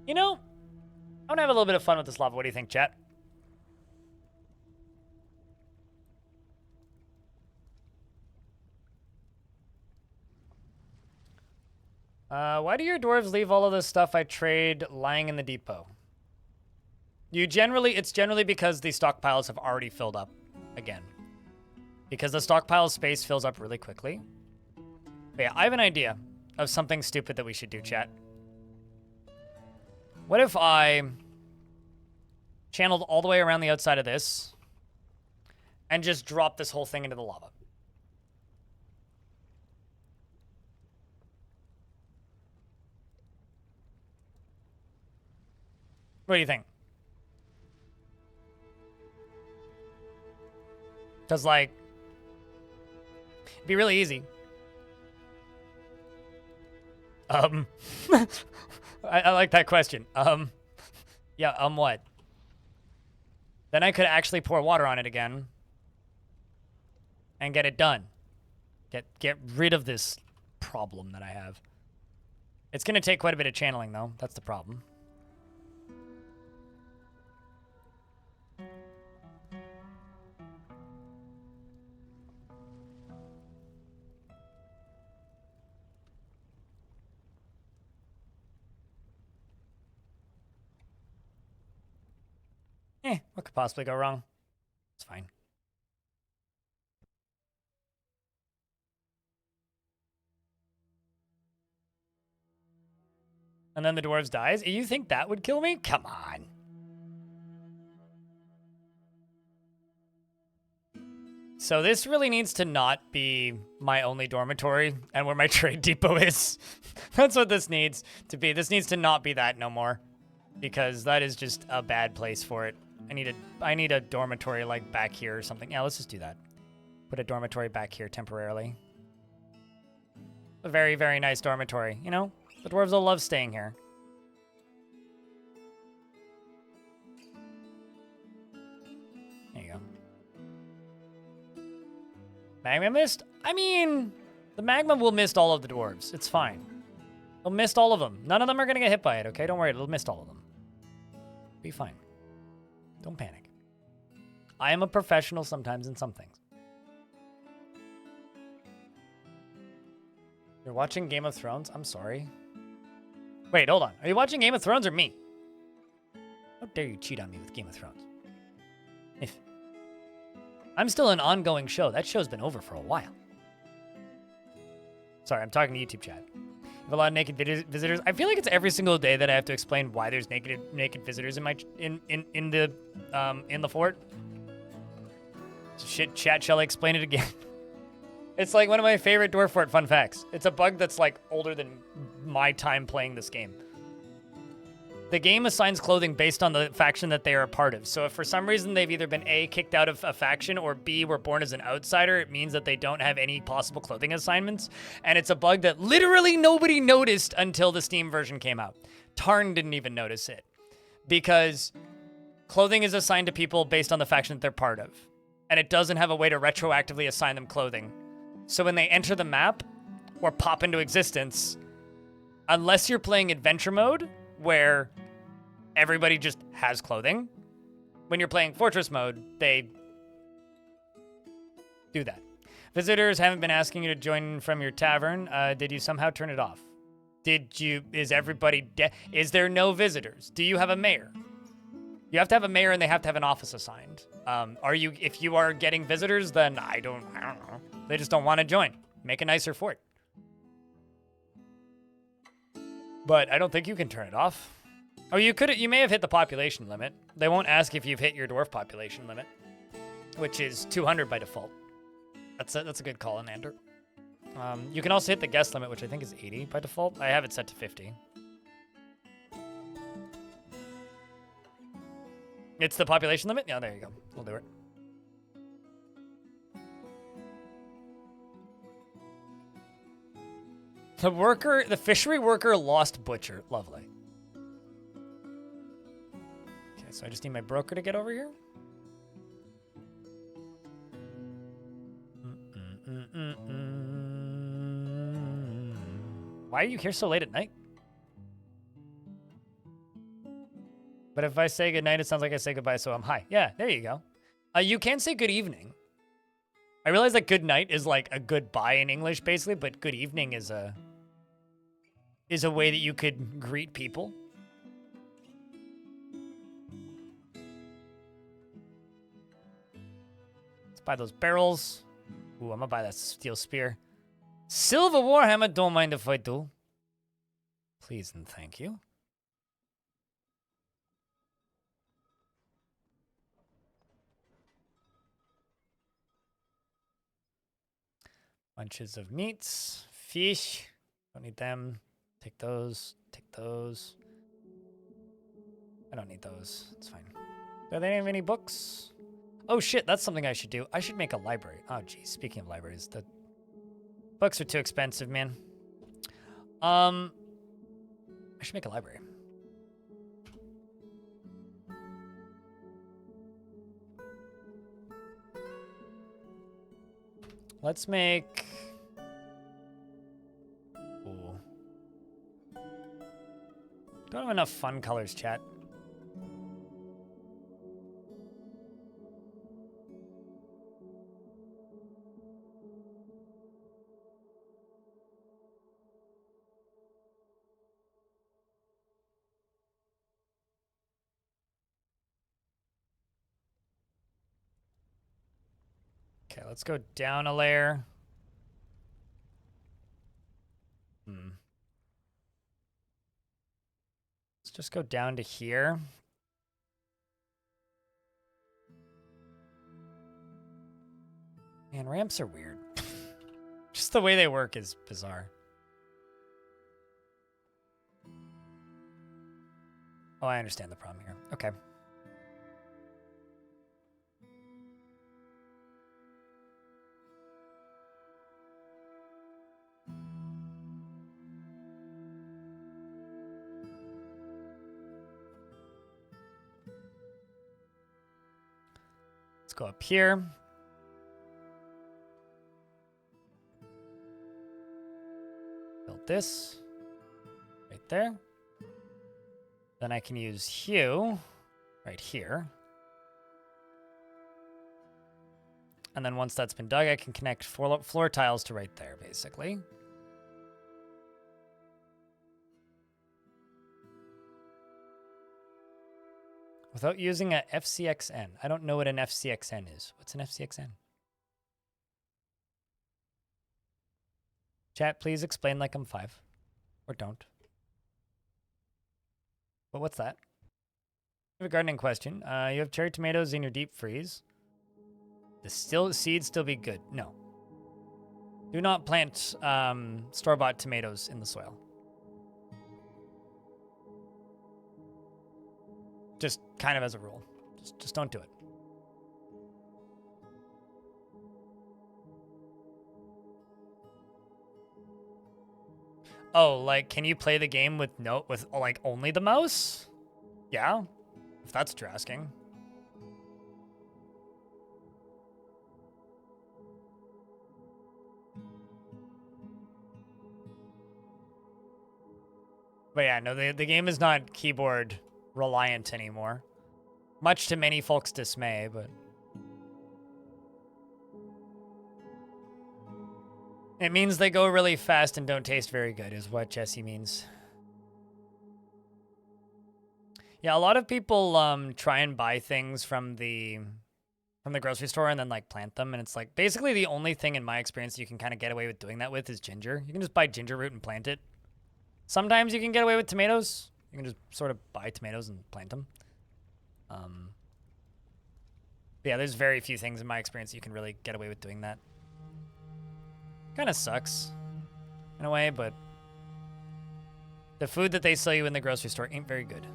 You know, I want to have a little bit of fun with this lava. What do you think, chat? Why do your dwarves leave all of this stuff I trade lying in the depot? It's generally because the stockpiles have already filled up again. Because the stockpile space fills up really quickly. But yeah, I have an idea of something stupid that we should do, chat. What if I channeled all the way around the outside of this and just dropped this whole thing into the lava? What do you think? Because, like, it'd be really easy. I like that question. Yeah, what? Then I could actually pour water on it again and get it done. Get rid of this problem that I have. It's going to take quite a bit of channeling, though. That's the problem. What could possibly go wrong? It's fine. And then the dwarves dies? You think that would kill me? Come on. So this really needs to not be my only dormitory and where my trade depot is. That's what this needs to be. This needs to not be that no more. Because that is just a bad place for it. I need a dormitory like back here or something. Yeah, let's just do that. Put a dormitory back here temporarily. A very, very nice dormitory. You know, the dwarves will love staying here. There you go. Magma mist? I mean, the magma will mist all of the dwarves. It's fine. It'll mist all of them. None of them are going to get hit by it, okay? Don't worry, it'll mist all of them. Be fine. Don't panic. I am a professional sometimes in some things. You're watching Game of Thrones? I'm sorry. Wait, hold on. Are you watching Game of Thrones or me? How dare you cheat on me with Game of Thrones? If I'm still an ongoing show. That show's been over for a while. Sorry, I'm talking to YouTube chat. A lot of naked visitors. I feel like it's every single day that I have to explain why there's naked visitors in my in the fort. Shit, chat, shall I explain it again? It's like one of my favorite Dwarf Fort fun facts. It's a bug that's like older than my time playing this game. The game assigns clothing based on the faction that they are a part of. So if for some reason they've either been A, kicked out of a faction, or B, were born as an outsider, it means that they don't have any possible clothing assignments. And it's a bug that literally nobody noticed until the Steam version came out. Tarn didn't even notice it. Because clothing is assigned to people based on the faction that they're part of. And it doesn't have a way to retroactively assign them clothing. So when they enter the map, or pop into existence, unless you're playing adventure mode, where everybody just has clothing. When you're playing Fortress mode, they do that. Visitors haven't been asking you to join from your tavern. Did you somehow turn it off? Is everybody dead? Is there no visitors? Do you have a mayor? You have to have a mayor and they have to have an office assigned. If you are getting visitors, then I don't know. They just don't want to join. Make a nicer fort. But I don't think you can turn it off. Oh, you may have hit the population limit. They won't ask if you've hit your dwarf population limit, which is 200 by default. That's a good call, Ander. You can also hit the guest limit, which I think is 80 by default. I have it set to 50. It's the population limit? Yeah, there you go. We'll do it. The fishery worker lost butcher. Lovely. Okay, so I just need my broker to get over here. Why are you here so late at night? But if I say goodnight, it sounds like I say goodbye, so I'm hi. Yeah, there you go. You can say good evening. I realize that good night is like a goodbye in English, basically, but good evening is a way that you could greet people. Let's buy those barrels. Ooh, I'm gonna buy that steel spear. Silver Warhammer, don't mind if I do. Please and thank you. Bunches of meats, fish. Don't need them. Take those. Take those. I don't need those. It's fine. Do they have any books? Oh shit, that's something I should do. I should make a library. Oh geez, speaking of libraries, the books are too expensive, man. I should make a library. Let's make... Ooh. Don't have enough fun colors, chat. Okay, let's go down a layer. Let's just go down to here. Man, ramps are weird. Just the way they work is bizarre. Oh, I understand the problem here. Okay. Let's go up here. Build this right there. Then I can use Hue right here. And then once that's been dug, I can connect floor tiles to right there, basically. Without using a FCXN. I don't know what an FCXN is. What's an FCXN? Chat, please explain like I'm 5. Or don't. But what's that? I have a gardening question. You have cherry tomatoes in your deep freeze. The seeds still be good? No. Do not plant store-bought tomatoes in the soil. Just kind of as a rule. Just don't do it. Oh, like, can you play the game with like only the mouse? Yeah, if that's what you're asking. But yeah, no, the game is not keyboard reliant anymore. Much to many folks' dismay, but... It means they go really fast and don't taste very good, is what Jesse means. Yeah, a lot of people try and buy things from the grocery store and then like plant them, and it's like basically the only thing in my experience you can kind of get away with doing that with is ginger. You can just buy ginger root and plant it. Sometimes you can get away with tomatoes. You can just sort of buy tomatoes and plant them. Yeah, there's very few things in my experience you can really get away with doing that. Kind of sucks in a way, but the food that they sell you in the grocery store ain't very good.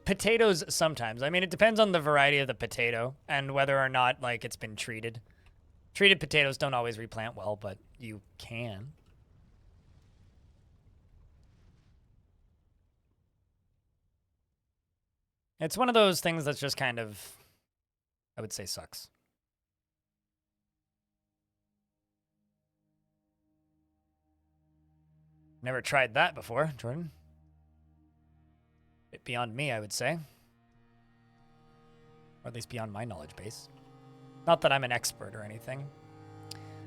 Potatoes sometimes. I mean, it depends on the variety of the potato and whether or not, like, it's been treated. Treated potatoes don't always replant well, but you can. It's one of those things that's just kind of, I would say, sucks. Never tried that before, Jordan. Bit beyond me, I would say. Or at least beyond my knowledge base. Not that I'm an expert or anything.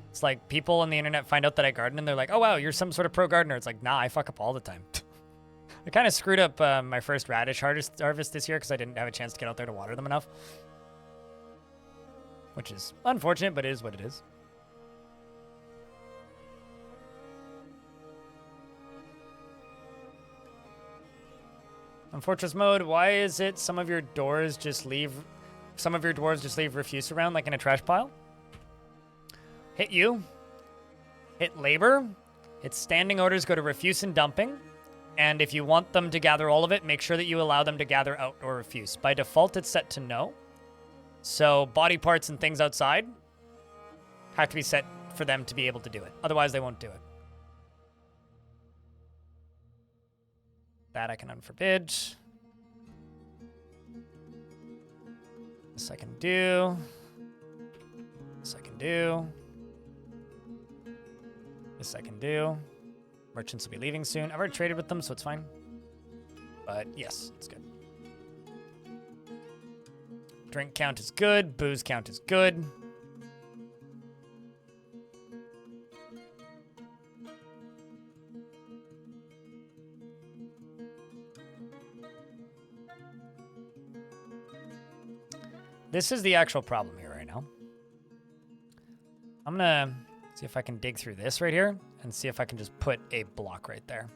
It's like people on the internet find out that I garden and they're like, oh wow, you're some sort of pro gardener. It's like, nah, I fuck up all the time. I kind of screwed up my first radish harvest this year because I didn't have a chance to get out there to water them enough. Which is unfortunate, but it is what it is. On Fortress mode, why is it some of your dwarves just leave refuse around like in a trash pile? Hit you. Hit labor. Hit standing orders go to refuse and dumping. And if you want them to gather all of it, make sure that you allow them to gather outdoor refuse. By default, it's set to no. So body parts and things outside have to be set for them to be able to do it. Otherwise, they won't do it. That I can unforbid. This I can do. This I can do. This I can do. Merchants will be leaving soon. I've already traded with them, so it's fine. But yes, it's good. Drink count is good. Booze count is good. This is the actual problem here right now. I'm gonna see if I can dig through this right here and see if I can just put a block right there.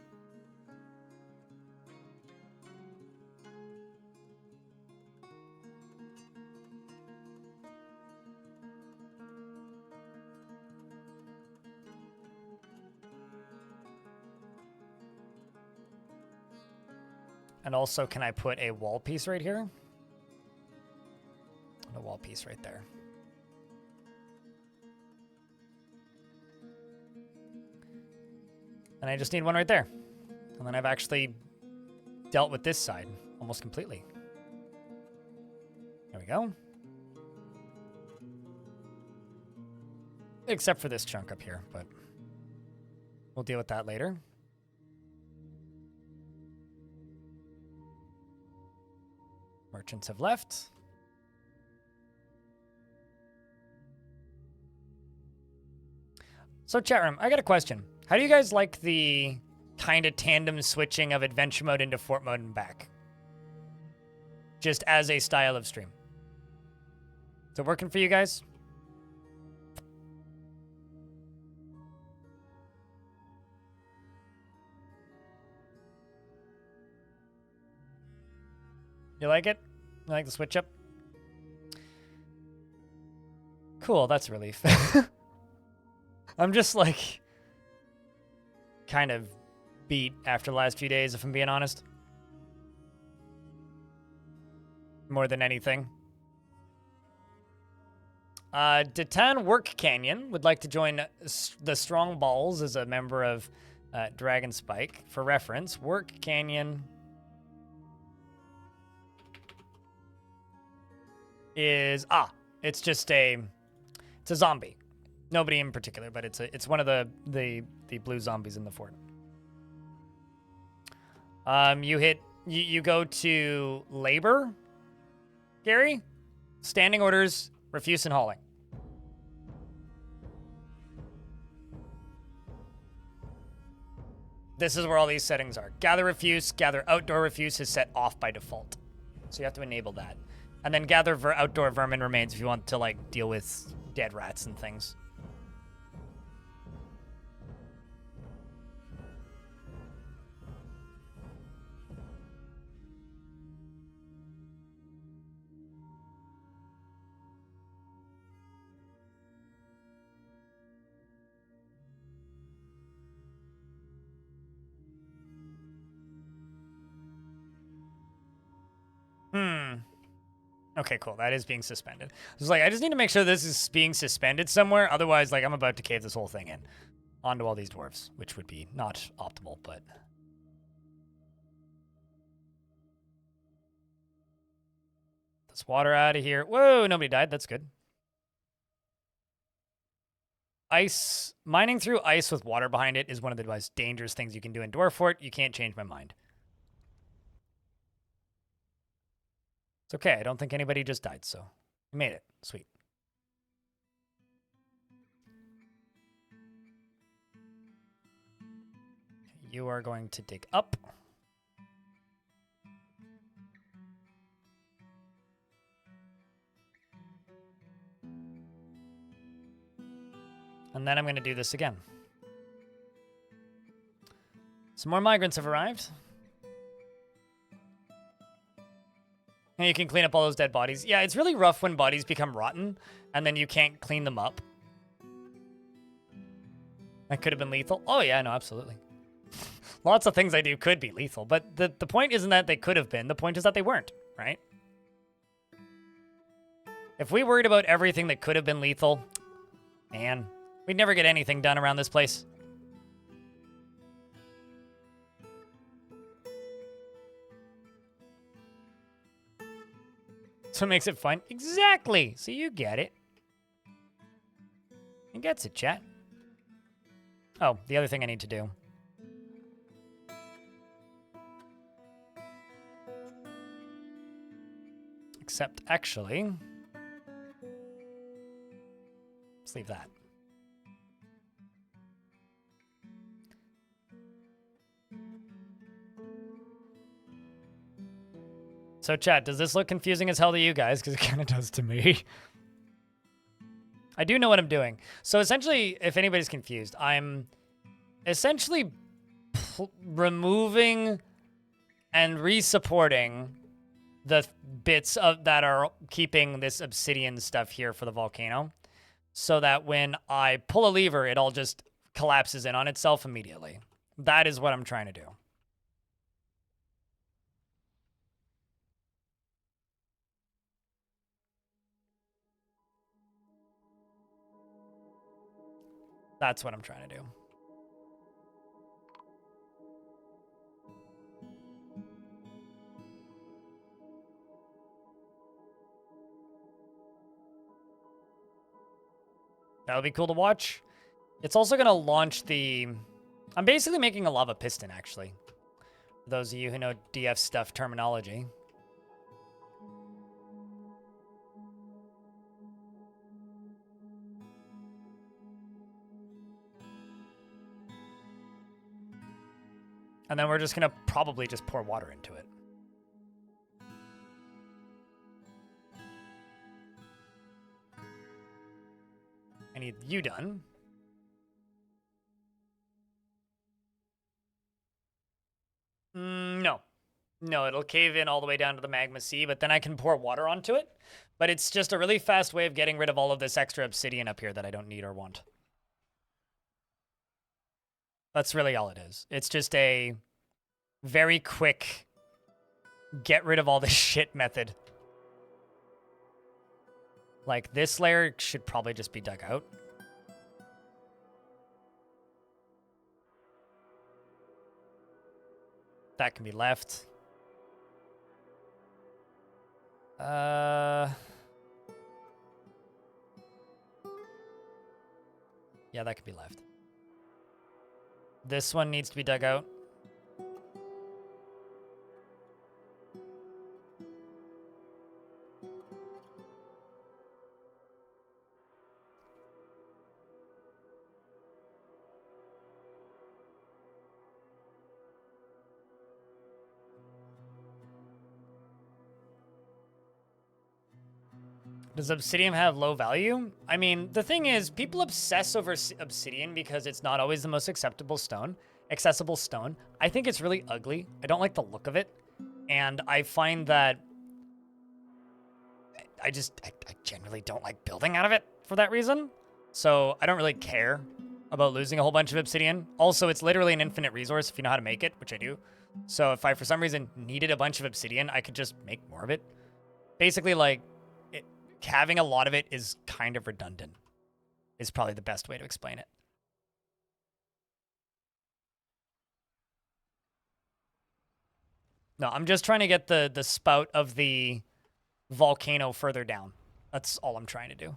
And also, can I put a wall piece right here? And a wall piece right there. And I just need one right there. And then I've actually dealt with this side almost completely. There we go. Except for this chunk up here, but we'll deal with that later. Merchants have left. So chat room, I got a question. How do you guys like the kind of tandem switching of adventure mode into fort mode and back? Just as a style of stream. Is it working for you guys? You like it? You like the switch up? Cool, that's a relief. I'm just like kind of beat after the last few days, if I'm being honest. More than anything. Detan Work Canyon would like to join the Strong Balls as a member of Dragonspike. For reference, Work Canyon is it's just it's a zombie. Nobody in particular, but it's one of the blue zombies in the fort. You go to labor, Gary, standing orders, refuse and hauling. This is where all these settings are. Gather refuse, gather outdoor refuse is set off by default. So you have to enable that. And then gather outdoor vermin remains if you want to like deal with dead rats and things. Okay, cool. That is being suspended. I was like, I just need to make sure this is being suspended somewhere. Otherwise, like, I'm about to cave this whole thing in onto all these dwarves, which would be not optimal, but... This water out of here. Whoa, nobody died. That's good. Ice. Mining through ice with water behind it is one of the most dangerous things you can do in Dwarf Fort. You can't change my mind. It's okay. I don't think anybody just died, so we made it. Sweet. You are going to dig up. And then I'm going to do this again. Some more migrants have arrived. And you can clean up all those dead bodies. Yeah, it's really rough when bodies become rotten, and then you can't clean them up. That could have been lethal. Oh, yeah, no, absolutely. Lots of things I do could be lethal, but the point isn't that they could have been. The point is that they weren't, right? If we worried about everything that could have been lethal, man, we'd never get anything done around this place. So it makes it fun. Exactly. So you get it. He gets it, chat. Oh, the other thing I need to do. Except, actually, let's leave that. So, chat, does this look confusing as hell to you guys? Because it kind of does to me. I do know what I'm doing. So, essentially, if anybody's confused, I'm essentially removing and resupporting the bits of that are keeping this obsidian stuff here for the volcano, so that when I pull a lever, it all just collapses in on itself immediately. That is what I'm trying to do. That's what I'm trying to do. That would be cool to watch. It's also going to launch the... I'm basically making a lava piston, actually. For those of you who know DF stuff terminology. And then we're just going to probably just pour water into it. I need you done. No. No, it'll cave in all the way down to the magma sea, but then I can pour water onto it. But it's just a really fast way of getting rid of all of this extra obsidian up here that I don't need or want. That's really all it is. It's just a very quick get rid of all this shit method. Like, this layer should probably just be dug out. That can be left. Yeah, that could be left. This one needs to be dug out. Does obsidian have low value? I mean, the thing is, people obsess over obsidian because it's not always the most accessible stone. I think it's really ugly. I don't like the look of it. And I find that I generally don't like building out of it for that reason. So I don't really care about losing a whole bunch of obsidian. Also, it's literally an infinite resource if you know how to make it, which I do. So if I, for some reason, needed a bunch of obsidian, I could just make more of it. Basically, like, having a lot of it is kind of redundant, is probably the best way to explain it. No, I'm just trying to get the spout of the volcano further down. That's all I'm trying to do.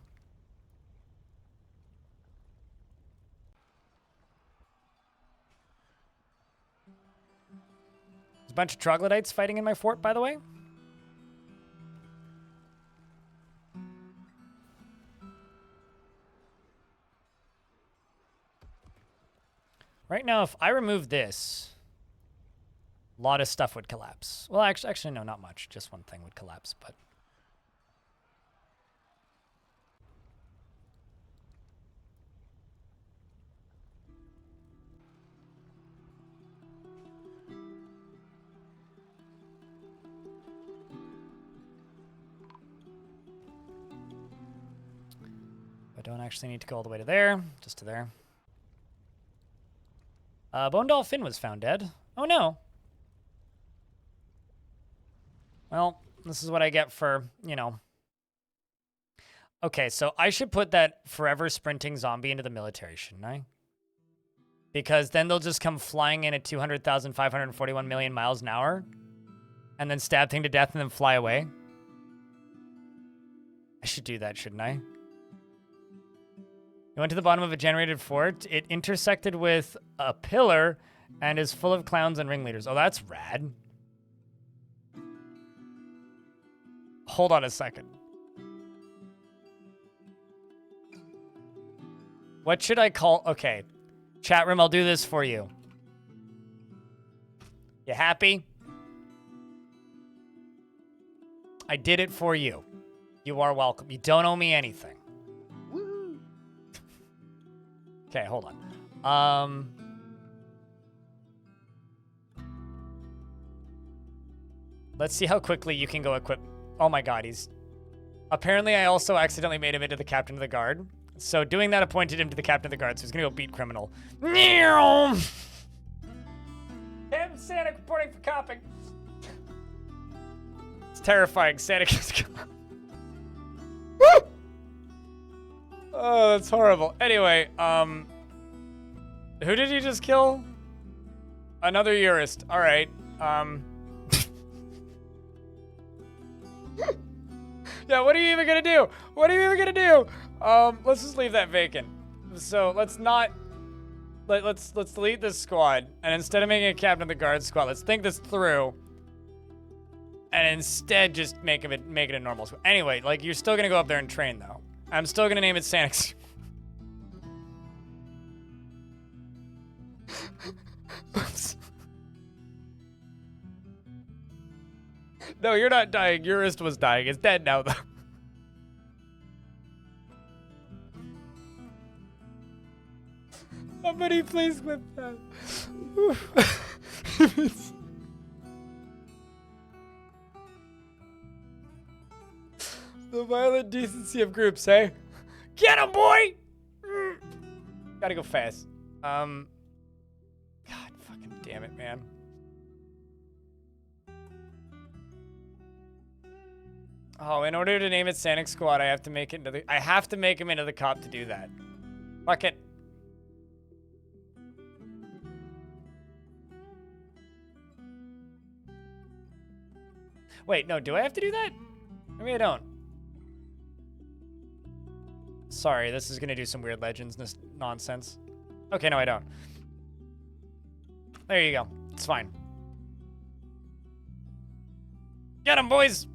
There's a bunch of troglodytes fighting in my fort, by the way. Right now, if I remove this, a lot of stuff would collapse. Well, actually, no, not much. Just one thing would collapse, but... I don't actually need to go all the way to there, just to there. Bone Dolphin was found dead. Oh no. Well, this is what I get for, you know. Okay, so I should put that forever sprinting zombie into the military, shouldn't I? Because then they'll just come flying in at 200,541 million miles an hour and then stab thing to death and then fly away. I should do that, shouldn't I? It went to the bottom of a generated fort. It intersected with a pillar and is full of clowns and ringleaders. Oh, that's rad. Hold on a second. What should I call... Okay. Chat room, I'll do this for you. You happy? I did it for you. You are welcome. You don't owe me anything. Okay, hold on. Let's see how quickly you can go equip. Oh my god, he's... Apparently, I also accidentally made him into the captain of the guard. So doing that appointed him to the captain of the guard, so he's gonna go beat criminal. Damn, Santa reporting for copping. It's terrifying. Santa is Oh, that's horrible. Anyway, who did he just kill? Another Urist. All right. Yeah, what are you even gonna do? What are you even gonna do? Let's just leave that vacant. So let's not. Let's delete this squad, and instead of making a captain of the guard squad, let's think this through, and instead just make it a normal squad. Anyway, like you're still gonna go up there and train though. I'm still gonna name it Sanix. No, you're not dying. Urist was dying. It's dead now, though. Somebody please clip that. The violent decency of groups, eh? Get him, boy! Gotta go fast. God fucking damn it, man. Oh, in order to name it Sanix Squad, I have to make it into the... I have to make him into the cop to do that. Fuck it. Wait, no, do I have to do that? Maybe I don't. Sorry, this is gonna do some weird Legends nonsense. Okay, no, I don't. There you go. It's fine. Get him, boys!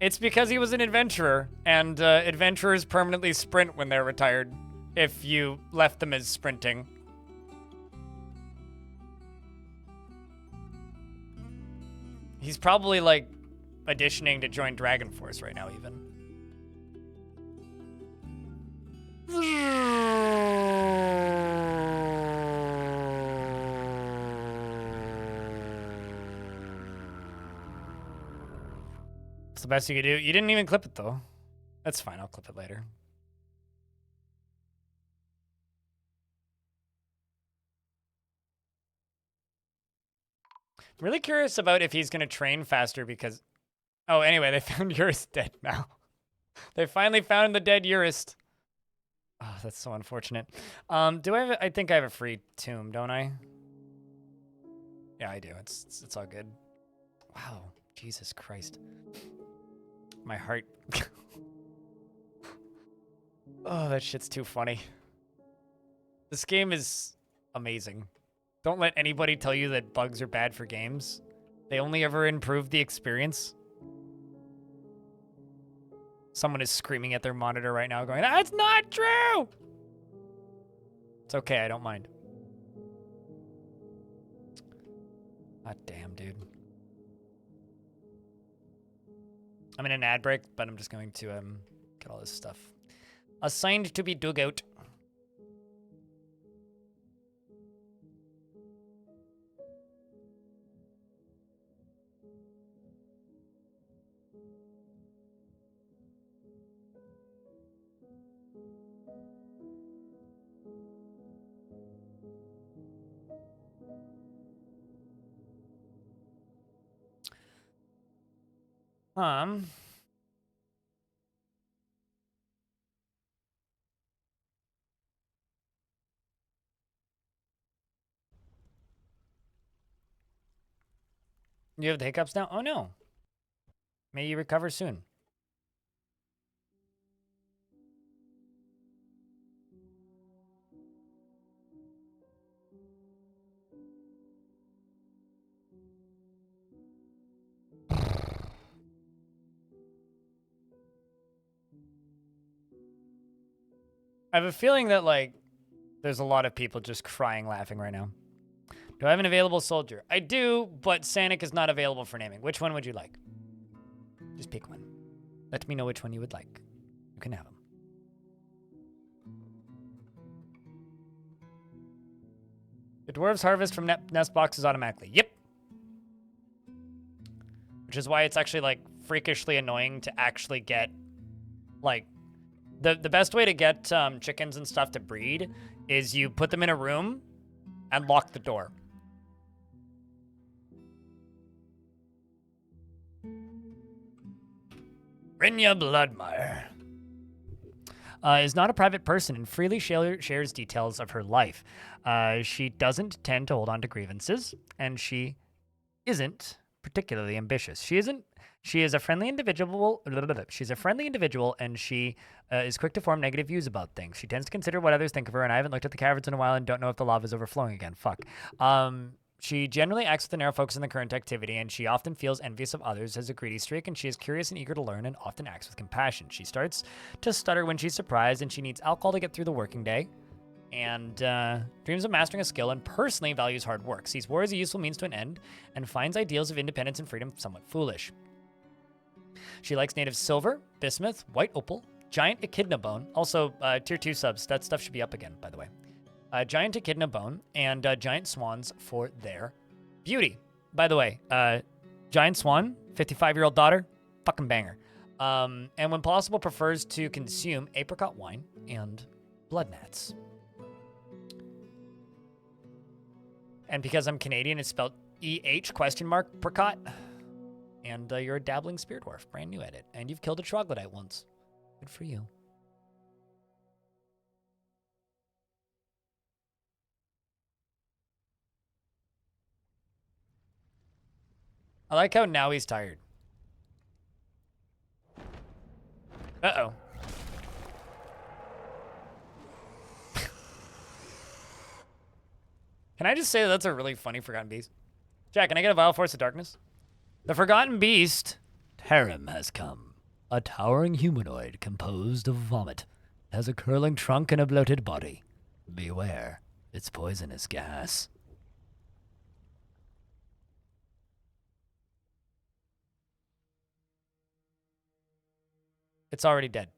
It's because he was an adventurer, and adventurers permanently sprint when they're retired, if you left them as sprinting. He's probably, like, auditioning to join Dragon Force right now, even. It's the best you could do. You didn't even clip it, though. That's fine. I'll clip it later. I'm really curious about if he's going to train faster because... Oh, anyway, they found Eurus dead now. They finally found the dead Eurus. Oh, that's so unfortunate. Do I have I think I have a free tomb, don't I? Yeah, I do. It's all good. Wow. Jesus Christ. My heart. Oh, that shit's too funny. This game is amazing. Don't let anybody tell you that bugs are bad for games. They only ever improve the experience. Someone is screaming at their monitor right now going, "That's not true!" It's okay, I don't mind. God damn, dude. I'm in an ad break, but I'm just going to get all this stuff assigned to be dug out. You have the hiccups now? Oh no. May you recover soon. I have a feeling that, like, there's a lot of people just crying laughing right now. Do I have an available soldier? I do, but Sanic is not available for naming. Which one would you like? Just pick one. Let me know which one you would like. You can have them. The Dwarves harvest from nest boxes automatically. Yep. Which is why it's actually, like, freakishly annoying to actually get, like, the best way to get chickens and stuff to breed is you put them in a room and lock the door. Rinya Bloodmire is not a private person and freely shares details of her life. She doesn't tend to hold on to grievances, and she isn't particularly ambitious. She is a friendly individual. She's a friendly individual, and she is quick to form negative views about things. She tends to consider what others think of her, and I haven't looked at the caverns in a while and don't know if the lava is overflowing again. Fuck. She generally acts with a narrow focus on the current activity, and she often feels envious of others, has a greedy streak, and she is curious and eager to learn and often acts with compassion. She starts to stutter when she's surprised, and she needs alcohol to get through the working day, and dreams of mastering a skill and personally values hard work, sees war as a useful means to an end, and finds ideals of independence and freedom somewhat foolish. She likes native silver, bismuth, white opal, giant echidna bone, also tier 2 subs. That stuff should be up again, by the way. Giant echidna bone and giant swans for their beauty. By the way, giant swan, 55-year-old daughter, fucking banger. And when possible, prefers to consume apricot wine and blood gnats. And because I'm Canadian, it's spelled EH %, and you're a dabbling spirit dwarf, brand new at it. And you've killed a troglodyte once. Good for you. I like how now he's tired. Uh-oh. Can I just say that's a really funny Forgotten Beast? Jack, can I get a Vile Force of Darkness? The Forgotten Beast, Tarim, has come. A towering humanoid composed of vomit. It has a curling trunk and a bloated body. Beware, it's poisonous gas. It's already dead.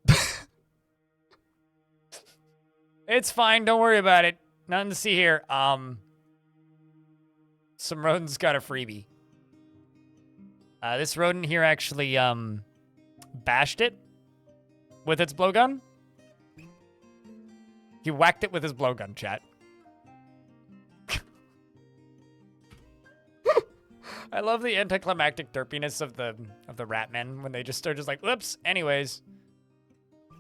It's fine, don't worry about it. Nothing to see here. Some rodents got a freebie. This rodent here actually bashed it with its blowgun. He whacked it with his blowgun, chat. I love the anticlimactic derpiness of the rat men when they just are just like, whoops, anyways.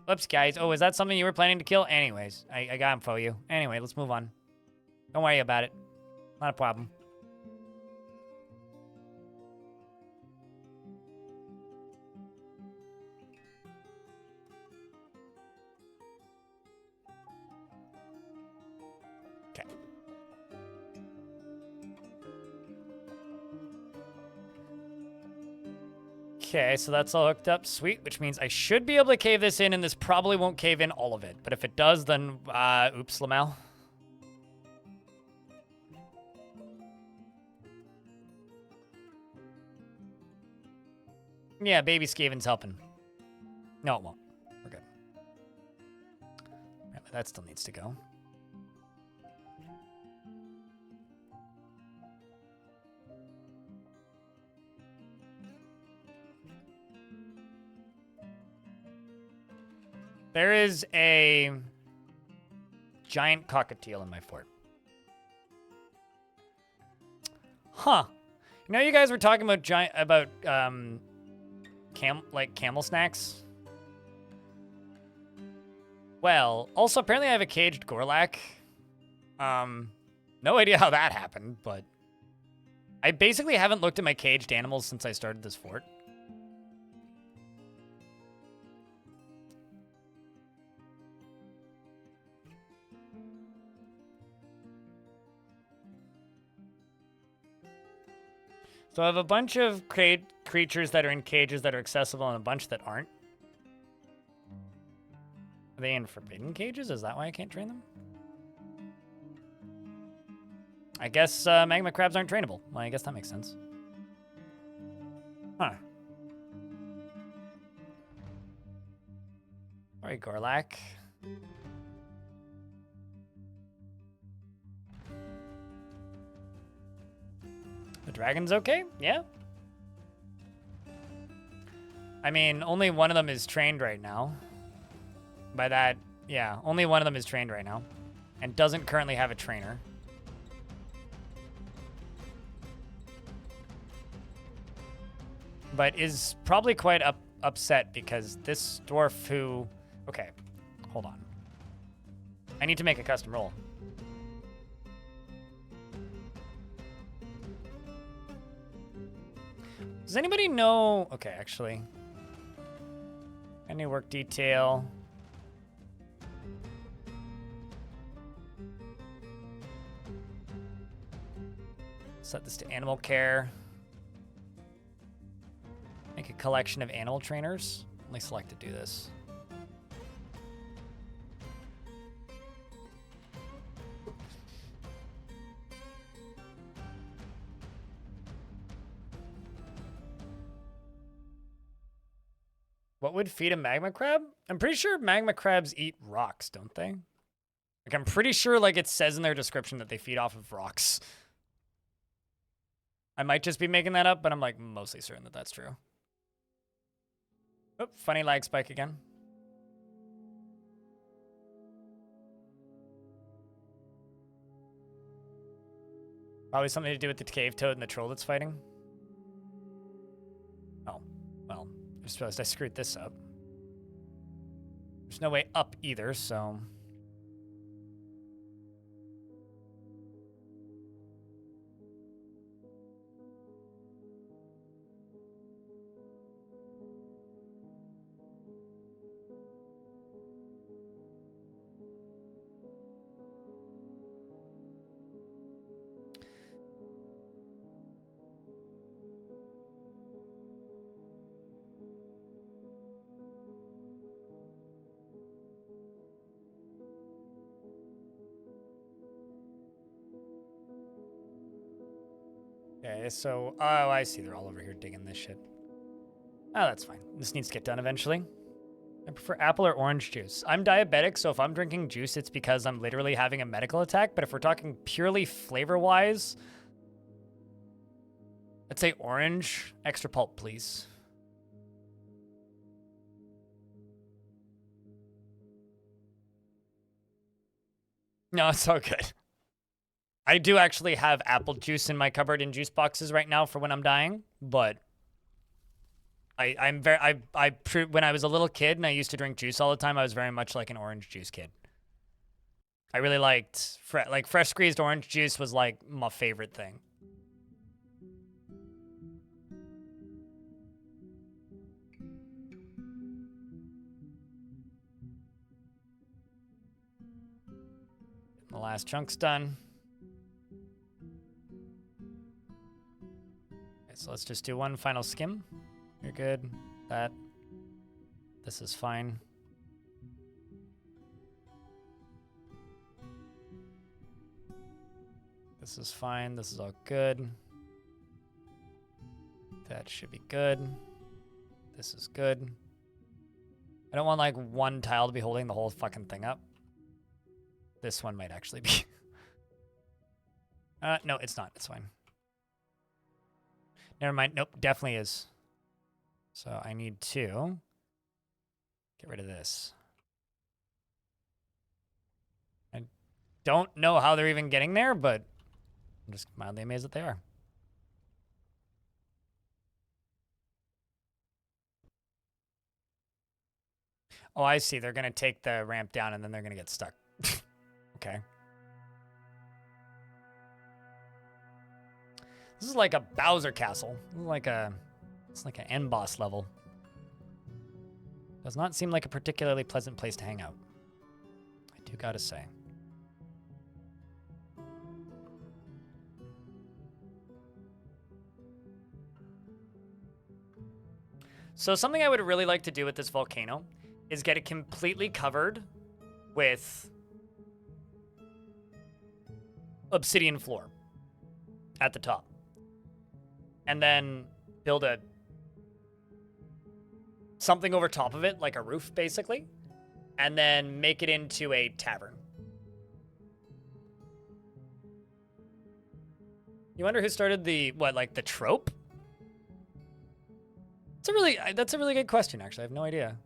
Whoops, guys. Oh, is that something you were planning to kill? Anyways, I got him for you. Anyway, let's move on. Don't worry about it. Not a problem. Okay. Okay, so that's all hooked up. Sweet, which means I should be able to cave this in, and this probably won't cave in all of it. But if it does, then, oops, Lamel. Yeah, baby Skaven's helping. No, it won't. We're good. Right, but that still needs to go. There is a giant cockatiel in my fort. Huh. You know, you guys were talking about camel snacks. Well, also apparently I have a caged Gorlak. No idea how that happened, but I basically haven't looked at my caged animals since I started this fort. So I have a bunch of creatures that are in cages that are accessible and a bunch that aren't. Are they in forbidden cages? Is that why I can't train them? I guess magma crabs aren't trainable. Well, I guess that makes sense. Huh. Sorry, Gorlak. The dragon's okay? Yeah. I mean, only one of them is trained right now. By that, yeah, only one of them is trained right now. And doesn't currently have a trainer. But is probably quite upset because this dwarf who... Okay, hold on. I need to make a custom roll. Does anybody know... Okay, actually. Any work detail? Set this to animal care. Make a collection of animal trainers. Only select to do this. What would feed a magma crab? I'm pretty sure magma crabs eat rocks, don't they? Like, I'm pretty sure, like, it says in their description that they feed off of rocks. I might just be making that up, but I'm, like, mostly certain that that's true. Oh, funny lag spike again. Probably something to do with the cave toad and the troll that's fighting. Oh, well, I just realized I screwed this up. There's no way up either, so... Okay, so... Oh, I see. They're all over here digging this shit. Oh, that's fine. This needs to get done eventually. I prefer apple or orange juice. I'm diabetic, so if I'm drinking juice, it's because I'm literally having a medical attack. But if we're talking purely flavor-wise, I'd say orange. Extra pulp, please. No, it's all good. I do actually have apple juice in my cupboard in juice boxes right now for when I'm dying, but when I was a little kid and I used to drink juice all the time, I was very much like an orange juice kid. I really liked, like, fresh squeezed orange juice was like my favorite thing. The last chunk's done. Okay, so let's just do one final skim. You're good. That. This is fine. This is fine. This is all good. That should be good. This is good. I don't want like one tile to be holding the whole fucking thing up. This one might actually be. No, it's not. It's fine. Never mind. Nope, definitely is. So I need to get rid of this. I don't know how they're even getting there, but I'm just mildly amazed that they are. Oh, I see. They're going to take the ramp down and then they're going to get stuck. Okay. This is like a Bowser castle. This is it's like an end boss level. Does not seem like a particularly pleasant place to hang out. I do gotta say. So something I would really like to do with this volcano is get it completely covered with obsidian floor at the top. And then build something over top of it, like a roof, basically. And then make it into a tavern. You wonder who started the trope? That's a really good question, actually. I have no idea.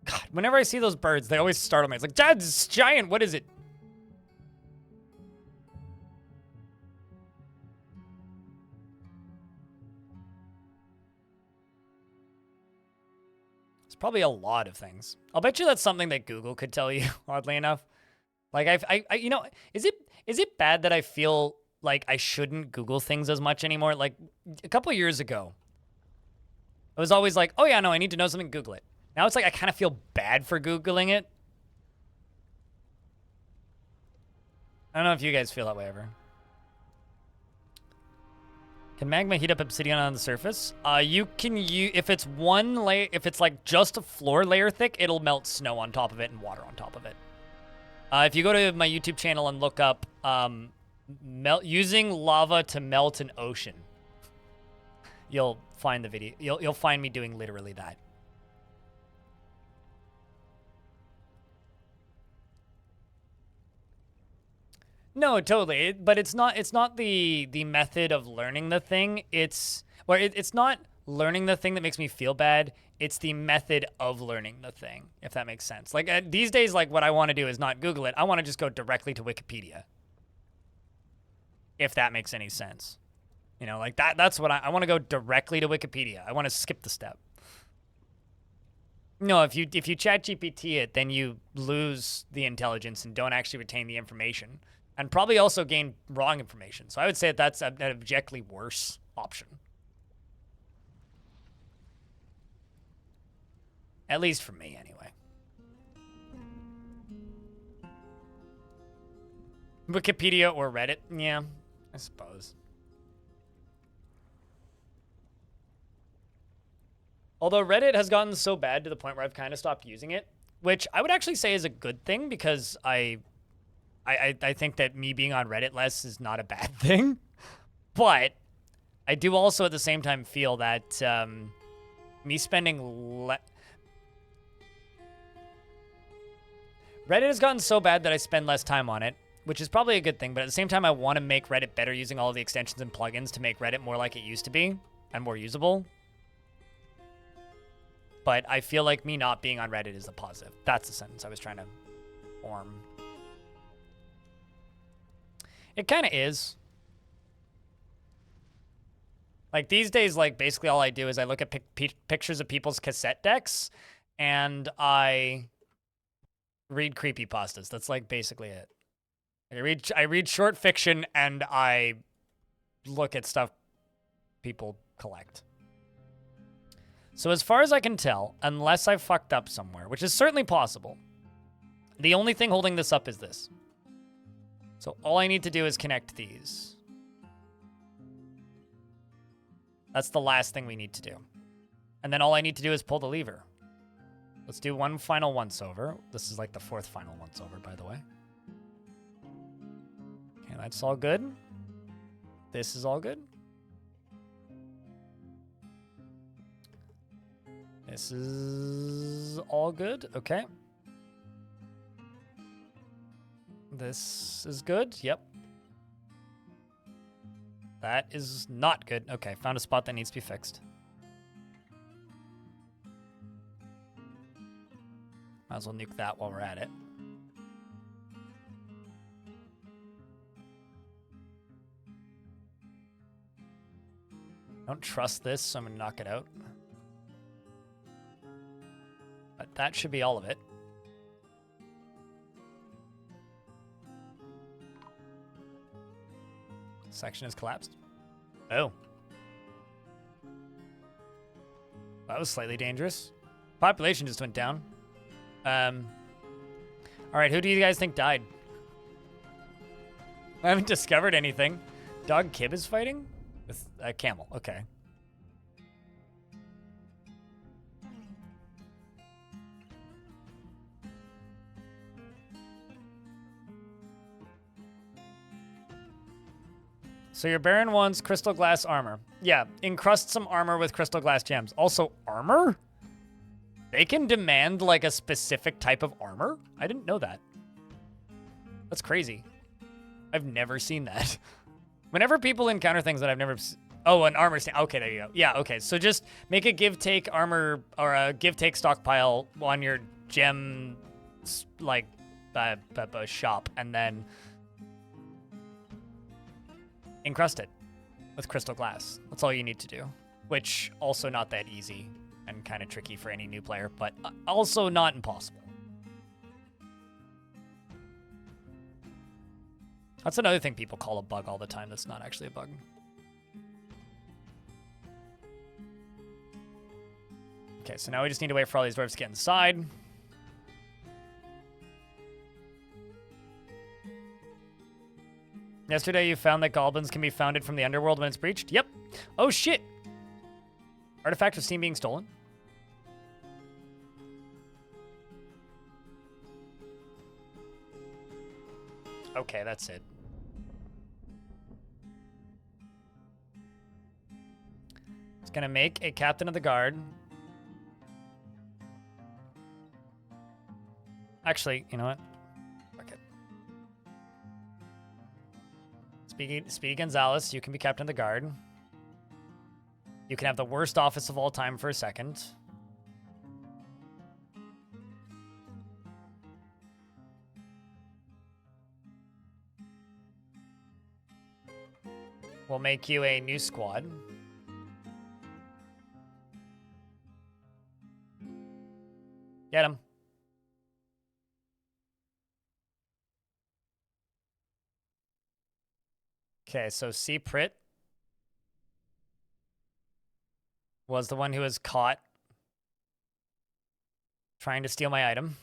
God, whenever I see those birds, they always startle me. It's like, Dad, it's giant. What is it? It's probably a lot of things. I'll bet you that's something that Google could tell you, oddly enough. Like, you know, is it bad that I feel like I shouldn't Google things as much anymore? Like, a couple years ago, I was always like, oh yeah, no, I need to know something, Google it. Now it's like I kind of feel bad for Googling it. I don't know if you guys feel that way ever. Can magma heat up obsidian on the surface? You can if it's one layer, if it's like just a floor layer thick, it'll melt snow on top of it and water on top of it. If you go to my YouTube channel and look up using lava to melt an ocean, you'll find the video. You'll find me doing literally that. No, totally. But it's not the method of learning the thing. It's not learning the thing that makes me feel bad. It's the method of learning the thing, if that makes sense. Like these days, like what I want to do is not Google it. I want to just go directly to Wikipedia. If that makes any sense. You know, like that's what I want to go directly to Wikipedia. I want to skip the step. No, if you chat GPT it, then you lose the intelligence and don't actually retain the information. And probably also gain wrong information. So I would say that's an objectively worse option. At least for me, anyway. Wikipedia or Reddit? Yeah, I suppose. Although Reddit has gotten so bad to the point where I've kind of stopped using it, which I would actually say is a good thing because I think that me being on Reddit less is not a bad thing. But I do also at the same time feel that me spending Reddit has gotten so bad that I spend less time on it, which is probably a good thing. But at the same time, I want to make Reddit better using all the extensions and plugins to make Reddit more like it used to be and more usable. But I feel like me not being on Reddit is a positive. That's the sentence I was trying to form. It kind of is. Like, these days, like, basically all I do is I look at pictures of people's cassette decks, and I read creepypastas. That's, like, basically it. I read short fiction, and I look at stuff people collect. So as far as I can tell, unless I fucked up somewhere, which is certainly possible, the only thing holding this up is this. So all I need to do is connect these. That's the last thing we need to do. And then all I need to do is pull the lever. Let's do one final once-over. This is like the 4th final once-over, by the way. Okay, that's all good. This is all good. This is all good. Okay. This is good. Yep. That is not good. Okay, found a spot that needs to be fixed. Might as well nuke that while we're at it. Don't trust this, so I'm gonna knock it out. But that should be all of it. Section has collapsed. Oh. That was slightly dangerous. Population just went down. Alright, who do you guys think died? I haven't discovered anything. Dog Kib is fighting? With a camel, okay. So your Baron wants crystal glass armor. Yeah, encrust some armor with crystal glass gems. Also, armor? They can demand, like, a specific type of armor? I didn't know that. That's crazy. I've never seen that. Whenever people encounter things that I've never... Oh, an armor stand. Okay, there you go. Yeah, okay. So just make a give-take armor or a give-take stockpile on your gem, like, shop, and then encrust it with crystal glass. That's all you need to do. Which, also not that easy and kind of tricky for any new player, but also not impossible. That's another thing people call a bug all the time that's not actually a bug. Okay, so now we just need to wait for all these dwarves to get inside. Yesterday you found that goblins can be founded from the underworld when it's breached? Yep. Oh shit! Artifact was seen being stolen. Okay, that's it. It's gonna make a captain of the guard. Actually, you know what? Fuck it. Speedy Gonzalez, you can be captain of the guard. You can have the worst office of all time for a second. We'll make you a new squad. Get him. Okay, so C. Pritt was the one who was caught trying to steal my item.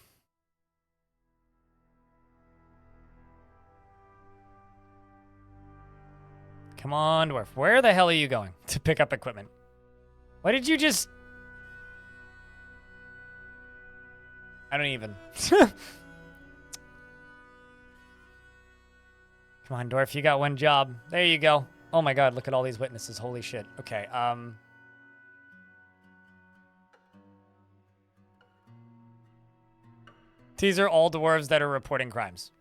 Come on, Dwarf. Where the hell are you going to pick up equipment? Why did you just... I don't even. Come on, Dwarf, you got one job. There you go. Oh my god, look at all these witnesses. Holy shit. Okay, These are all dwarves that are reporting crimes.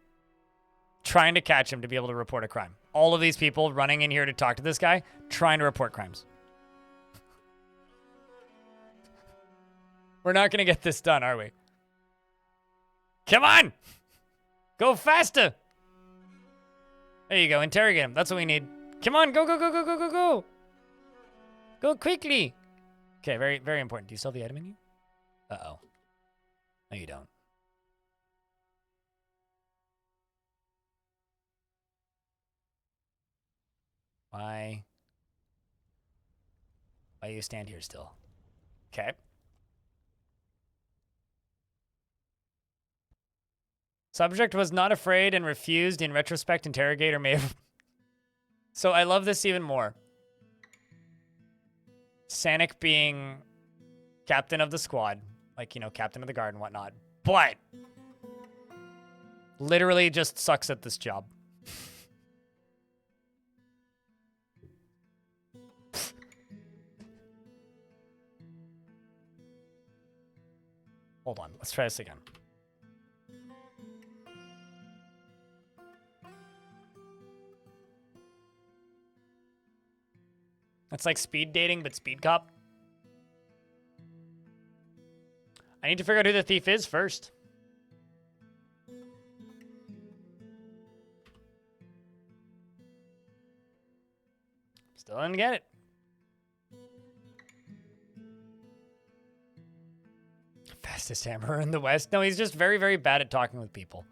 Trying to catch him to be able to report a crime. All of these people running in here to talk to this guy, trying to report crimes. We're not going to get this done, are we? Come on! Go faster! There you go. Interrogate him. That's what we need. Come on. Go, go, go, go, go, go, go. Go quickly. Okay, very, very important. Do you still have the item in you? Uh-oh. No, you don't. Why you stand here still? Okay. Subject was not afraid and refused. In retrospect, interrogator may have... So I love this even more. Sanic being captain of the squad. Like, you know, captain of the guard and whatnot. But literally just sucks at this job. Hold on. Let's try this again. That's like speed dating, but speed cop. I need to figure out who the thief is first. Still didn't get it. Fastest hammer in the West. No, he's just very, very bad at talking with people.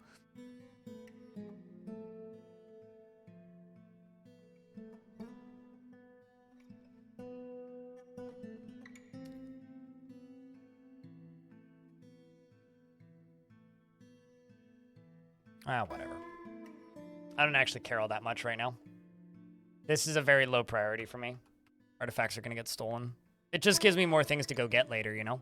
Ah, whatever. I don't actually care all that much right now. This is a very low priority for me. Artifacts are going to get stolen. It just gives me more things to go get later, you know?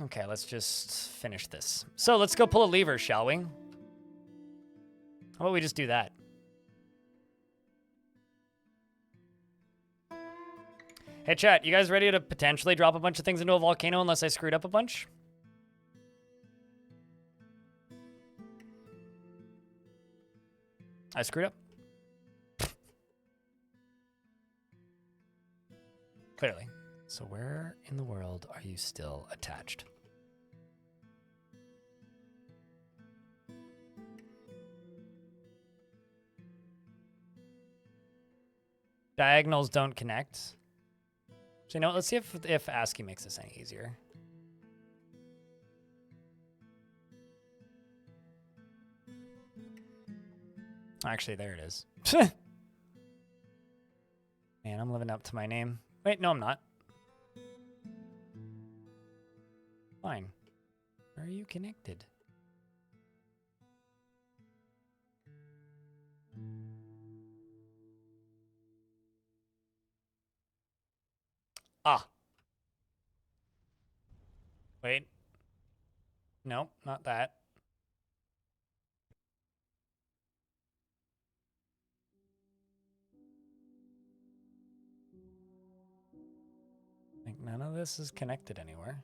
Okay, let's just finish this. So let's go pull a lever, shall we? How about we just do that? Hey, chat, you guys ready to potentially drop a bunch of things into a volcano unless I screwed up a bunch? I screwed up. Clearly. So where in the world are you still attached? Diagonals don't connect. So you know what? Let's see if ASCII makes this any easier. Actually, there it is. Man, I'm living up to my name. Wait, no, I'm not. Fine. Where are you connected? Ah. Wait. Nope, not that. Like none of this is connected anywhere.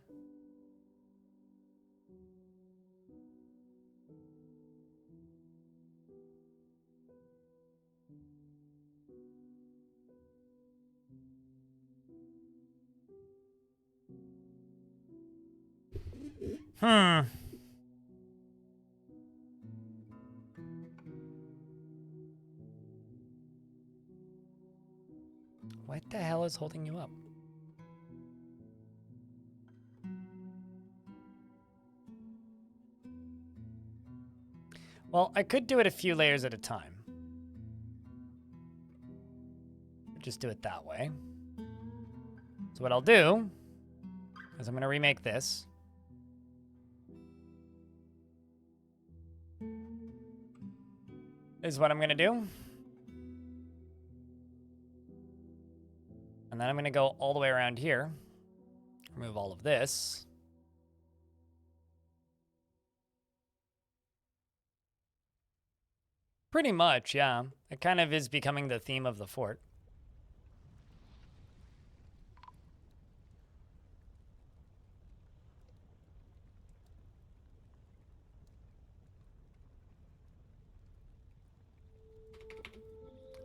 What the hell is holding you up? Well, I could do it a few layers at a time. Just do it that way. So what I'll do is I'm going to remake this. Is what I'm going to do. And then I'm going to go all the way around here. Remove all of this. Pretty much, yeah. It kind of is becoming the theme of the fort.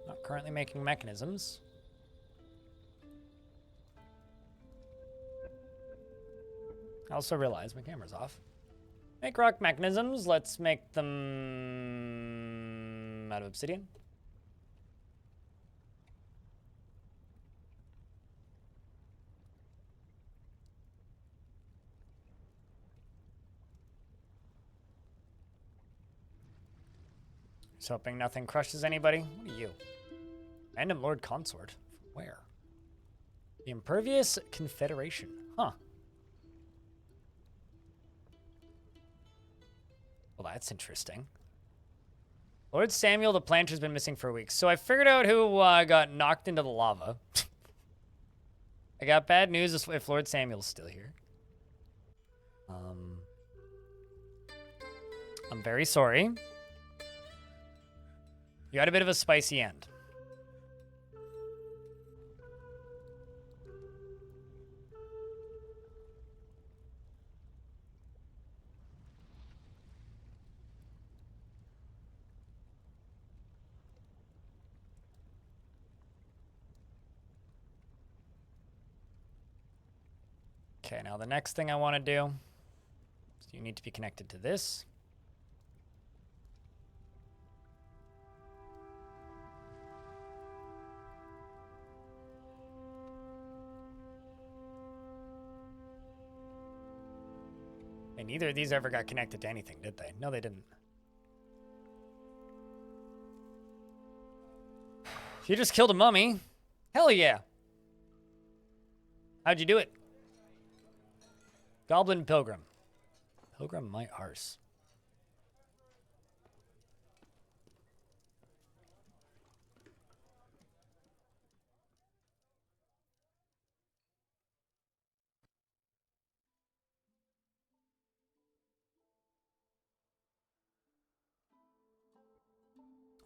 Not currently making mechanisms. I also realize my camera's off. Make rock mechanisms. Let's make them out of obsidian. Just hoping nothing crushes anybody. What are you? Random Lord Consort. Where? The Impervious Confederation. Huh. Well, that's interesting. Lord Samuel the Planter's been missing for weeks. So I figured out who got knocked into the lava. I got bad news if Lord Samuel's still here. I'm very sorry. You had a bit of a spicy end. Okay, now the next thing I want to do, so you need to be connected to this. And neither of these ever got connected to anything, did they? No, they didn't. You just killed a mummy. Hell yeah. How'd you do it? Goblin Pilgrim. Pilgrim my arse.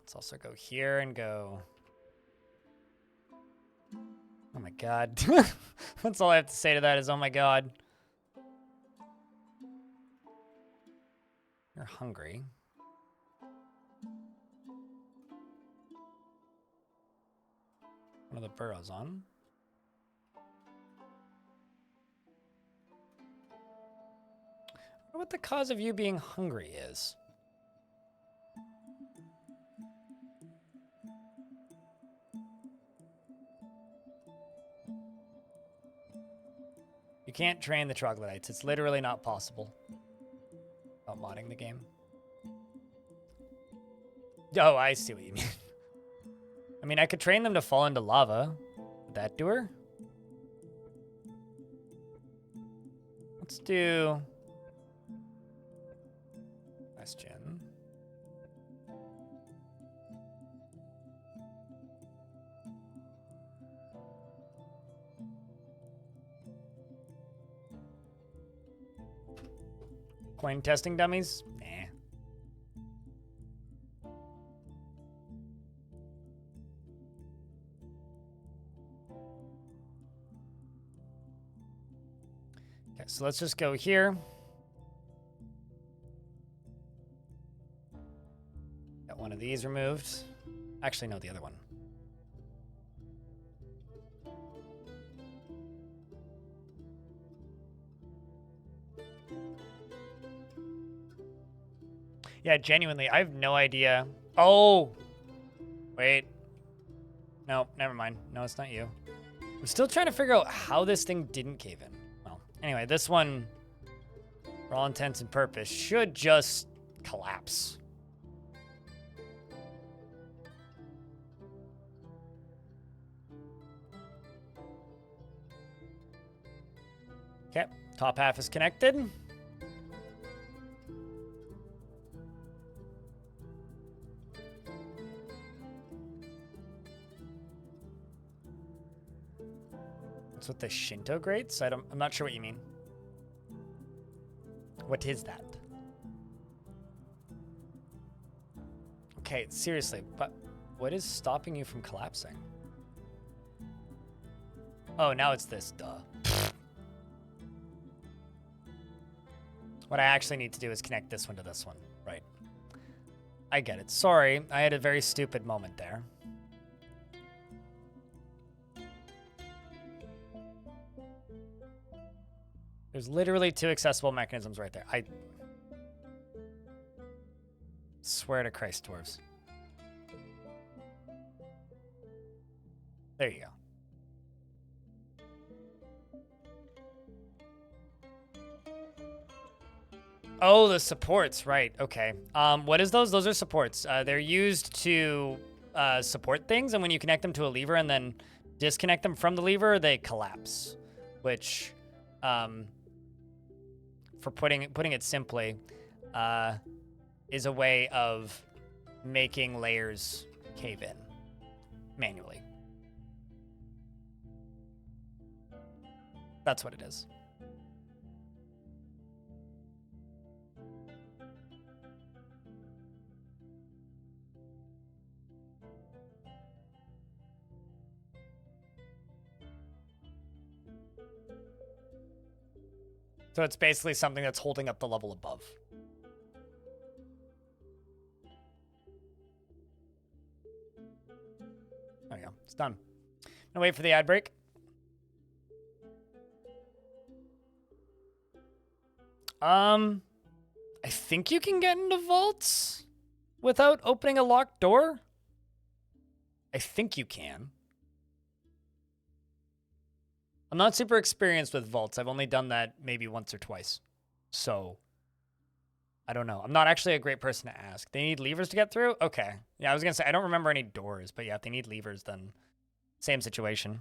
Let's also go here and go. Oh my god. That's all I have to say to that is, oh my god. You're hungry. One of the burrows on. I wonder what the cause of you being hungry is. You can't train the troglodytes. It's literally not possible. About modding the game. Oh, I see what you mean. I mean, I could train them to fall into lava. Would that do her? Let's do... question. Coin testing dummies? Nah. Okay, so let's just go here. Got one of these removed. Actually, no, the other one. Yeah, genuinely, I have no idea. Oh! Wait. No, never mind. No, it's not you. I'm still trying to figure out how this thing didn't cave in. Well, anyway, this one, for all intents and purposes, should just collapse. Okay, top half is connected. What's with the Shinto grates? I'm not sure what you mean. What is that? Okay, seriously, but what is stopping you from collapsing? Oh, now it's this, duh. What I actually need to do is connect this one to this one. Right. I get it. Sorry, I had a very stupid moment there. There's literally two accessible mechanisms right there. Swear to Christ, dwarves. There you go. Oh, the supports, right? Okay. What is those? Those are supports. They're used to support things, and when you connect them to a lever and then disconnect them from the lever, they collapse. Which, for putting it simply, is a way of making layers cave in manually. That's what it is. So it's basically something that's holding up the level above. There we go. It's done. Gonna wait for the ad break. I think you can get into vaults without opening a locked door. I think you can. I'm not super experienced with vaults. I've only done that maybe once or twice. So, I don't know. I'm not actually a great person to ask. They need levers to get through? Okay. Yeah, I was going to say, I don't remember any doors, but yeah, if they need levers, then same situation.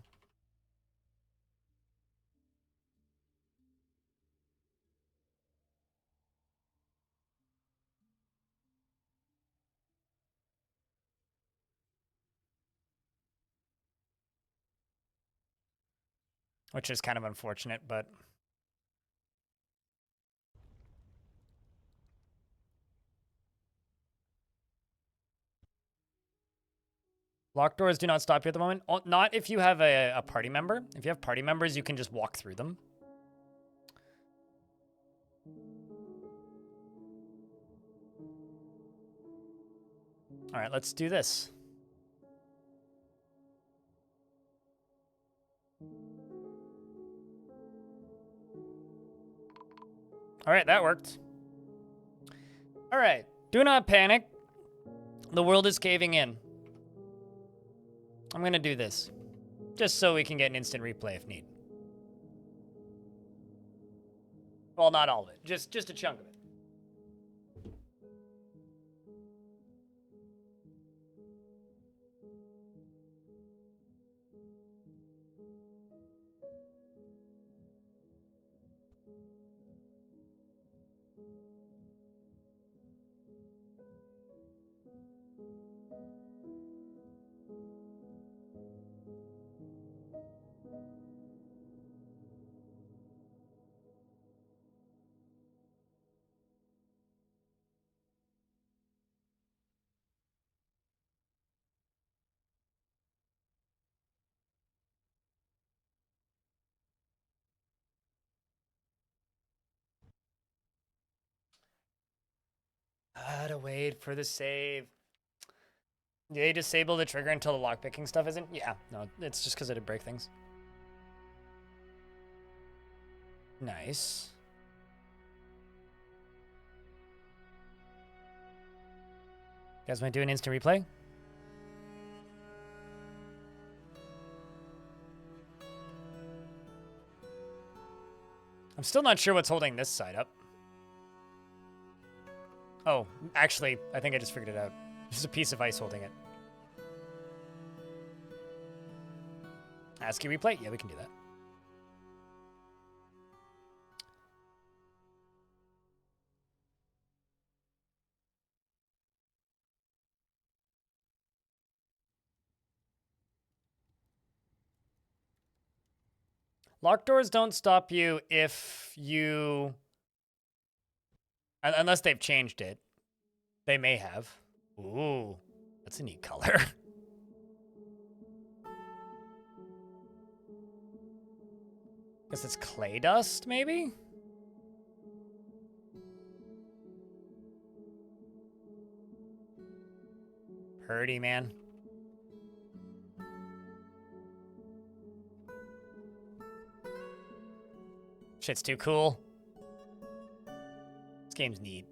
Which is kind of unfortunate, but... Locked doors do not stop you at the moment. Oh, not if you have a party member. If you have party members, you can just walk through them. All right, let's do this. All right, that worked. All right, do not panic. The world is caving in. I'm gonna do this, just so we can get an instant replay if need. Well, not all of it, just a chunk of it. To wait for the save. Did they disable the trigger until the lockpicking stuff isn't? Yeah, no, it's just because it'd break things. Nice. You guys want to do an instant replay? I'm still not sure what's holding this side up. Oh, actually, I think I just figured it out. There's a piece of ice holding it. ASCII replay? Yeah, we can do that. Locked doors don't stop you if you... Unless they've changed it. They may have. Ooh, that's a neat color. Guess it's clay dust, maybe? Purdy, man. Shit's too cool. This game's neat.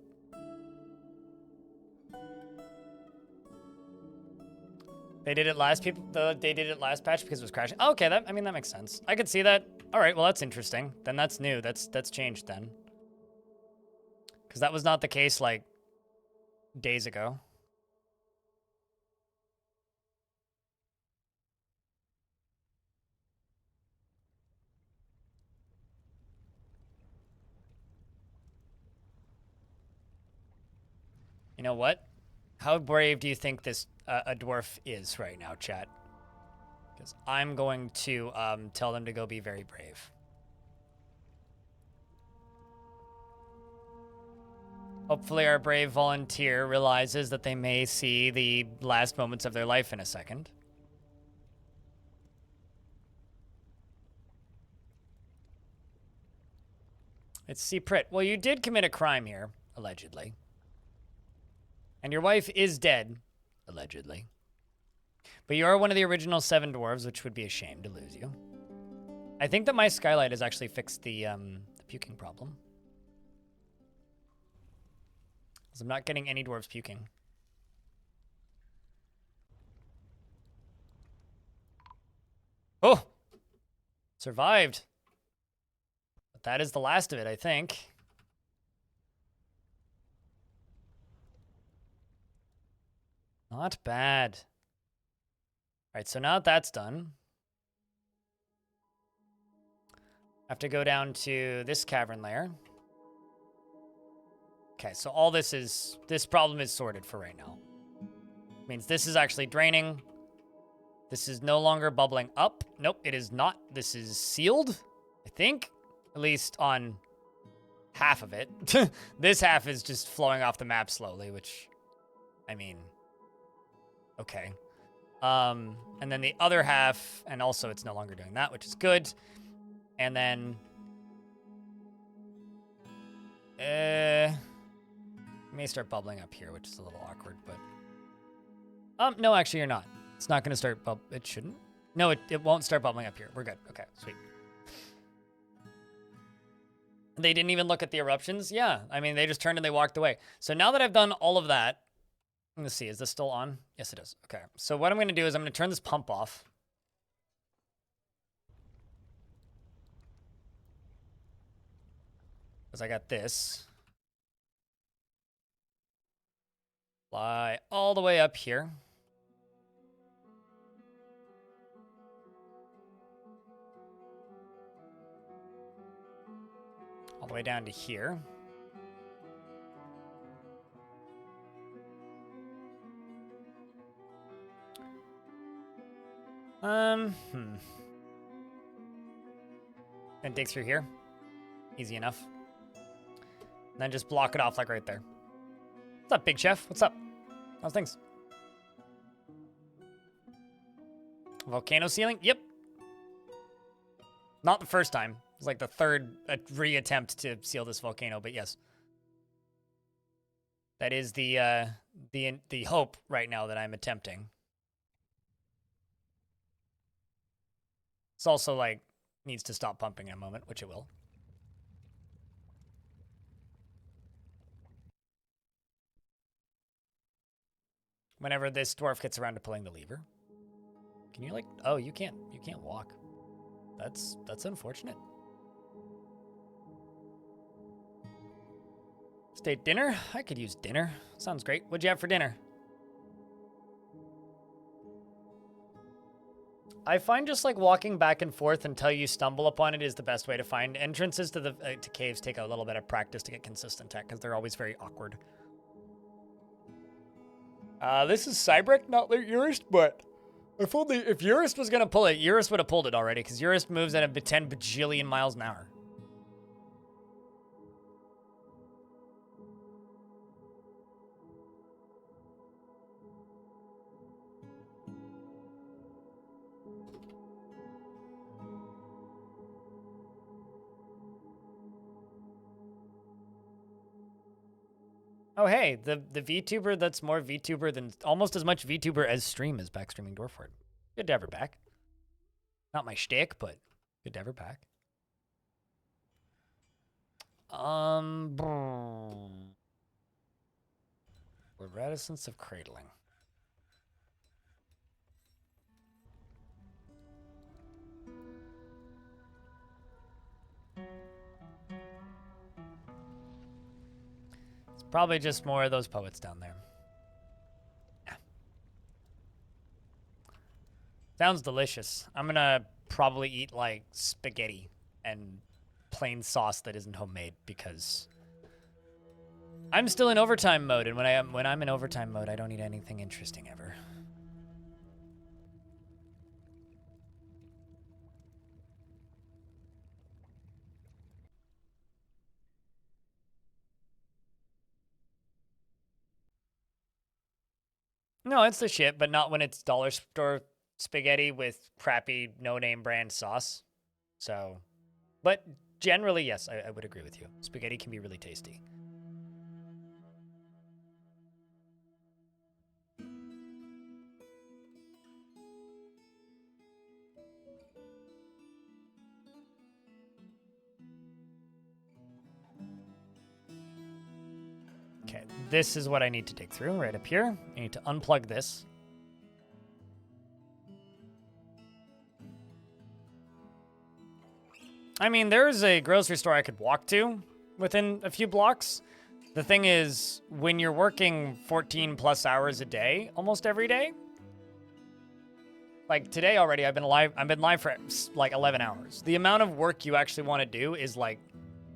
They did it last they did it last patch because it was crashing. Oh, okay, that makes sense. I could see that. All right, well that's interesting. Then that's new. That's changed then. Because that was not the case like days ago. You know what? How brave do you think this a dwarf is right now, chat? Because I'm going to tell them to go be very brave. Hopefully our brave volunteer realizes that they may see the last moments of their life in a second. It's C. Pritt. Well, you did commit a crime here, allegedly. And your wife is dead, allegedly. But you are one of the original 7 dwarves, which would be a shame to lose you. I think that my skylight has actually fixed the puking problem. Because I'm not getting any dwarves puking. Oh! Survived. But that is the last of it, I think. Not bad. All right, so now that that's done, I have to go down to this cavern layer. Okay, so all this problem is sorted for right now. Means this is actually draining. This is no longer bubbling up. Nope, it is not. This is sealed, I think, at least on half of it. This half is just flowing off the map slowly, which, I mean, okay. And then the other half, and also it's no longer doing that, which is good. And then, it may start bubbling up here, which is a little awkward, but, no, actually you're not. It's not going to start it shouldn't. No, it won't start bubbling up here. We're good. Okay, sweet. They didn't even look at the eruptions? Yeah, I mean, they just turned and they walked away. So now that I've done all of that, let's see, is this still on? Yes, it is. Okay, so what I'm going to do is I'm going to turn this pump off. Because I got this. Fly all the way up here. All the way down to here. And dig through here. Easy enough. And then just block it off like right there. What's up, Big Chef? What's up? How's things? Volcano ceiling? Yep. Not the first time. It's like the third re-attempt to seal this volcano, but yes. That is the hope right now that I'm attempting. It's also like needs to stop pumping in a moment, which it will. Whenever this dwarf gets around to pulling the lever. Can you like, oh, you can't walk. That's unfortunate. State dinner? I could use dinner. Sounds great. What'd you have for dinner? I find just like walking back and forth until you stumble upon it is the best way to find entrances to the to caves. Take a little bit of practice to get consistent tech because they're always very awkward. This is Cybrek, not Eurist, but if Eurist was gonna pull it, Eurist would have pulled it already because Eurist moves at a 10 bajillion miles an hour. Oh, hey, the VTuber that's more VTuber than almost as much VTuber as stream is back streaming Dwarford. Good to have her back. Not my shtick, but good to have her back. The reticence of cradling. Probably just more of those poets down there. Yeah. Sounds delicious. I'm gonna probably eat like spaghetti and plain sauce that isn't homemade because I'm still in overtime mode, and when I'm in overtime mode, I don't eat anything interesting ever. No, it's the shit, but not when it's dollar store spaghetti with crappy no-name brand sauce. So, but generally, yes, I would agree with you. Spaghetti can be really tasty. Okay, this is what I need to dig through right up here. I need to unplug this. I mean, there's a grocery store I could walk to within a few blocks. The thing is, when you're working 14 plus hours a day, almost every day, like today already, I've been live for like 11 hours. The amount of work you actually want to do is like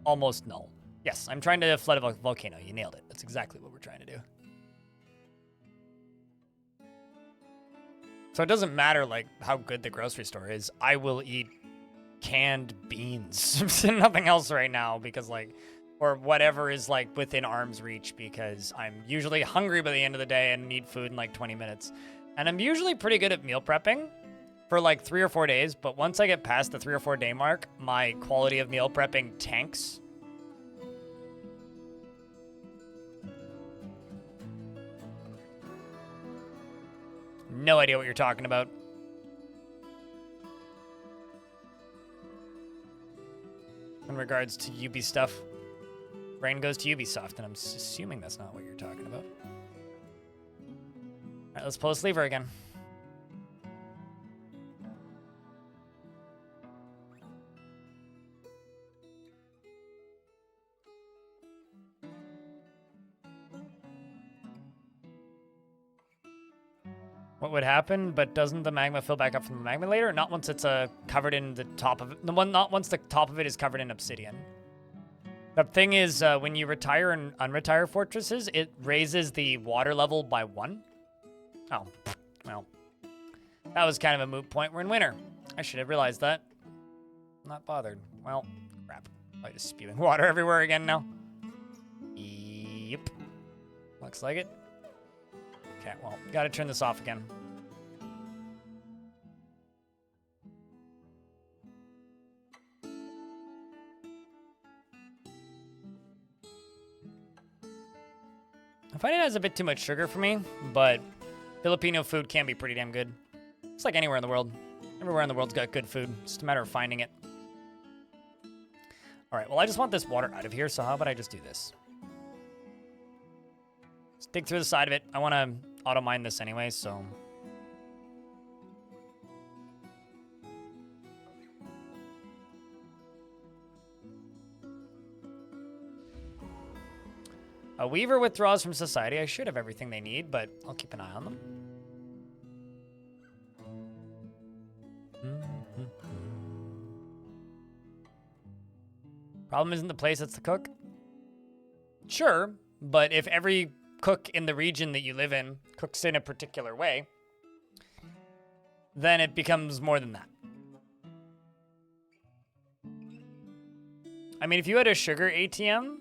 almost null. Yes, I'm trying to flood a volcano. You nailed it. That's exactly what we're trying to do. So it doesn't matter like how good the grocery store is. I will eat canned beans and nothing else right now because like, or whatever is like within arm's reach because I'm usually hungry by the end of the day and need food in like 20 minutes. And I'm usually pretty good at meal prepping for like 3 or 4 days. But once I get past the 3 or 4 day mark, my quality of meal prepping tanks. No idea what you're talking about. In regards to Ubi stuff, brain goes to Ubisoft, and I'm assuming that's not what you're talking about. All right, let's pull this lever again. What would happen? But doesn't the magma fill back up from the magma later? Not once it's covered in the top of it. Not once the top of it is covered in obsidian. The thing is, when you retire and unretire fortresses, it raises the water level by 1. Oh, well. That was kind of a moot point. We're in winter. I should have realized that. Not bothered. Well, crap. I'm just spewing water everywhere again now. Yep. Looks like it. Okay, well, gotta turn this off again. I find it has a bit too much sugar for me, but Filipino food can be pretty damn good. It's like anywhere in the world. Everywhere in the world's got good food. It's just a matter of finding it. All right, well, I just want this water out of here, so how about I just do this? Let's dig through the side of it. I want to auto-mine this anyway, so... A weaver withdraws from society. I should have everything they need, but I'll keep an eye on them. Problem isn't the place, it's the cook. Sure, but if every cook in the region that you live in cooks in a particular way, then it becomes more than that. I mean, if you had a sugar ATM,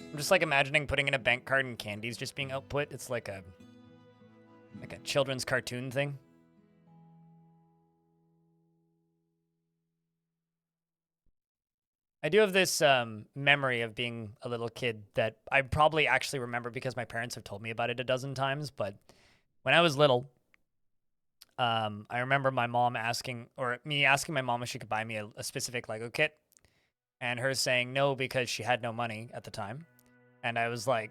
I'm just like imagining putting in a bank card and candies just being output. It's like a children's cartoon thing. I do have this memory of being a little kid that I probably actually remember because my parents have told me about it a dozen times. But when I was little, I remember my mom asking, or me asking my mom if she could buy me a specific Lego kit, and her saying no because she had no money at the time. And I was like,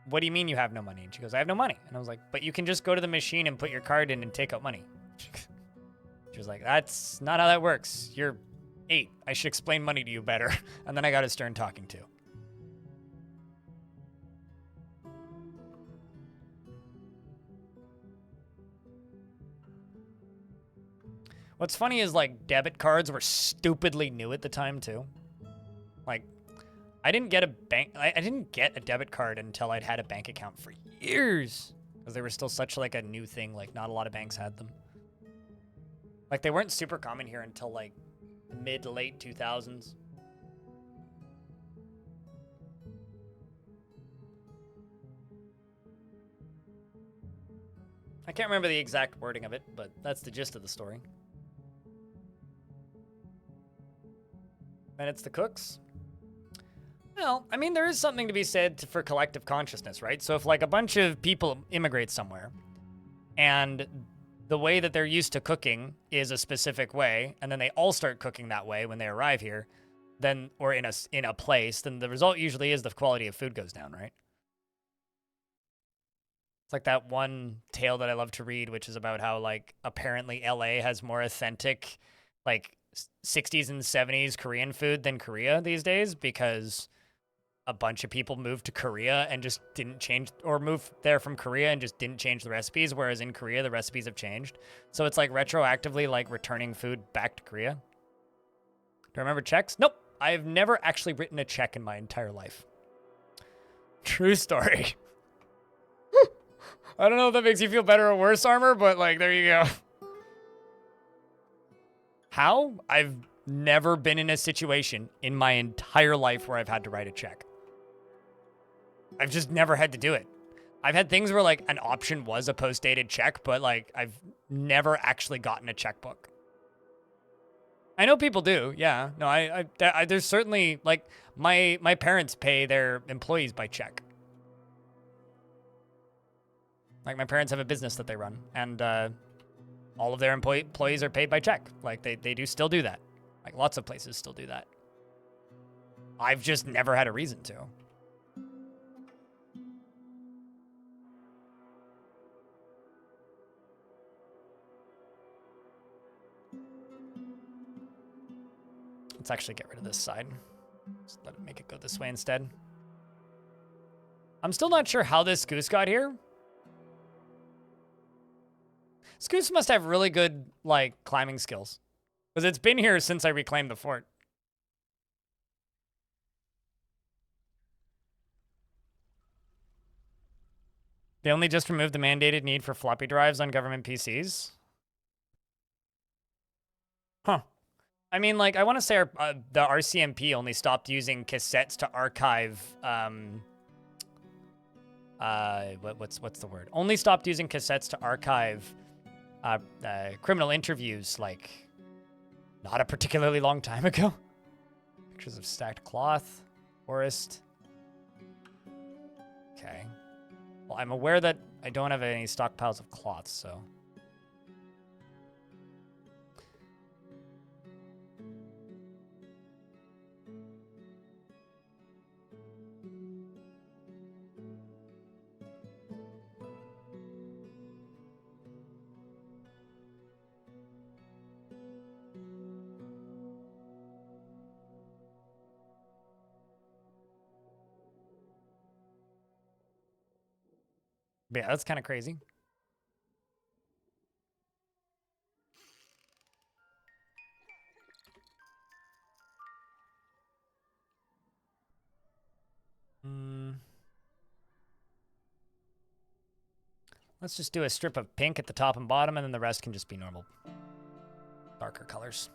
what do you mean you have no money? And she goes, I have no money. And I was like, but you can just go to the machine and put your card in and take out money. She was like, that's not how that works. You're 8. I should explain money to you better. And then I got a stern talking to. What's funny is, like, debit cards were stupidly new at the time, too. Like, I didn't get a debit card until I'd had a bank account for years. Because they were still such, like, a new thing. Like, not a lot of banks had them. Like, they weren't super common here until, like, mid to late 2000s. I can't remember the exact wording of it, but that's the gist of the story. And it's the cooks. Well, I mean, there is something to be said for collective consciousness, right? So if, like, a bunch of people immigrate somewhere, and the way that they're used to cooking is a specific way, and then they all start cooking that way when they arrive here, then, or in a place, then the result usually is the quality of food goes down, right? It's like that one tale that I love to read, which is about how, like, apparently LA has more authentic, like, 60s and 70s Korean food than Korea these days, because a bunch of people moved to Korea and just didn't change, or moved there from Korea and just didn't change the recipes, whereas in Korea, the recipes have changed. So it's like retroactively, like, returning food back to Korea. Do I remember checks? Nope. I've never actually written a check in my entire life. True story. I don't know if that makes you feel better or worse, Armor, but, like, there you go. How? I've never been in a situation in my entire life where I've had to write a check. I've just never had to do it. I've had things where, like, an option was a post-dated check, but, like, I've never actually gotten a checkbook. I know people do, yeah. No, I there's certainly, like, my parents pay their employees by check. Like, my parents have a business that they run, and all of their employees are paid by check. Like, they do still do that. Like, lots of places still do that. I've just never had a reason to. Let's actually get rid of this side. Just let it make it go this way instead. I'm still not sure how this goose got here. This goose must have really good, like, climbing skills. Because it's been here since I reclaimed the fort. They only just removed the mandated need for floppy drives on government PCs. Huh. I mean, like, I want to say the RCMP only stopped using cassettes to archive, what's the word? Only stopped using cassettes to archive criminal interviews, like, not a particularly long time ago. Pictures of stacked cloth, forest. Okay. Well, I'm aware that I don't have any stockpiles of cloth, so. But yeah, that's kind of crazy. Let's just do a strip of pink at the top and bottom, and then the rest can just be normal, darker colors.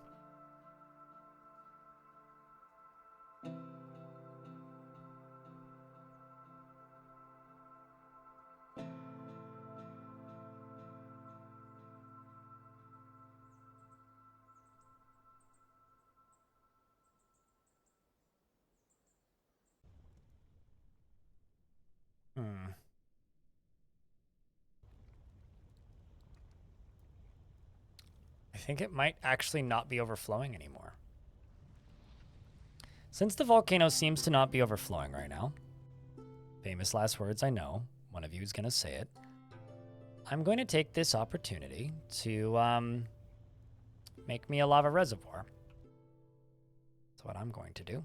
I think it might actually not be overflowing anymore. Since the volcano seems to not be overflowing right now, famous last words, I know, one of you is going to say it, I'm going to take this opportunity to make me a lava reservoir. That's what I'm going to do.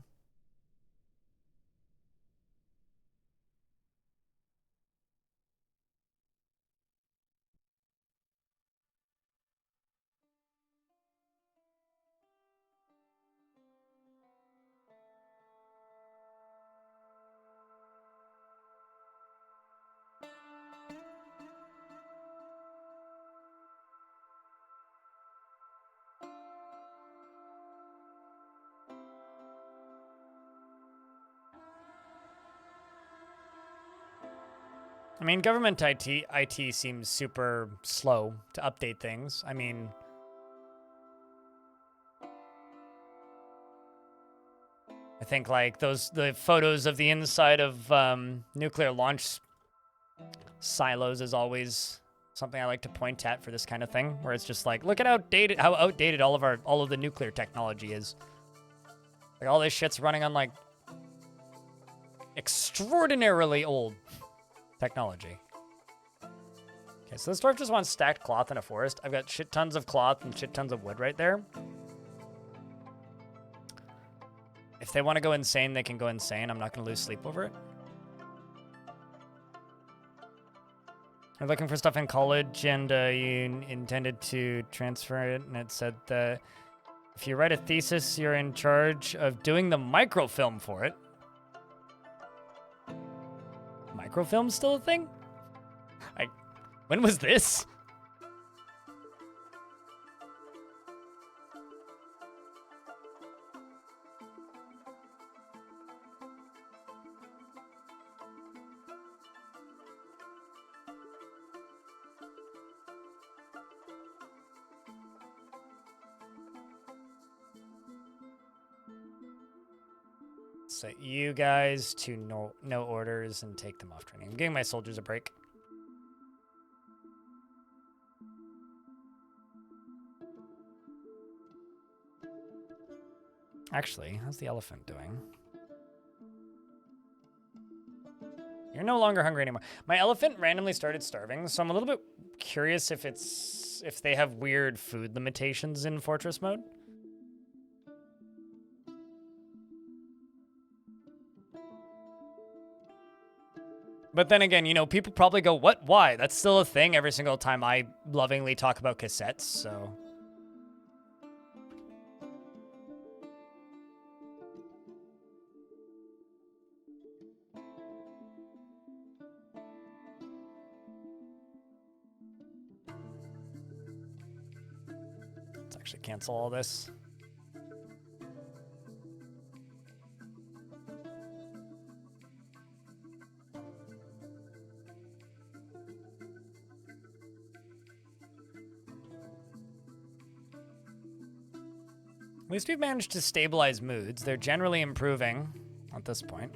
I mean, government IT seems super slow to update things. I mean, I think like the photos of the inside of nuclear launch silos is always something I like to point at for this kind of thing, where it's just like, look at how outdated all of the nuclear technology is. Like all this shit's running on like extraordinarily old technology. Okay, so this dwarf just wants stacked cloth in a forest. I've got shit tons of cloth and shit tons of wood right there. If they want to go insane, they can go insane. I'm not going to lose sleep over it. I'm looking for stuff in college, and you intended to transfer it, and it said that if you write a thesis, you're in charge of doing the microfilm for it. Microfilm's still a thing? When was this? Set you guys to no orders and take them off training. I'm giving my soldiers a break. Actually, how's the elephant doing? You're no longer hungry anymore. My elephant randomly started starving, so I'm a little bit curious if they have weird food limitations in Fortress mode. But then again, you know, people probably go, what? Why? That's still a thing every single time I lovingly talk about cassettes, so... Let's actually cancel all this. At least we've managed to stabilize moods. They're generally improving at this point.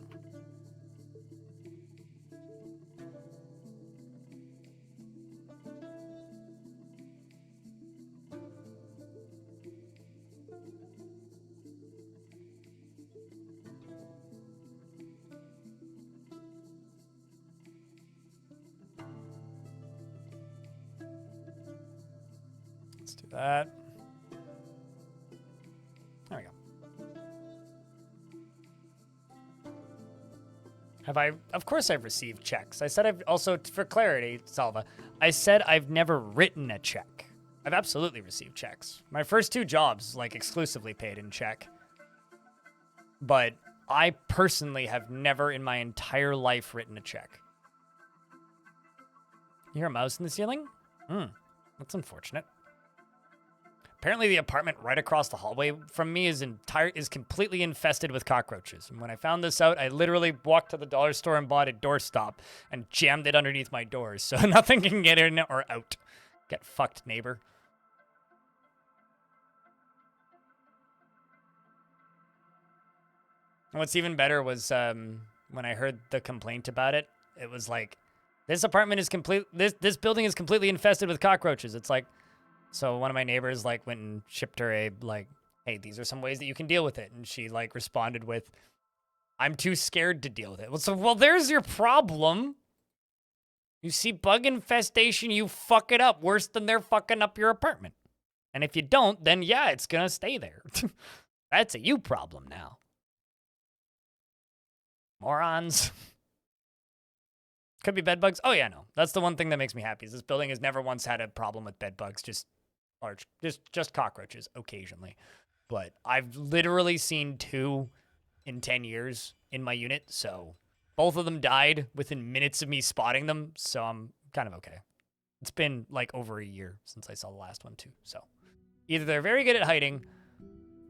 Let's do that. There we go. Have I? Of course I've received checks. I said I've also, for clarity, Salva, I said I've never written a check. I've absolutely received checks. My first 2 jobs, like, exclusively paid in check. But I personally have never in my entire life written a check. You hear a mouse in the ceiling? That's unfortunate. Apparently the apartment right across the hallway from me is completely infested with cockroaches. And when I found this out, I literally walked to the dollar store and bought a doorstop and jammed it underneath my doors so nothing can get in or out. Get fucked, neighbor. And what's even better was when I heard the complaint about it, it was like, this apartment is this building is completely infested with cockroaches. It's like, so one of my neighbors like went and shipped her a like, hey, these are some ways that you can deal with it. And she like responded with, I'm too scared to deal with it. Well, there's your problem. You see bug infestation, you fuck it up worse than they're fucking up your apartment. And if you don't, then yeah, it's gonna stay there. That's a you problem now. Morons. Could be bed bugs. Oh yeah, no. That's the one thing that makes me happy is this building has never once had a problem with bed bugs. Just cockroaches occasionally. But I've literally seen 2 in 10 years in my unit. So both of them died within minutes of me spotting them. So I'm kind of okay. It's been like over a year since I saw the last one too. So either they're very good at hiding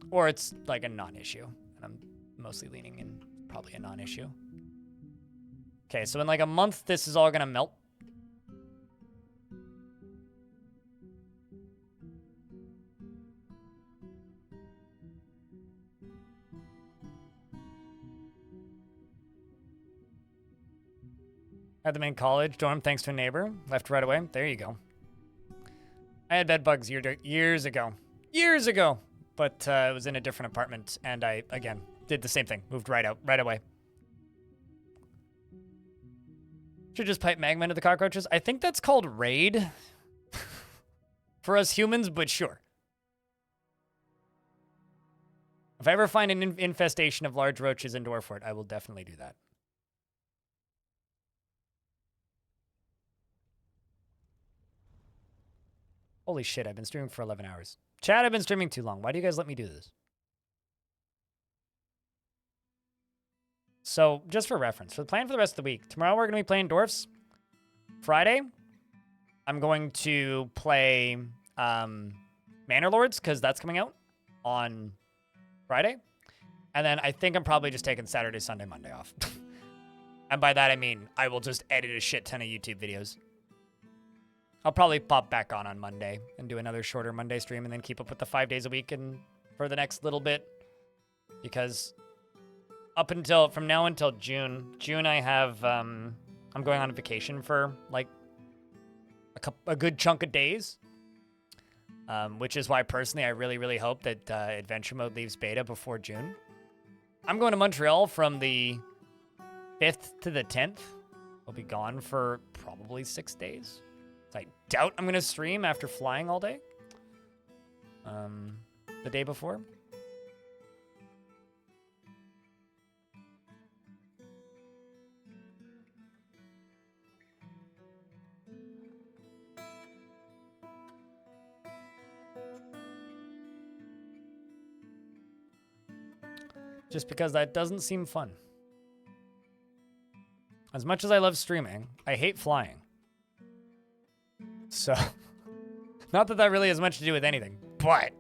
or it's like a non-issue. And I'm mostly leaning in probably a non-issue. Okay, so in like a month, this is all gonna melt. Had them in college, dorm thanks to a neighbor. Left right away. There you go. I had bed bugs years ago. Years ago! But it was in a different apartment, and I, again, did the same thing. Moved right out, right away. Should just pipe magma into the cockroaches. I think that's called raid. For us humans, but sure. If I ever find an infestation of large roaches in Dwarf Fort, I will definitely do that. Holy shit, I've been streaming for 11 hours. Chat, I've been streaming too long. Why do you guys let me do this? So, just for reference, for the plan for the rest of the week, tomorrow we're going to be playing Dwarfs. Friday, I'm going to play Manor Lords, because that's coming out on Friday. And then I think I'm probably just taking Saturday, Sunday, Monday off. And by that I mean I will just edit a shit ton of YouTube videos. I'll probably pop back on Monday and do another shorter Monday stream and then keep up with the 5 days a week and for the next little bit. Because from now until June I have, I'm going on vacation for like a good chunk of days. Which is why personally I really, really hope that Adventure Mode leaves beta before June. I'm going to Montreal from the 5th to the 10th. I'll be gone for probably 6 days. I doubt I'm going to stream after flying all day. The day before. Just because that doesn't seem fun. As much as I love streaming, I hate flying. So, not that that really has much to do with anything, but...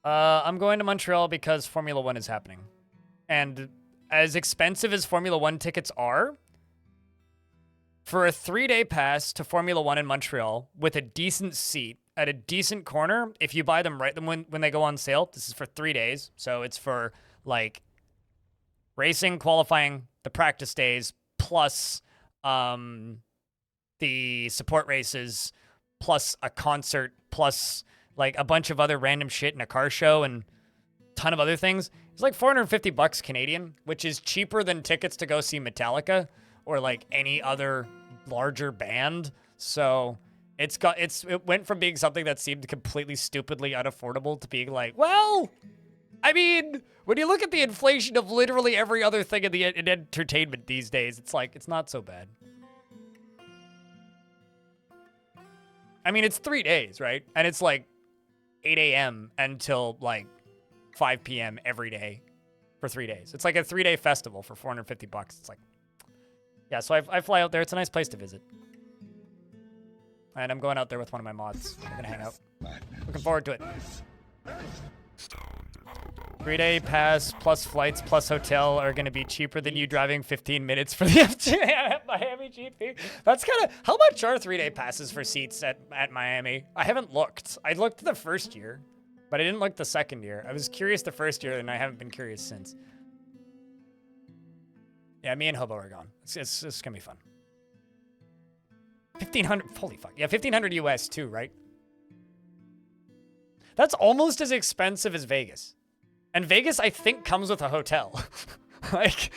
I'm going to Montreal because Formula 1 is happening. And as expensive as Formula 1 tickets are, for a 3-day pass to Formula 1 in Montreal with a decent seat at a decent corner, if you buy them right when they go on sale, this is for 3 days. So it's for like racing, qualifying, the practice days, plus the support races, plus a concert, plus like a bunch of other random shit in a car show and a ton of other things. It's like $450 Canadian, which is cheaper than tickets to go see Metallica or like any other larger band. So it went from being something that seemed completely stupidly unaffordable to being like, well, I mean, when you look at the inflation of literally every other thing in entertainment these days, it's like, it's not so bad. I mean, it's 3 days, right? And it's like 8 a.m. until like 5 p.m. every day for 3 days. It's like a 3-day festival for $450. It's like, yeah, so I fly out there. It's a nice place to visit. And I'm going out there with one of my mods. We're going to hang out. Looking forward to it. 3-day pass plus flights plus hotel are going to be cheaper than you driving 15 minutes for the Miami GP. That's kind of... How much are 3-day passes for seats at Miami? I haven't looked. I looked the first year, but I didn't look the second year. I was curious the first year, and I haven't been curious since. Yeah, me and Hobo are gone. It's going to be fun. 1,500... Holy fuck. Yeah, 1,500 US too, right? That's almost as expensive as Vegas. And Vegas, I think, comes with a hotel. Like,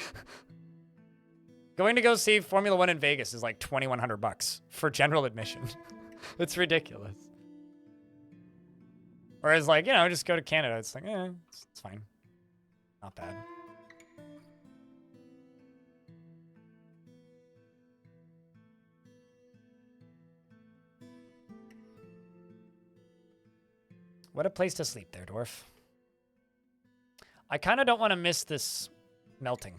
going to go see Formula 1 in Vegas is like $2,100 for general admission. It's ridiculous. Whereas, like, you know, just go to Canada. It's like, it's fine. Not bad. What a place to sleep there, Dwarf. I kind of don't want to miss this melting.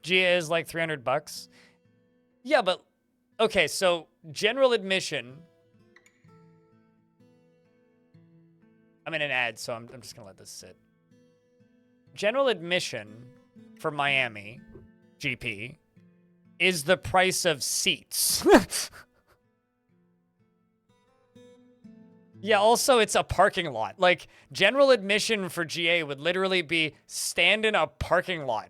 GA is like $300. Yeah, but okay, so general admission. I'm in an ad, so I'm just gonna let this sit. General admission for Miami GP is the price of seats. Yeah, also it's a parking lot. Like, general admission for GA would literally be stand in a parking lot.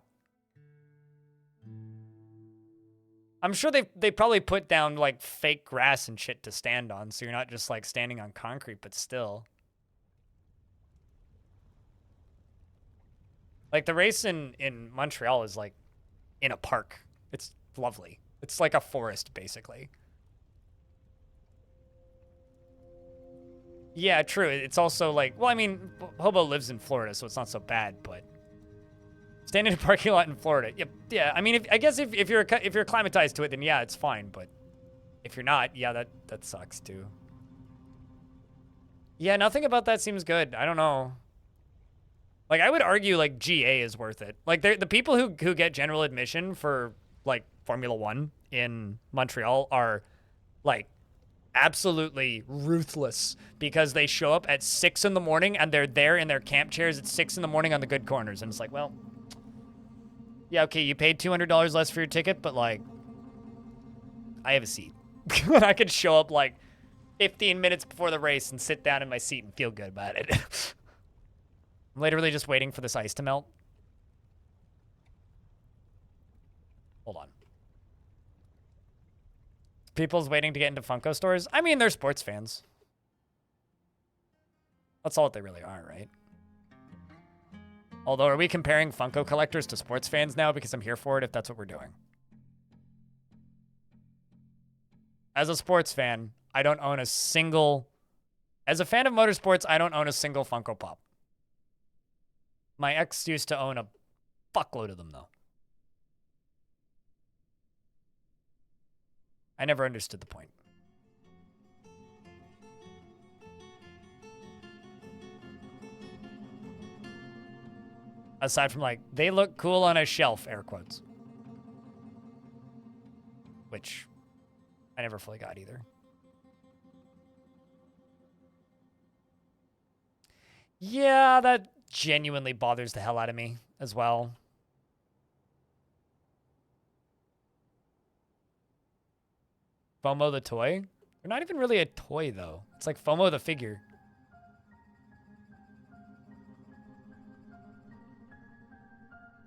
I'm sure they probably put down like fake grass and shit to stand on, so you're not just like standing on concrete, but still. Like the race in Montreal is like in a park. It's lovely. It's like a forest, basically. Yeah, true. It's also like, well, I mean, Hobo lives in Florida, so it's not so bad, but stand in a parking lot in Florida. Yep. Yeah. I mean, I guess if you're acclimatized to it, then yeah, it's fine. But if you're not, yeah, that sucks too. Yeah, nothing about that seems good. I don't know. Like, I would argue like GA is worth it. Like, the people who get general admission for like Formula One in Montreal are like absolutely ruthless because they show up at 6 in the morning and they're there in their camp chairs at 6 in the morning on the good corners. And it's like, well, yeah, okay, you paid $200 less for your ticket, but like, I have a seat. I could show up like 15 minutes before the race and sit down in my seat and feel good about it. I'm literally just waiting for this ice to melt. Hold on. People's waiting to get into Funko stores? I mean, they're sports fans. That's all that they really are, right? Although, are we comparing Funko collectors to sports fans now? Because I'm here for it if that's what we're doing. As a sports fan, I don't own a single... As a fan of motorsports, I don't own a single Funko Pop. My ex used to own a fuckload of them, though. I never understood the point. Aside from like, they look cool on a shelf, air quotes. Which I never fully got either. Yeah, that genuinely bothers the hell out of me as well. FOMO the toy? They're not even really a toy, though. It's like FOMO the figure.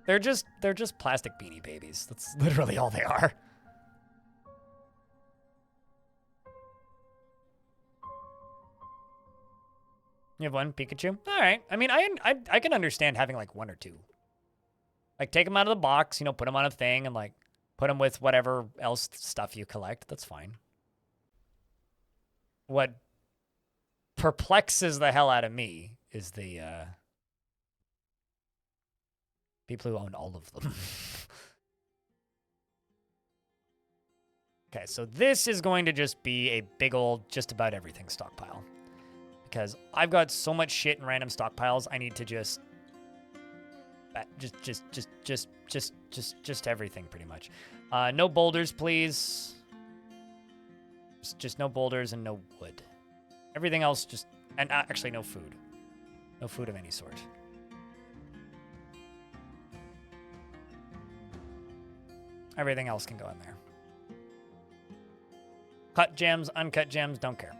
They're just plastic Beanie Babies. That's literally all they are. You have one Pikachu? All right. I mean, I can understand having like one or two. Like, take them out of the box, you know, put them on a thing and like put them with whatever else stuff you collect. That's fine. What perplexes the hell out of me is the people who own all of them. Okay, so this is going to just be a big old just about everything stockpile. Because I've got so much shit in random stockpiles, I need to just everything pretty much. No boulders, please. Just no boulders and no wood. Everything else just, and actually no food. No food of any sort. Everything else can go in there. Cut gems, uncut gems, don't care.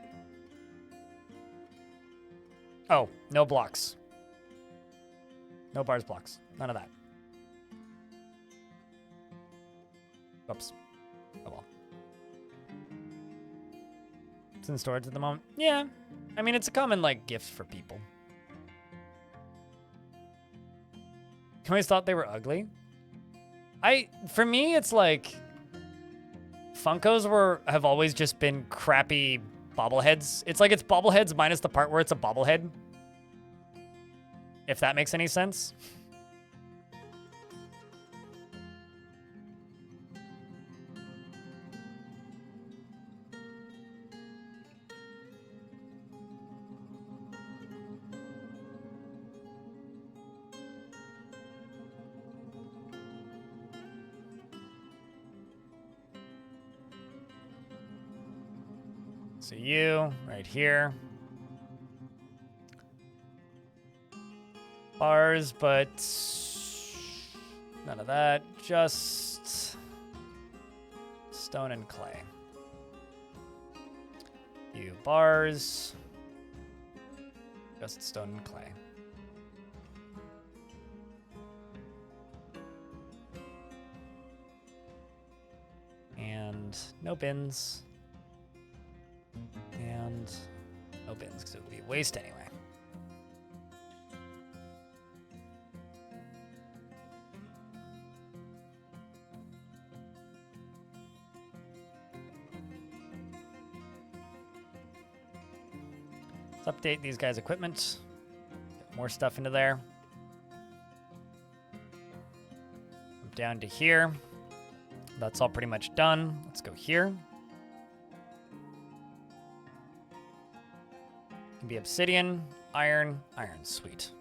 Oh, no blocks. No bars blocks. None of that. Oops. Oh well. It's in storage at the moment. Yeah. I mean, it's a common, like, gift for people. I always thought they were ugly. For me, it's like... Funkos have always just been crappy bobbleheads. It's like it's bobbleheads minus the part where it's a bobblehead. If that makes any sense. So you, right here. Bars, but none of that. Just stone and clay. You bars. Just stone and clay. And no bins. And no bins, because it would be waste anyway. Let's update these guys' equipment. Get more stuff into there. I'm down to here. That's all pretty much done. Let's go here. Can be obsidian, iron, iron. Sweet.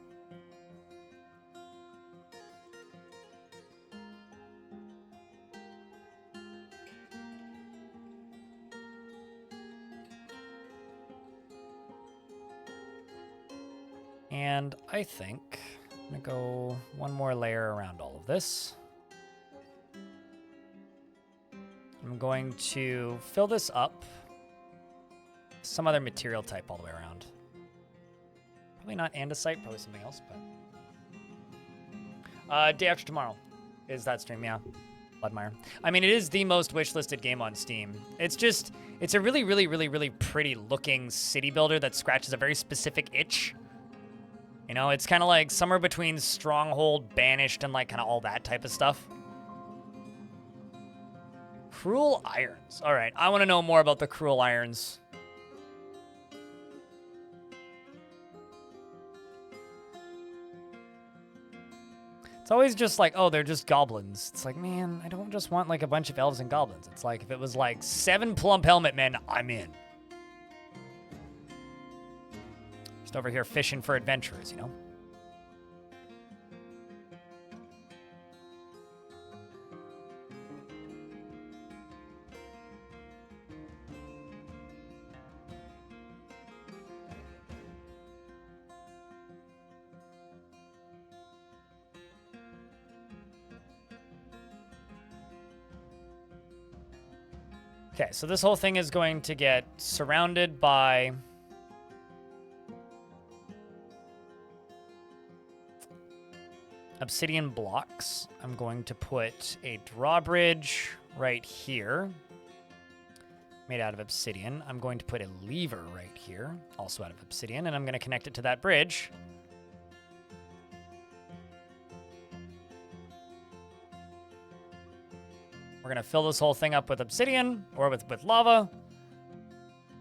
And I think I'm gonna go one more layer around all of this. I'm going to fill this up. Some other material type all the way around. Probably not andesite, probably something else, but... day after tomorrow is that stream, yeah. Bloodmire. I mean, it is the most wishlisted game on Steam. It's just, it's a really, really, really, really pretty looking city builder that scratches a very specific itch. You know, it's kind of like somewhere between Stronghold, Banished, and like kind of all that type of stuff. Cruel Irons. All right, I want to know more about the Cruel Irons. It's always just like, oh, they're just goblins. It's like, man, I don't just want like a bunch of elves and goblins. It's like, if it was like 7 plump helmet men, I'm in. Just over here fishing for adventurers, you know? Okay, so this whole thing is going to get surrounded by obsidian blocks. I'm going to put a drawbridge right here, made out of obsidian. I'm going to put a lever right here, also out of obsidian, and I'm going to connect it to that bridge. We're going to fill this whole thing up with obsidian, or with lava,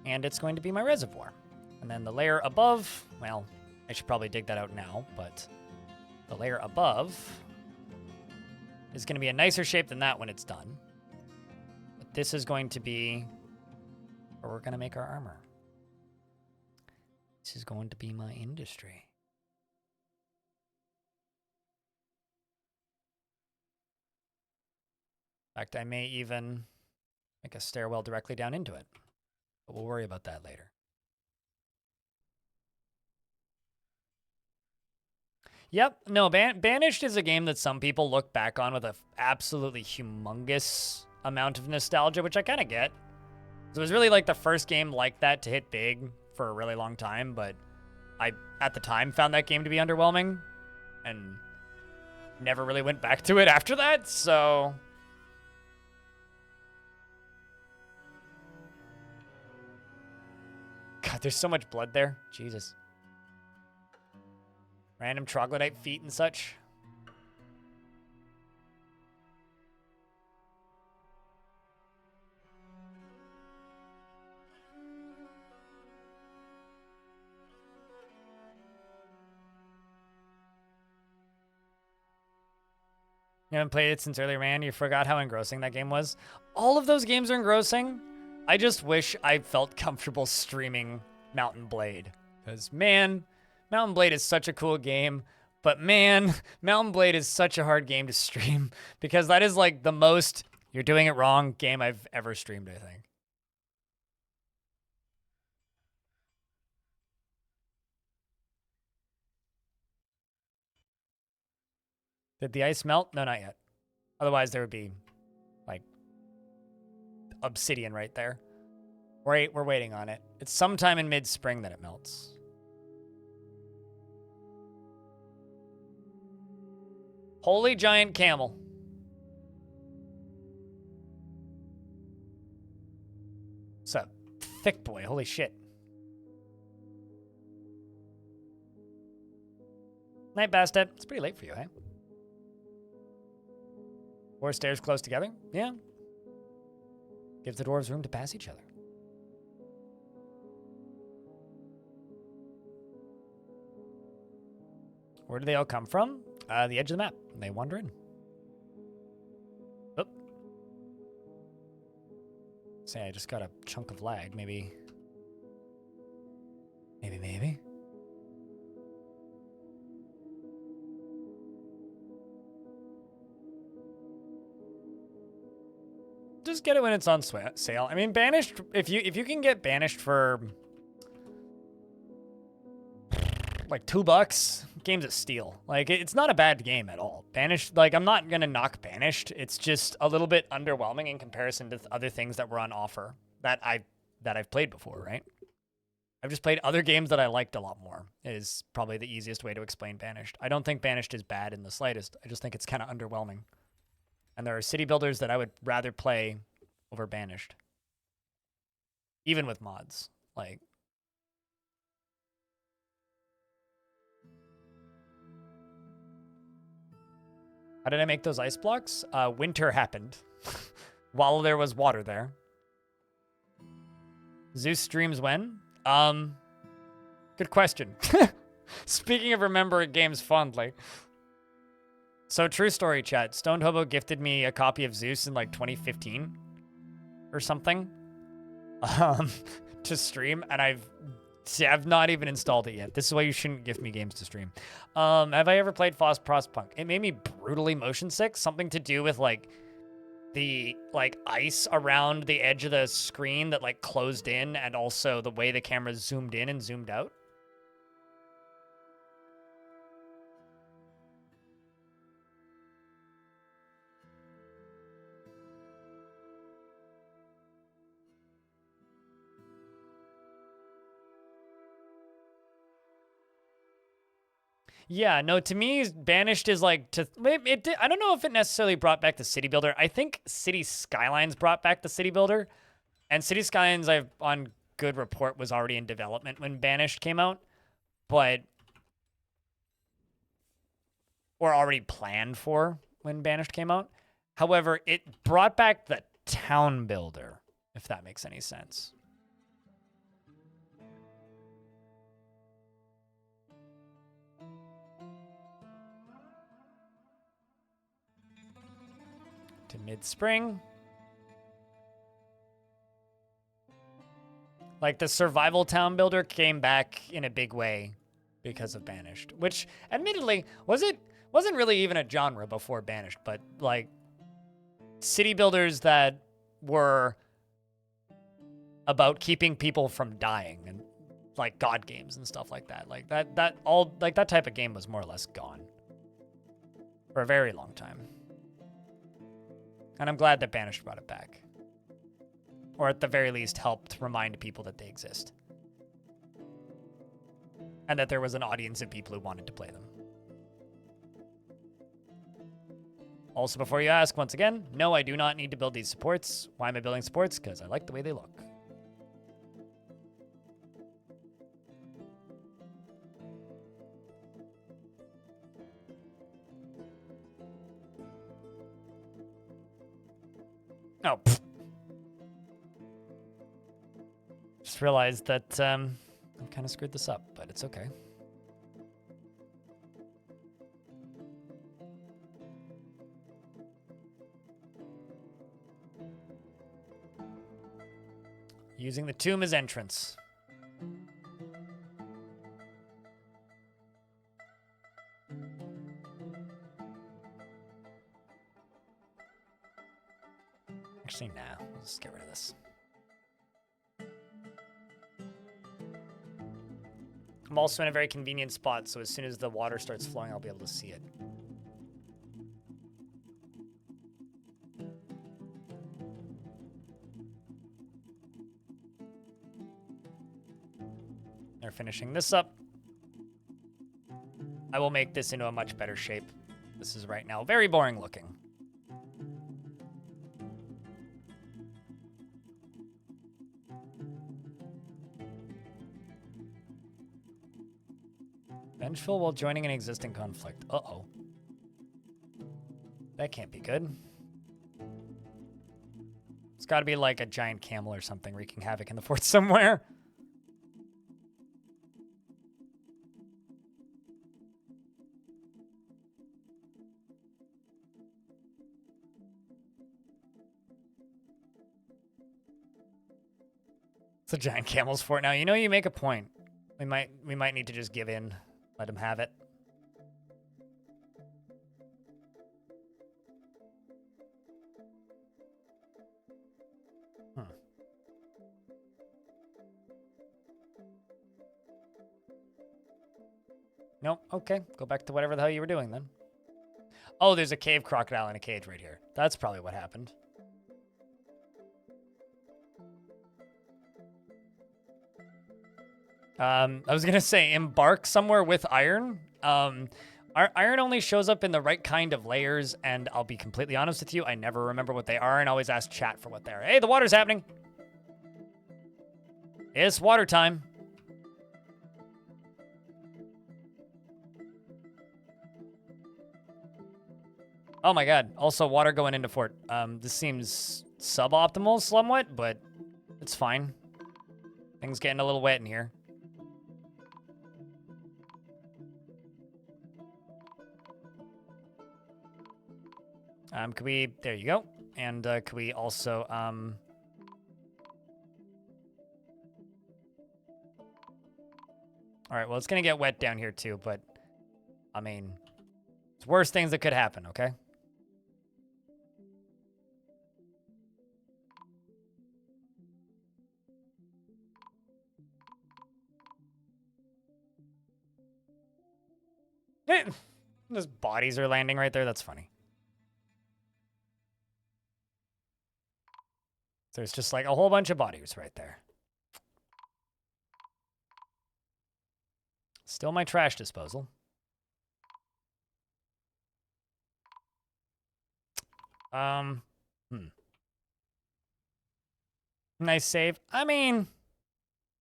and it's going to be my reservoir. And then the layer above, well, I should probably dig that out now, but the layer above is going to be a nicer shape than that when it's done. But this is going to be where we're going to make our armor. This is going to be my industry. In fact, I may even make a stairwell directly down into it. But we'll worry about that later. Yep, no, Banished is a game that some people look back on with an absolutely humongous amount of nostalgia, which I kind of get. It was really like the first game like that to hit big for a really long time, but I, at the time, found that game to be underwhelming and never really went back to it after that, so... God, there's so much blood there. Jesus. Random troglodyte feet and such. You haven't played it since early, man. You forgot how engrossing that game was. All of those games are engrossing. I just wish I felt comfortable streaming Mountain Blade. Because, man, Mountain Blade is such a cool game. But, man, Mountain Blade is such a hard game to stream. Because that is, like, the most you're doing it wrong game I've ever streamed, I think. Did the ice melt? No, not yet. Otherwise, there would be, like, obsidian right there. We're waiting on it. It's sometime in mid-spring that it melts. Holy giant camel. What's up? Thick boy. Holy shit. Night, Bastet. It's pretty late for you, eh? 4 stairs close together? Yeah. Gives the dwarves room to pass each other. Where do they all come from? The edge of the map. They wander in. Oh. Say, I just got a chunk of lag. Maybe. Just get it when it's on sale. I mean, banished. If you can get banished for like $2, game's a steal. Like, it's not a bad game at all. Banished, like, I'm not gonna knock Banished. It's just a little bit underwhelming in comparison to other things that were on offer that I've played before, right? I've just played other games that I liked a lot more, is probably the easiest way to explain Banished. I don't think Banished is bad in the slightest. I just think it's kind of underwhelming. And there are city builders that I would rather play over Banished. Even with mods. Like, how did I make those ice blocks? Winter happened while there was water there. Zeus streams when? Good question. Speaking of remembering games fondly. So, true story, chat. Stoned Hobo gifted me a copy of Zeus in like 2015 or something to stream, and I've not even installed it yet. This is why you shouldn't gift me games to stream. Have I ever played Frostpunk? It made me brutally motion sick. Something to do with like the ice around the edge of the screen that like closed in, and also the way the camera zoomed in and zoomed out. Yeah, no, to me, Banished is like, I don't know if it necessarily brought back the City Builder. I think City Skylines brought back the City Builder. And City Skylines, on good report, was already in development when Banished came out. Or already planned for when Banished came out. However, it brought back the Town Builder, if that makes any sense. To mid-spring. Like, the survival town builder came back in a big way because of Banished, which admittedly wasn't really even a genre before Banished, but like city builders that were about keeping people from dying, and like god games and stuff like that. Like that type of game was more or less gone for a very long time. And I'm glad that Banished brought it back. Or at the very least helped remind people that they exist. And that there was an audience of people who wanted to play them. Also, before you ask, once again, no, I do not need to build these supports. Why am I building supports? Because I like the way they look. Oh, pfft. Just realized that I kind of screwed this up, but it's okay. Using the tomb as entrance. Actually, nah. Let's just get rid of this. I'm also in a very convenient spot, so as soon as the water starts flowing, I'll be able to see it. They're finishing this up. I will make this into a much better shape. This is right now very boring looking. Vengeful while joining an existing conflict. Uh-oh. That can't be good. It's got to be like a giant camel or something wreaking havoc in the fort somewhere. It's a giant camel's fort now. You know, you make a point. We might need to just give in. Let him have it. Nope. Okay. Go back to whatever the hell you were doing then. Oh, there's a cave crocodile in a cage right here. That's probably what happened. I was going to say embark somewhere with iron. Iron only shows up in the right kind of layers, and I'll be completely honest with you, I never remember what they are and always ask chat for what they are. Hey, the water's happening. It's water time. Oh my god. Also, water going into fort. This seems suboptimal somewhat, but it's fine. Things getting a little wet in here. Could we, there you go. And could we also, all right, well, it's gonna get wet down here too, but I mean, it's worse things that could happen, okay? Those bodies are landing right there. That's funny. There's just like a whole bunch of bodies right there. Still my trash disposal. Nice save. I mean,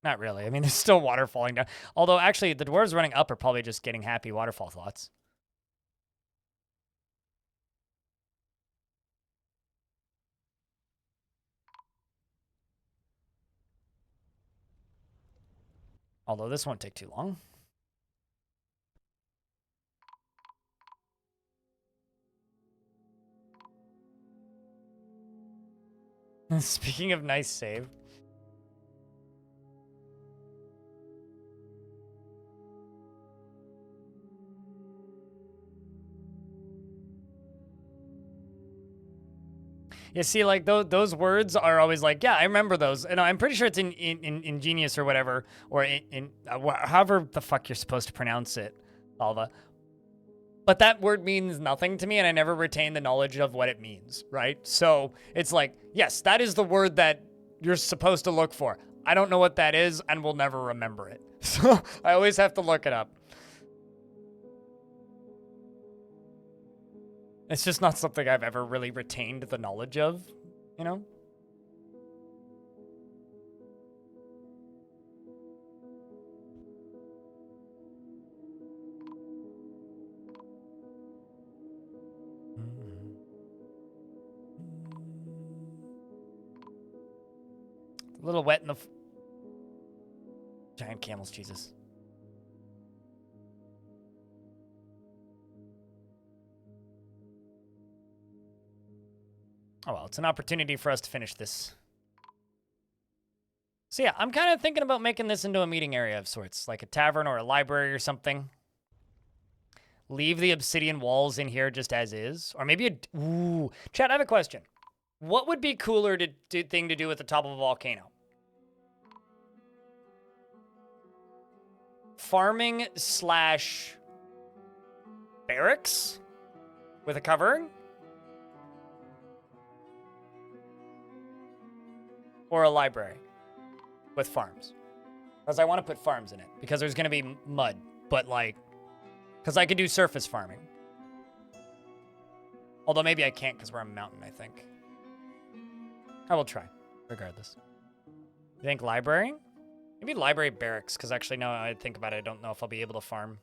not really. I mean, there's still water falling down. Although, actually, the dwarves running up are probably just getting happy waterfall thoughts. Although this won't take too long. Speaking of nice save. You see, like, those words are always like, yeah, I remember those. And I'm pretty sure it's in Ingenious or whatever, or however the fuck you're supposed to pronounce it, Alva. But that word means nothing to me, and I never retain the knowledge of what it means, right? So it's like, yes, that is the word that you're supposed to look for. I don't know what that is, and will never remember it. So I always have to look it up. It's just not something I've ever really retained the knowledge of, you know? A little wet in the... Giant camels, Jesus. Oh, well, it's an opportunity for us to finish this. So yeah, I'm kind of thinking about making this into a meeting area of sorts, like a tavern or a library or something. Leave the obsidian walls in here just as is. Or maybe a... Ooh. Chat, I have a question. What would be cooler thing to do at the top of a volcano? Farming / barracks? With a covering? Or a library with farms? Because I want to put farms in it. Because there's going to be mud. But, like... Because I could do surface farming. Although maybe I can't because we're on a mountain, I think. I will try, regardless. You think library? Maybe library barracks, because actually, no, I think about it, I don't know if I'll be able to farm.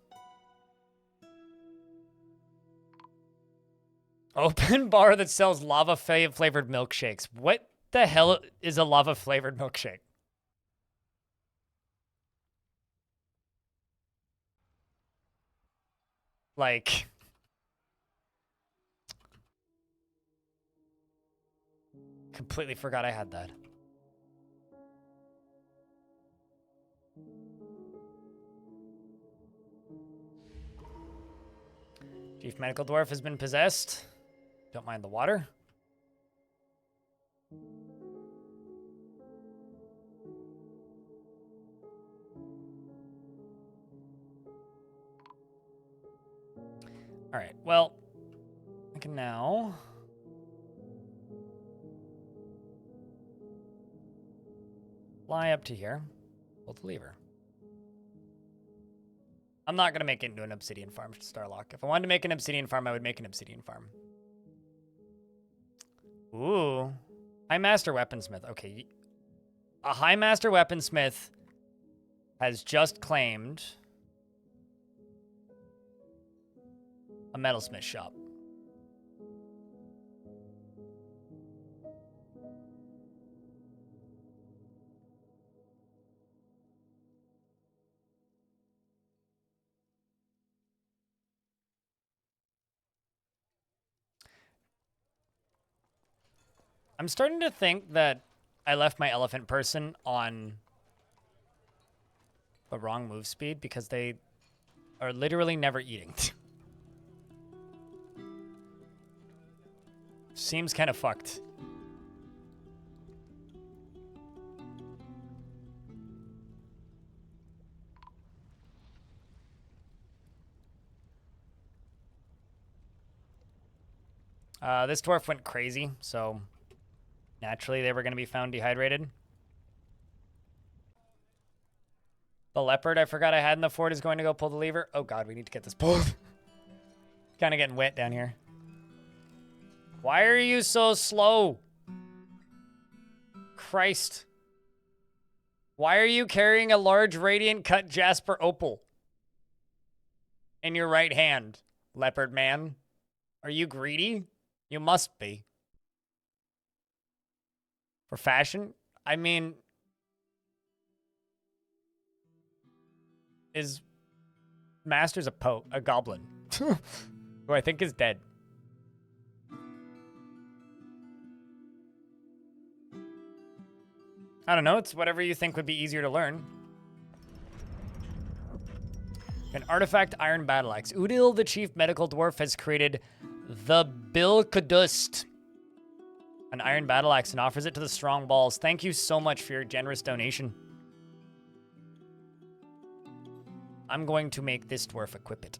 Open bar that sells lava-flavored milkshakes. What the hell is a lava-flavored milkshake? Like... Completely forgot I had that. Chief Medical Dwarf has been possessed. Don't mind the water. All right, well, I can now... fly up to here. Pull the lever. I'm not going to make it into an obsidian farm, Starlock. If I wanted to make an obsidian farm, I would make an obsidian farm. Ooh. High Master Weaponsmith. Okay. A High Master Weaponsmith has just claimed a metalsmith shop. I'm starting to think that I left my elephant person on the wrong move speed because they are literally never eating. Seems kind of fucked. This dwarf went crazy, so naturally they were going to be found dehydrated. The leopard I forgot I had in the fort is going to go pull the lever. Oh god, we need to get this pulled. Kind of getting wet down here. Why are you so slow? Christ. Why are you carrying a large radiant cut jasper opal in your right hand, leopard man? Are you greedy? You must be. For fashion? I mean, is Master's a goblin, who I think is dead. I don't know, it's whatever you think would be easier to learn. An artifact iron battle axe. Udil, the chief medical dwarf, has created the Bilkadust, an iron battle axe, and offers it to the strong balls. Thank you so much for your generous donation. I'm going to make this dwarf equip it.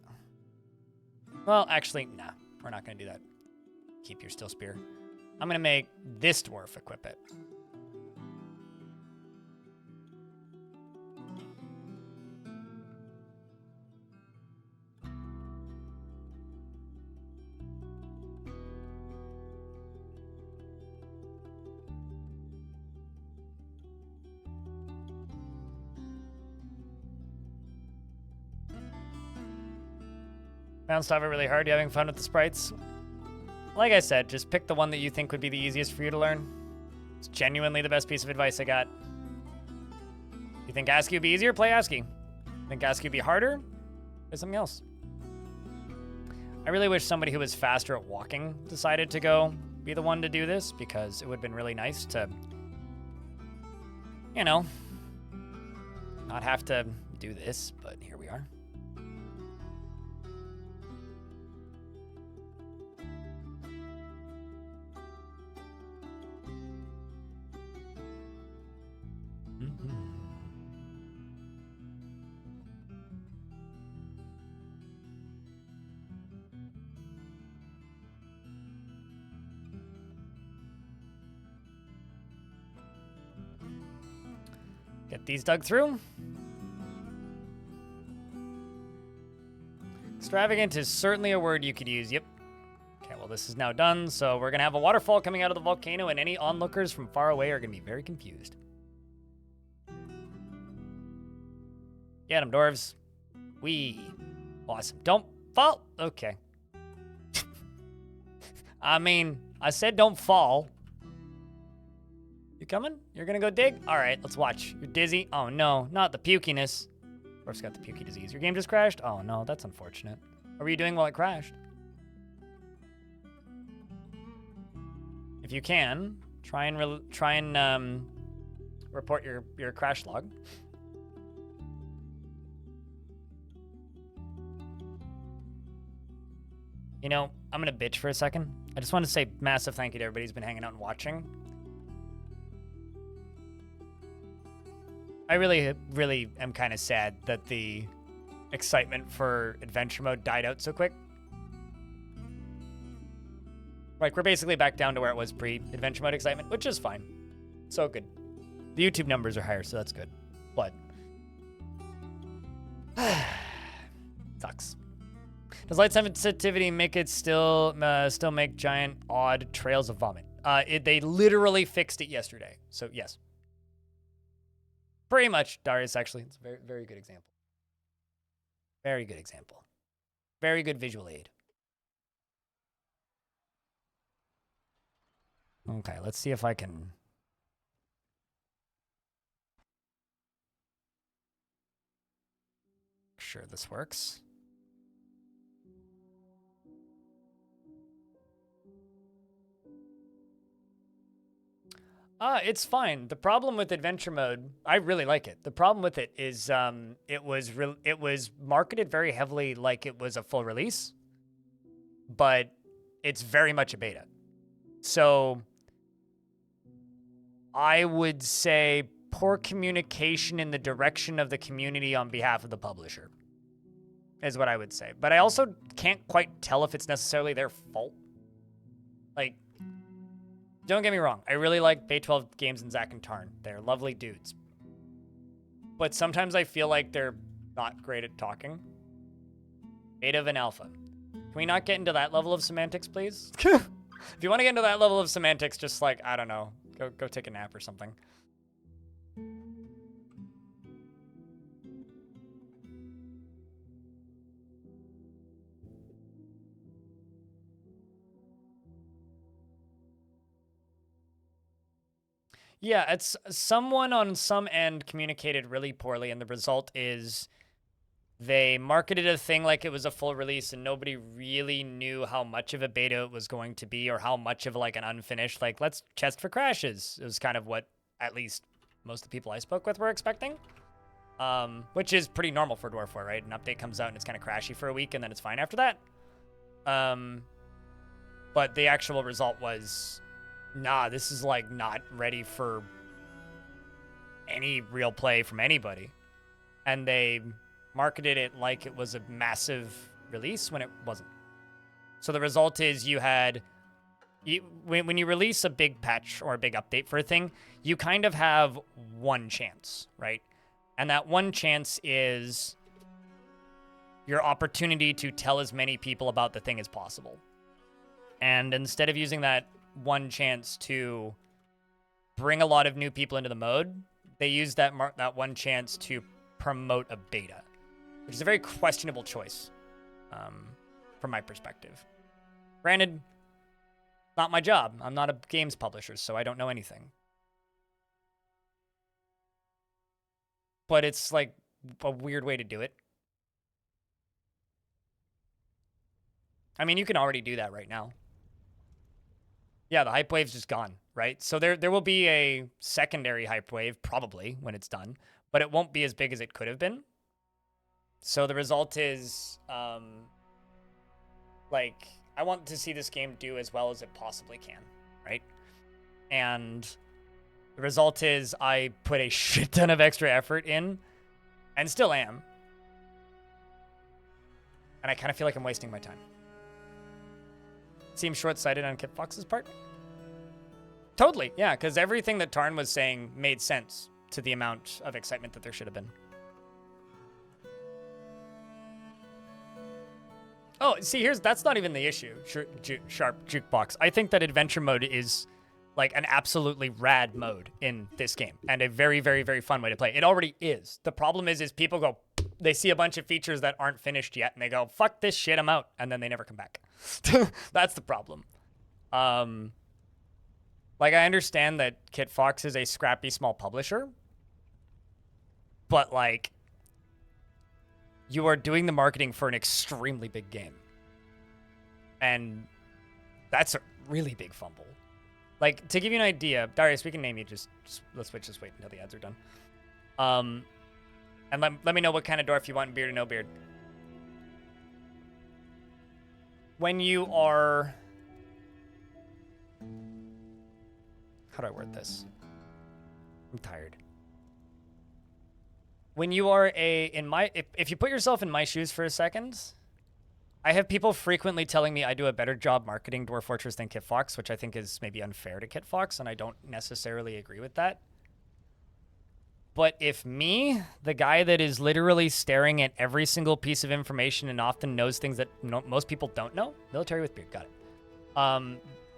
Well, actually, nah, we're not going to do that. Keep your steel spear. I'm going to make this dwarf equip it. Found stuff really hard. You having fun with the sprites? Like I said, just pick the one that you think would be the easiest for you to learn. It's genuinely the best piece of advice I got. You think ASCII would be easier? Play ASCII. Think ASCII would be harder? Play something else. I really wish somebody who was faster at walking decided to go be the one to do this, because it would have been really nice to, you know, not have to do this, but here we are. Get these dug through. Extravagant is certainly a word you could use. Yep. Okay, well, this is now done, so we're going to have a waterfall coming out of the volcano, and any onlookers from far away are going to be very confused. Get 'em, dwarves. Wee. Awesome. Don't fall. Okay. I mean, I said don't fall. You coming? You're going to go dig? All right, let's watch. You're dizzy? Oh, no, not the pukiness. Dwarf's got the pukey disease. Your game just crashed? Oh, no, that's unfortunate. What were you doing while it crashed? If you can, try and report your crash log. You know, I'm gonna bitch for a second. I just want to say massive thank you to everybody who's been hanging out and watching. I really am kind of sad that the excitement for adventure mode died out so quick. Like, we're basically back down to where it was pre-adventure mode excitement, which is fine. So good. The YouTube numbers are higher, so that's good. But sucks. Does light sensitivity make it still make giant odd trails of vomit? They literally fixed it yesterday, so yes. Pretty much, Darius, actually. It's a very, very good example. Very good example. Very good visual aid. Okay, let's see if I can... make sure this works. It's fine. The problem with adventure mode, I really like it. The problem with it is it was marketed very heavily like it was a full release, but it's very much a beta. So I would say poor communication in the direction of the community on behalf of the publisher is what I would say. But I also can't quite tell if it's necessarily their fault. Like, don't get me wrong. I really like Bay 12 Games and Zach and Tarn. They're lovely dudes. But sometimes I feel like they're not great at talking. Beta and alpha. Can we not get into that level of semantics, please? If you want to get into that level of semantics, just like, I don't know, go take a nap or something. Yeah, it's someone on some end communicated really poorly, and the result is they marketed a thing like it was a full release, and nobody really knew how much of a beta it was going to be, or how much of like an unfinished, like, let's test for crashes. It was kind of what at least most of the people I spoke with were expecting, which is pretty normal for Dwarf War, right? An update comes out and it's kind of crashy for a week, and then it's fine after that. But the actual result was... nah, this is like not ready for any real play from anybody. And they marketed it like it was a massive release when it wasn't. So the result is you had, when you release a big patch or a big update for a thing, you kind of have one chance, right? And that one chance is your opportunity to tell as many people about the thing as possible. And instead of using that one chance to bring a lot of new people into the mode, they use that one chance to promote a beta, which is a very questionable choice from my perspective. Granted, not my job. I'm not a games publisher, so I don't know anything. But it's like a weird way to do it. I mean, you can already do that right now. Yeah, the hype wave's just gone, right? So there will be a secondary hype wave, probably, when it's done, but it won't be as big as it could have been. So the result is, like, I want to see this game do as well as it possibly can, right? And the result is I put a shit ton of extra effort in, and still am. And I kind of feel like I'm wasting my time. Seems short-sighted on Kip Fox's part. Totally, yeah, because everything that Tarn was saying made sense to the amount of excitement that there should have been. Oh, see, that's not even the issue, Sharp Jukebox. I think that adventure mode is like an absolutely rad mode in this game and a very, very, very fun way to play. It already is. The problem is people go, they see a bunch of features that aren't finished yet and they go, fuck this shit, I'm out. And then they never come back. That's the problem. Like, I understand that Kit Fox is a scrappy small publisher, but like, you are doing the marketing for an extremely big game. And that's a really big fumble. Like, to give you an idea, Darius, we can name you, just let's wait until the ads are done. And let me know what kind of dwarf you want, beard or no beard. When you are... How do I word this? I'm tired. When you are if you put yourself in my shoes for a second, I have people frequently telling me I do a better job marketing Dwarf Fortress than Kit Fox, which I think is maybe unfair to Kit Fox, and I don't necessarily agree with that. But if me, the guy that is literally staring at every single piece of information and often knows things that most people don't know, military with beard, got it.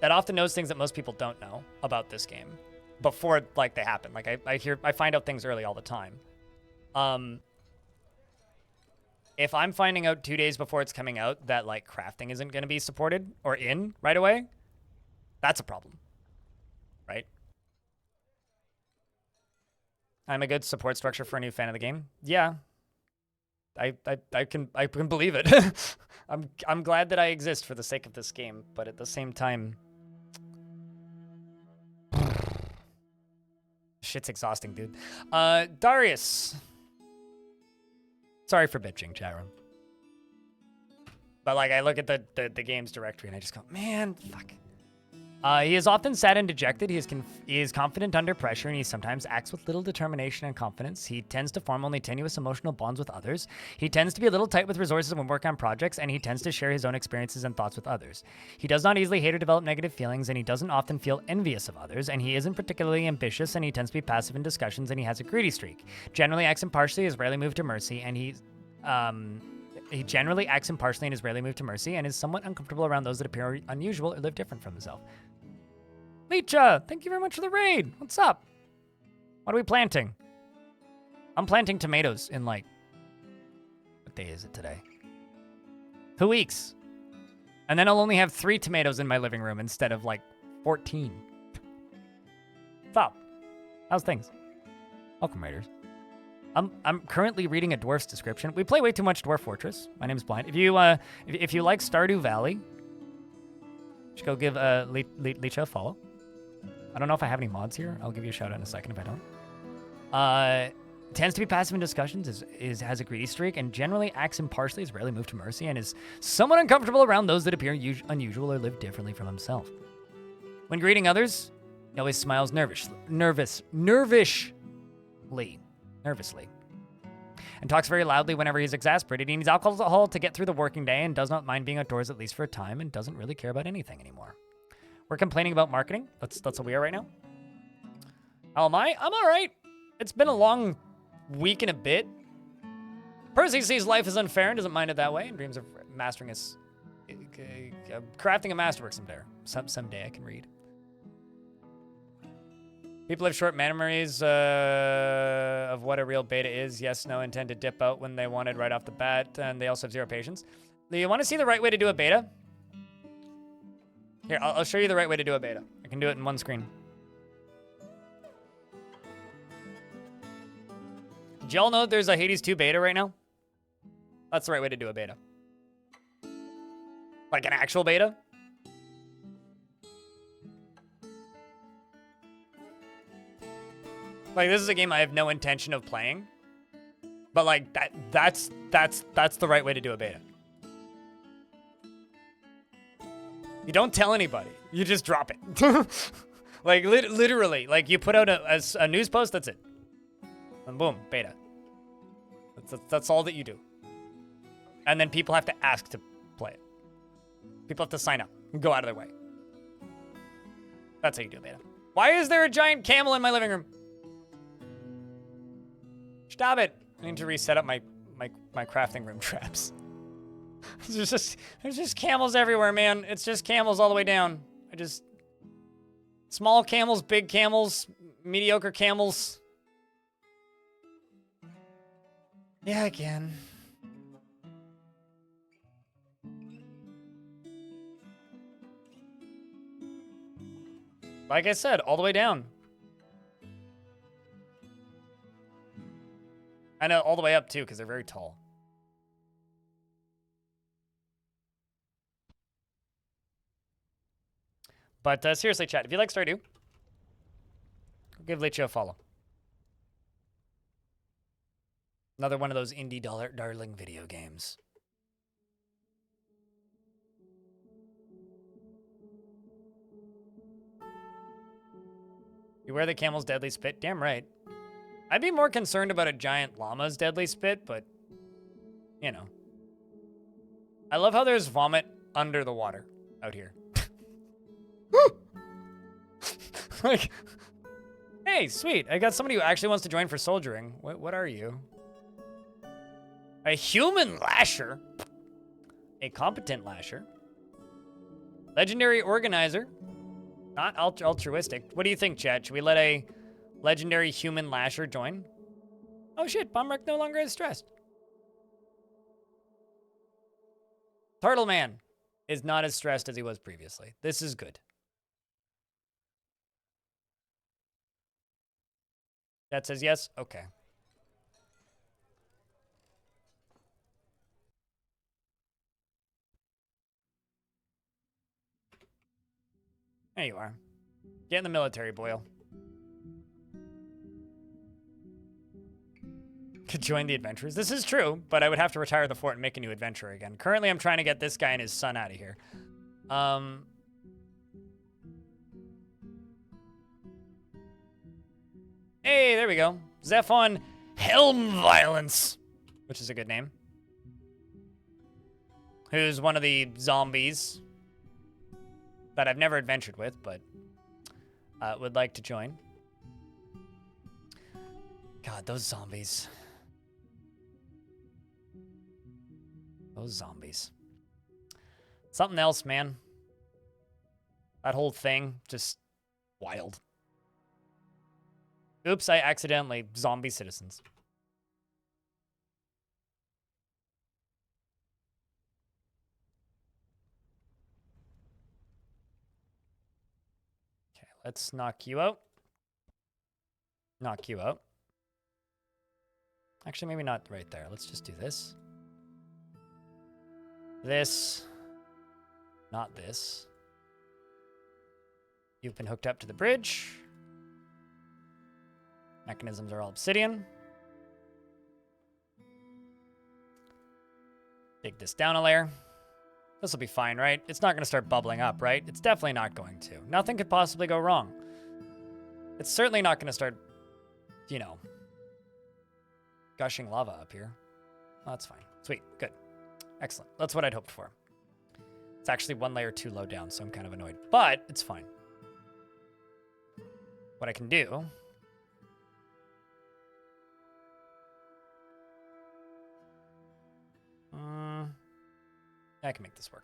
That often knows things that most people don't know about this game before like they happen. Like I find out things early all the time. If I'm finding out 2 days before it's coming out that like crafting isn't going to be supported or in right away, that's a problem, right? I'm a good support structure for a new fan of the game. Yeah, I can believe it. I'm glad that I exist for the sake of this game, but at the same time, shit's exhausting, dude. Darius. Sorry for bitching, chat room. But like, I look at the game's directory and I just go, man, fuck. He is often sad and dejected. He is confident under pressure, and he sometimes acts with little determination and confidence. He tends to form only tenuous emotional bonds with others. He tends to be a little tight with resources when working on projects, and he tends to share his own experiences and thoughts with others. He does not easily hate or develop negative feelings, and he doesn't often feel envious of others, and he isn't particularly ambitious, and he tends to be passive in discussions, and he has a greedy streak. Generally acts impartially, is rarely moved to mercy, and he generally acts impartially and is rarely moved to mercy, and is somewhat uncomfortable around those that appear unusual or live different from himself. Leecha, thank you very much for the raid. What's up? What are we planting? I'm planting tomatoes in like, what day is it today? 2 weeks. And then I'll only have 3 tomatoes in my living room instead of like 14. What's up? How's things? Welcome, Raiders. I'm currently reading a Dwarf's description. We play way too much Dwarf Fortress. My name's Blind. If you like Stardew Valley, you should go give Leecha a follow. I don't know if I have any mods here. I'll give you a shout out in a second if I don't. Tends to be passive in discussions, has a greedy streak, and generally acts impartially, is rarely moved to mercy, and is somewhat uncomfortable around those that appear unusual or live differently from himself. When greeting others, he always smiles nervously, and talks very loudly whenever he's exasperated. He needs alcohol to get through the working day and does not mind being outdoors at least for a time and doesn't really care about anything anymore. We're complaining about marketing. That's what we are right now. How am I? I'm all right. It's been a long week and a bit. Percy sees life as unfair and doesn't mind it that way and dreams of mastering crafting a masterwork someday. Someday I can read. People have short memories of what a real beta is. Yes, no, intend to dip out when they wanted right off the bat, and they also have zero patience. Do you want to see the right way to do a beta? Here, I'll show you the right way to do a beta. I can do it in one screen. Did y'all know there's a Hades 2 beta right now? That's the right way to do a beta. Like an actual beta? Like, this is a game I have no intention of playing. But like that's the right way to do a beta. You don't tell anybody. You just drop it. Like literally, like you put out a news post, that's it. And boom, beta. That's all that you do. And then people have to ask to play it. People have to sign up and go out of their way. That's how you do a beta. Why is there a giant camel in my living room? Stop it. I need to reset up my crafting room traps. There's just camels everywhere, man. It's just camels all the way down. Small camels, big camels, mediocre camels. Yeah, again. Like I said, all the way down. I know, all the way up too, because they're very tall. But seriously, chat, if you like Stardew, give Lichio a follow. Another one of those indie darling video games. Beware the camel's deadly spit. Damn right. I'd be more concerned about a giant llama's deadly spit, but, you know. I love how there's vomit under the water out here. Like, hey, sweet. I got somebody who actually wants to join for soldiering. What are you? A human lasher. A competent lasher. Legendary organizer. Not altruistic. What do you think, Chad? Should we let a legendary human lasher join? Oh shit, Bombrek no longer is stressed. Turtle Man is not as stressed as he was previously. This is good. That says yes? Okay. There you are. Get in the military, Boyle. Could join the adventurers. This is true, but I would have to retire the fort and make a new adventurer again. Currently, I'm trying to get this guy and his son out of here. Hey, there we go. Zephon Helm Violence, which is a good name. Who's one of the zombies that I've never adventured with, but would like to join. God, those zombies. Those zombies. Something else, man. That whole thing, just wild. Oops, I accidentally zombie citizens. Okay, let's knock you out. Knock you out. Actually, maybe not right there. Let's just do this. This. Not this. You've been hooked up to the bridge. Mechanisms are all obsidian. Dig this down a layer. This will be fine, right? It's not going to start bubbling up, right? It's definitely not going to. Nothing could possibly go wrong. It's certainly not going to start, you know, gushing lava up here. Oh, that's fine. Sweet. Good. Excellent. That's what I'd hoped for. It's actually one layer too low down, so I'm kind of annoyed. But it's fine. What I can do... I can make this work.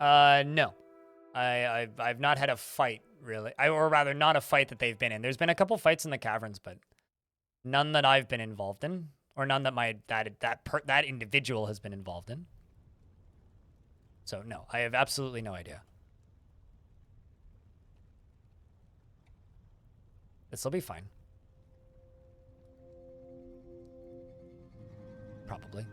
No. I've not had a fight, really. Or rather, not a fight that they've been in. There's been a couple fights in the caverns, but none that I've been involved in, or none that that individual has been involved in. So no, I have absolutely no idea. This'll be fine. Probably.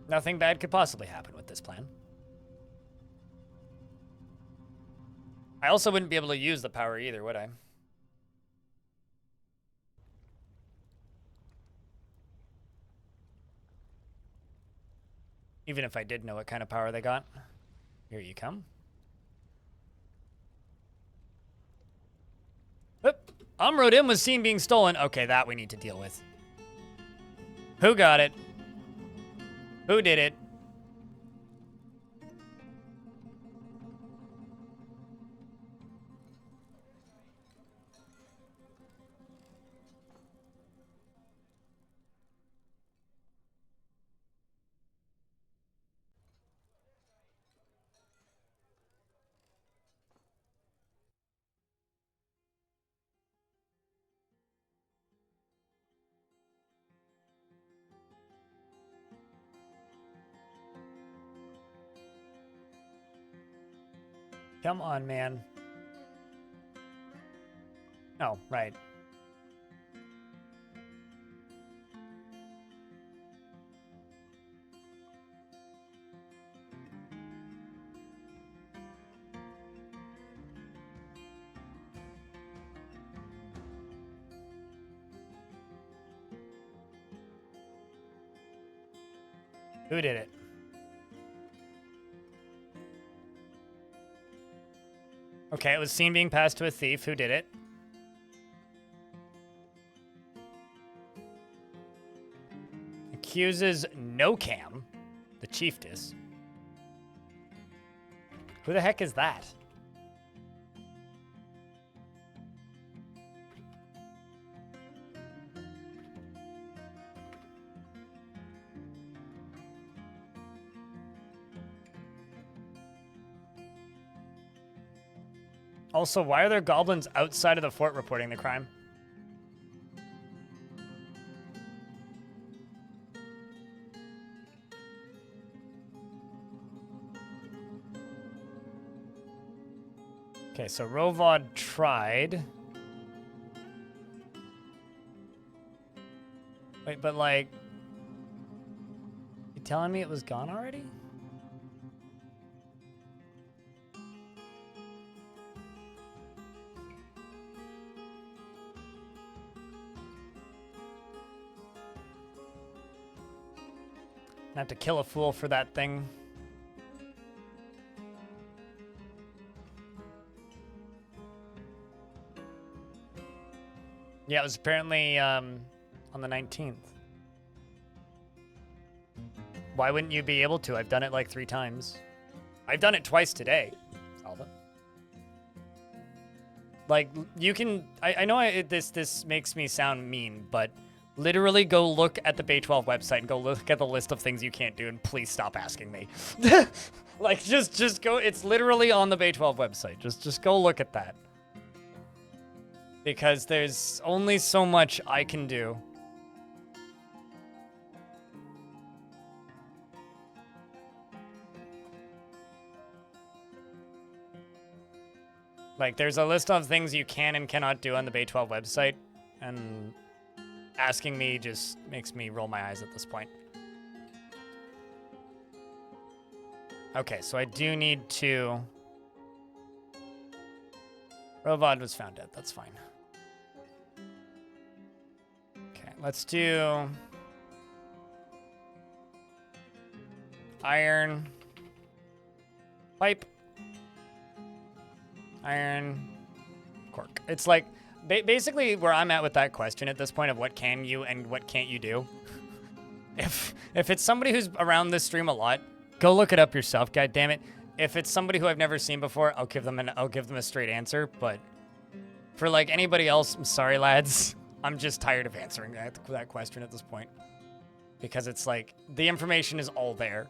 Nothing bad could possibly happen with this plan. I also wouldn't be able to use the power either, would I? Even if I did know what kind of power they got. Here you come. Oop. Amrodin was seen being stolen. Okay, that we need to deal with. Who got it? Who did it? Come on, man. Oh, right. Who did it? Okay, it was seen being passed to a thief. Who did it? Accuses No Cam, the chiefess. Who the heck is that? Also, why are there goblins outside of the fort reporting the crime? Okay, so Rovod tried. Wait, but like... You telling me it was gone already? I have to kill a fool for that thing. Yeah, it was apparently on the 19th. Why wouldn't you be able to? I've done it like 3 times. I've done it twice today, Salva. Like, you can... I know this makes me sound mean, but... Literally go look at the Bay 12 website and go look at the list of things you can't do, and please stop asking me. Like, just go. It's literally on the Bay 12 website. Just go look at that. Because there's only so much I can do. Like, there's a list of things you can and cannot do on the Bay 12 website, and... Asking me just makes me roll my eyes at this point. Okay, so I do need to... Rovod was found dead. That's fine. Okay, let's do... Iron. Pipe. Iron. Cork. It's like... Basically, where I'm at with that question at this point of what can you and what can't you do, if it's somebody who's around this stream a lot, go look it up yourself. God damn it! If it's somebody who I've never seen before, I'll give them a straight answer. But for like anybody else, I'm sorry, lads. I'm just tired of answering that question at this point because it's like the information is all there.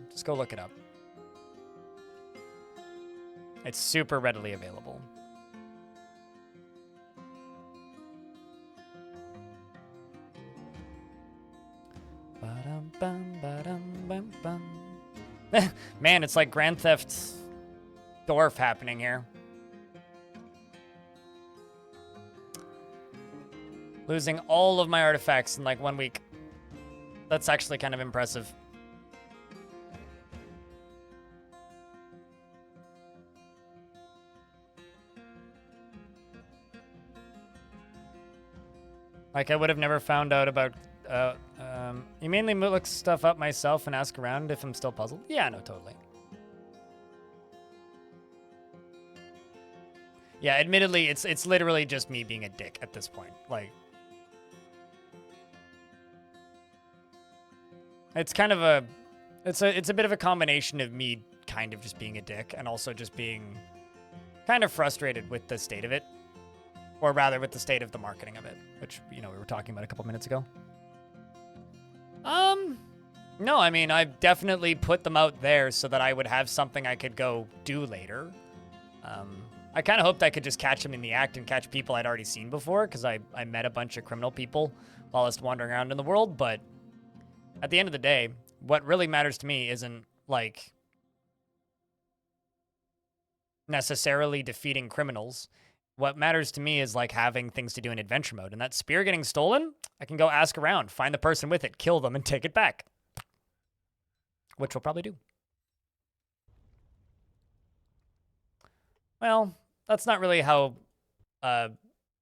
Just go look it up. It's super readily available. Man, it's like Grand Theft Dwarf happening here. Losing all of my artifacts in like 1 week. That's actually kind of impressive. Like I would have never found out about you mainly look stuff up myself and ask around if I'm still puzzled? Yeah, no, totally. Yeah, admittedly, it's literally just me being a dick at this point. Like, it's kind of a, it's a bit of a combination of me kind of just being a dick and also just being kind of frustrated with the state of it, or rather with the state of the marketing of it, which, you know, we were talking about a couple minutes ago. No, I mean, I've definitely put them out there so that I would have something I could go do later. I kind of hoped I could just catch them in the act and catch people I'd already seen before, because I met a bunch of criminal people while I was wandering around in the world, but at the end of the day, what really matters to me isn't, like, necessarily defeating criminals. What matters to me is like having things to do in adventure mode. And that spear getting stolen, I can go ask around, find the person with it, kill them, and take it back. Which we'll probably do. Well, that's not really how a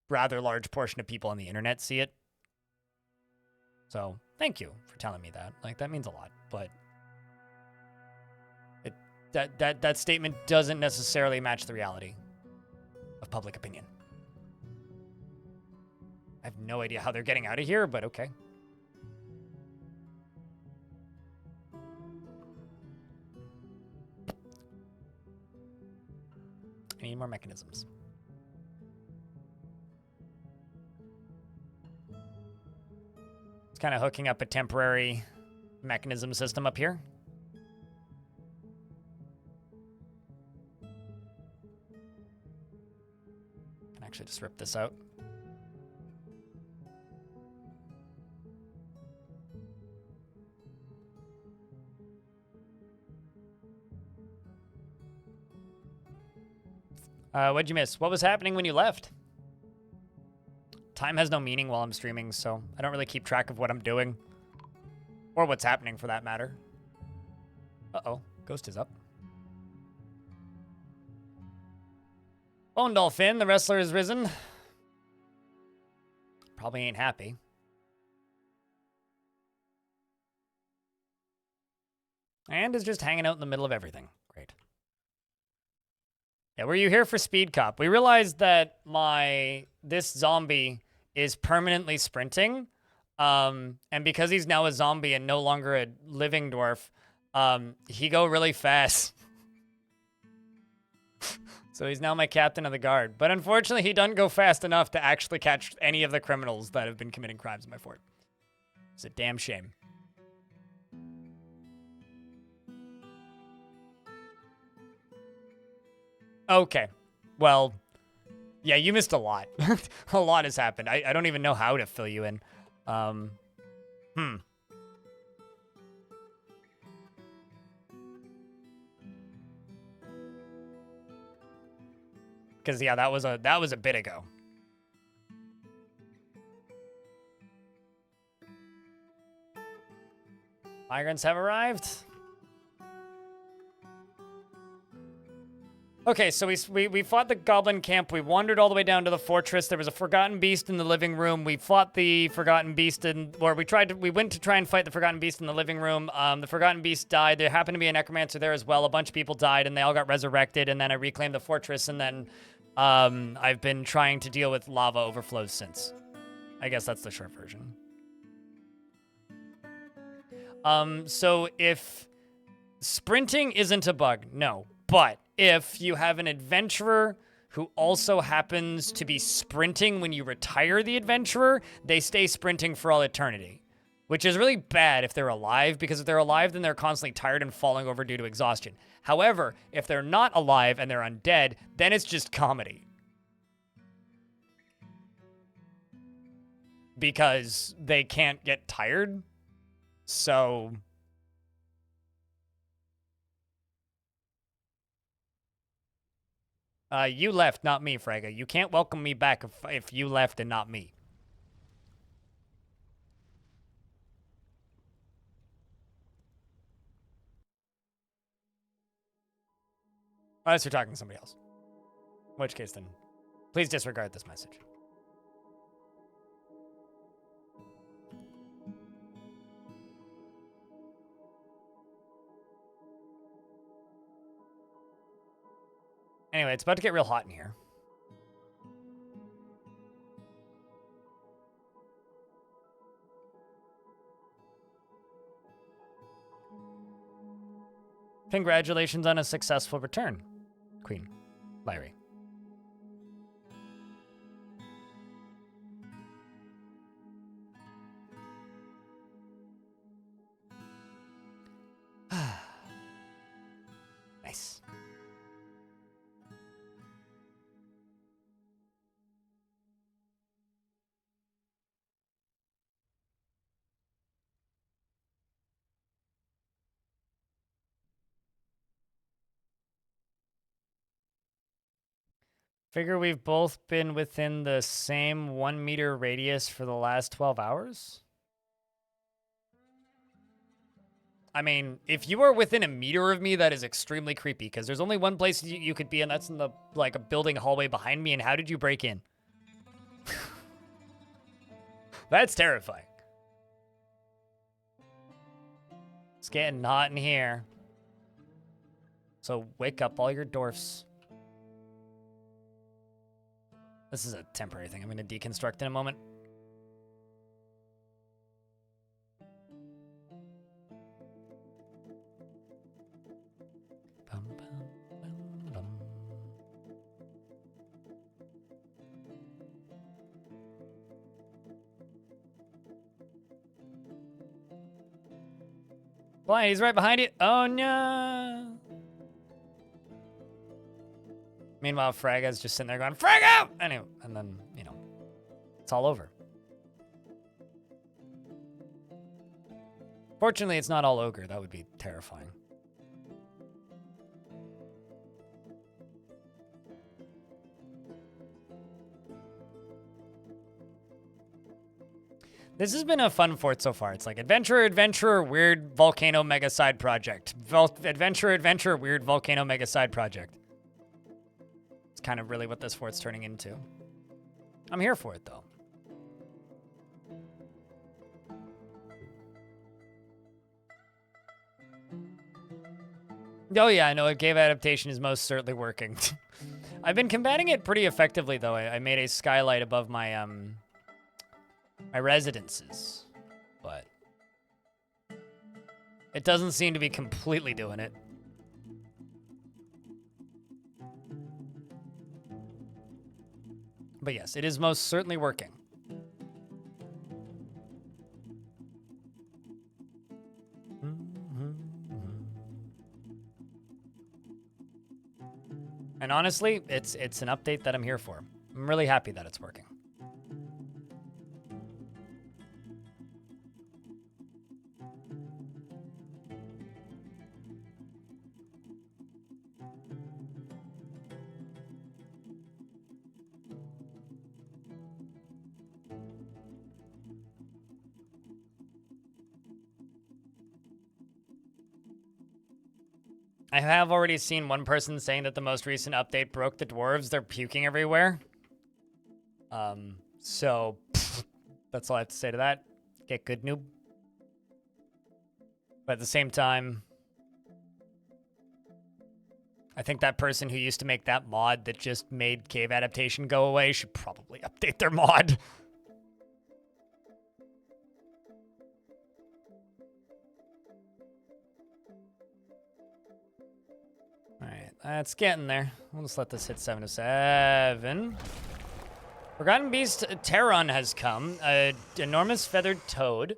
rather large portion of people on the internet see it. So thank you for telling me that. Like, that means a lot. But that statement doesn't necessarily match the reality of public opinion. I have no idea how they're getting out of here, but okay. I need more mechanisms. It's kind of hooking up a temporary mechanism system up here. Can actually just rip this out. What'd you miss? What was happening when you left? Time has no meaning while I'm streaming, so I don't really keep track of what I'm doing. Or what's happening, for that matter. Uh-oh. Ghost is up. Bone Dolphin, the wrestler has risen. Probably ain't happy. And is just hanging out in the middle of everything. Great. Yeah, were you here for Speed Cop? We realized that this zombie is permanently sprinting. And because he's now a zombie and no longer a living dwarf, he go really fast. So he's now my captain of the guard. But unfortunately, he doesn't go fast enough to actually catch any of the criminals that have been committing crimes in my fort. It's a damn shame. Okay. Well, yeah, you missed a lot. A lot has happened. I don't even know how to fill you in. Because yeah, that was a bit ago. Migrants have arrived. Okay, so we fought the goblin camp. We wandered all the way down to the fortress. There was a forgotten beast in the living room. We fought the forgotten beast we went to try and fight the forgotten beast in the living room. The forgotten beast died. There happened to be a necromancer there as well. A bunch of people died and they all got resurrected, and then I reclaimed the fortress, and then I've been trying to deal with lava overflows since. I guess that's the short version. So if sprinting isn't a bug, no, but if you have an adventurer who also happens to be sprinting when you retire the adventurer, they stay sprinting for all eternity, which is really bad if they're alive, because if they're alive, then they're constantly tired and falling over due to exhaustion. However, if they're not alive and they're undead, then it's just comedy. Because they can't get tired. So you left, not me, Frega. You can't welcome me back if you left and not me. Unless you're talking to somebody else. In which case, then, please disregard this message. Anyway, it's about to get real hot in here. Congratulations on a successful return, Queen Lyrie. Nice. Figure we've both been within the same 1 meter radius for the last 12 hours? I mean, if you are within a meter of me, that is extremely creepy, because there's only one place you could be, and that's in the, like, a building hallway behind me, and how did you break in? That's terrifying. It's getting hot in here. So wake up all your dwarfs. This is a temporary thing. I'm going to deconstruct in a moment. Bum, bum, bum, bum. Blind, he's right behind you. Oh no. Meanwhile, Fraga's just sitting there going, Frag out! Anyway, and then, you know, it's all over. Fortunately, it's not all ogre. That would be terrifying. This has been a fun fort so far. It's like adventure, weird volcano mega side project. Adventure, weird volcano mega side project. It's kind of really what this fort's turning into. I'm here for it, though. Oh yeah, I know a cave adaptation is most certainly working. I've been combating it pretty effectively, though. I made a skylight above my my residences, but it doesn't seem to be completely doing it. But yes, it is most certainly working. And honestly, it's an update that I'm here for. I'm really happy that it's working. I have already seen one person saying that the most recent update broke the dwarves. They're puking everywhere. So that's all I have to say to that. Get good, noob. But at the same time, I think that person who used to make that mod that just made cave adaptation go away should probably update their mod. It's getting there. We'll just let this hit 7 of 7. Forgotten Beast Terron has come. An enormous feathered toad.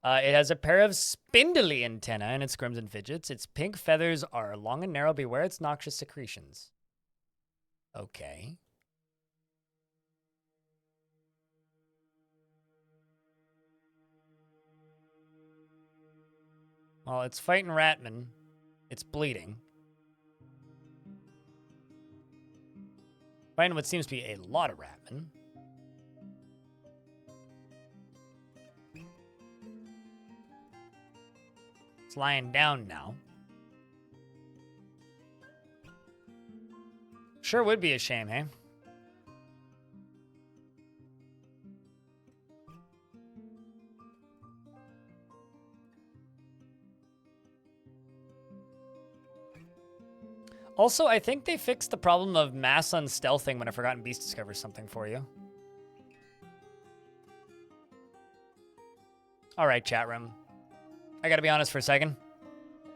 It has a pair of spindly antennae and it scrims and fidgets. Its pink feathers are long and narrow. Beware its noxious secretions. Okay. Well, it's fighting Ratman. It's bleeding. Fighting what seems to be a lot of Ratman. It's lying down now. Sure would be a shame, hey? Also, I think they fixed the problem of mass unstealthing when a Forgotten Beast discovers something for you. All right, chat room. I gotta be honest for a second.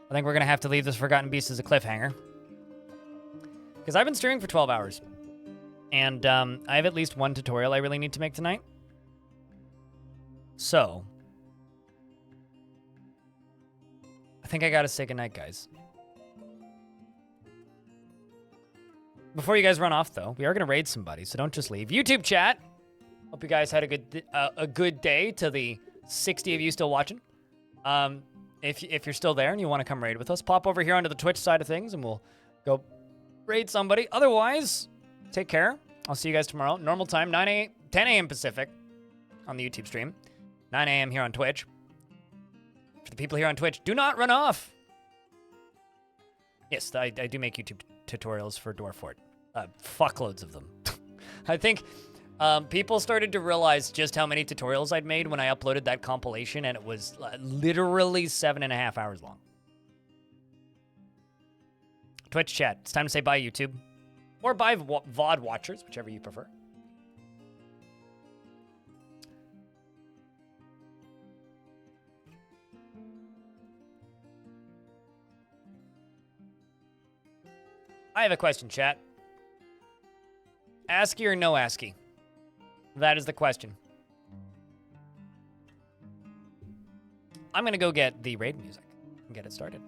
I think we're gonna have to leave this Forgotten Beast as a cliffhanger. Because I've been streaming for 12 hours. And I have at least one tutorial I really need to make tonight. So, I think I gotta say goodnight, guys. Before you guys run off, though, we are going to raid somebody, so don't just leave. YouTube chat, hope you guys had a good day to the 60 of you still watching. If you're still there and you want to come raid with us, pop over here onto the Twitch side of things, and we'll go raid somebody. Otherwise, Take care. I'll see you guys tomorrow. Normal time, 10 a.m. Pacific on the YouTube stream. 9 a.m. here on Twitch. For the people here on Twitch, do not run off. Yes, I do make YouTube tutorials for Dwarf Fort. Fuckloads of them. I think people started to realize just how many tutorials I'd made when I uploaded that compilation, and it was literally 7.5 hours long. Twitch chat, it's time to say bye, YouTube. Or bye, VOD watchers, whichever you prefer. I have a question, chat. ASCII or no ASCII? That is the question. I'm going to go get the raid music and get it started.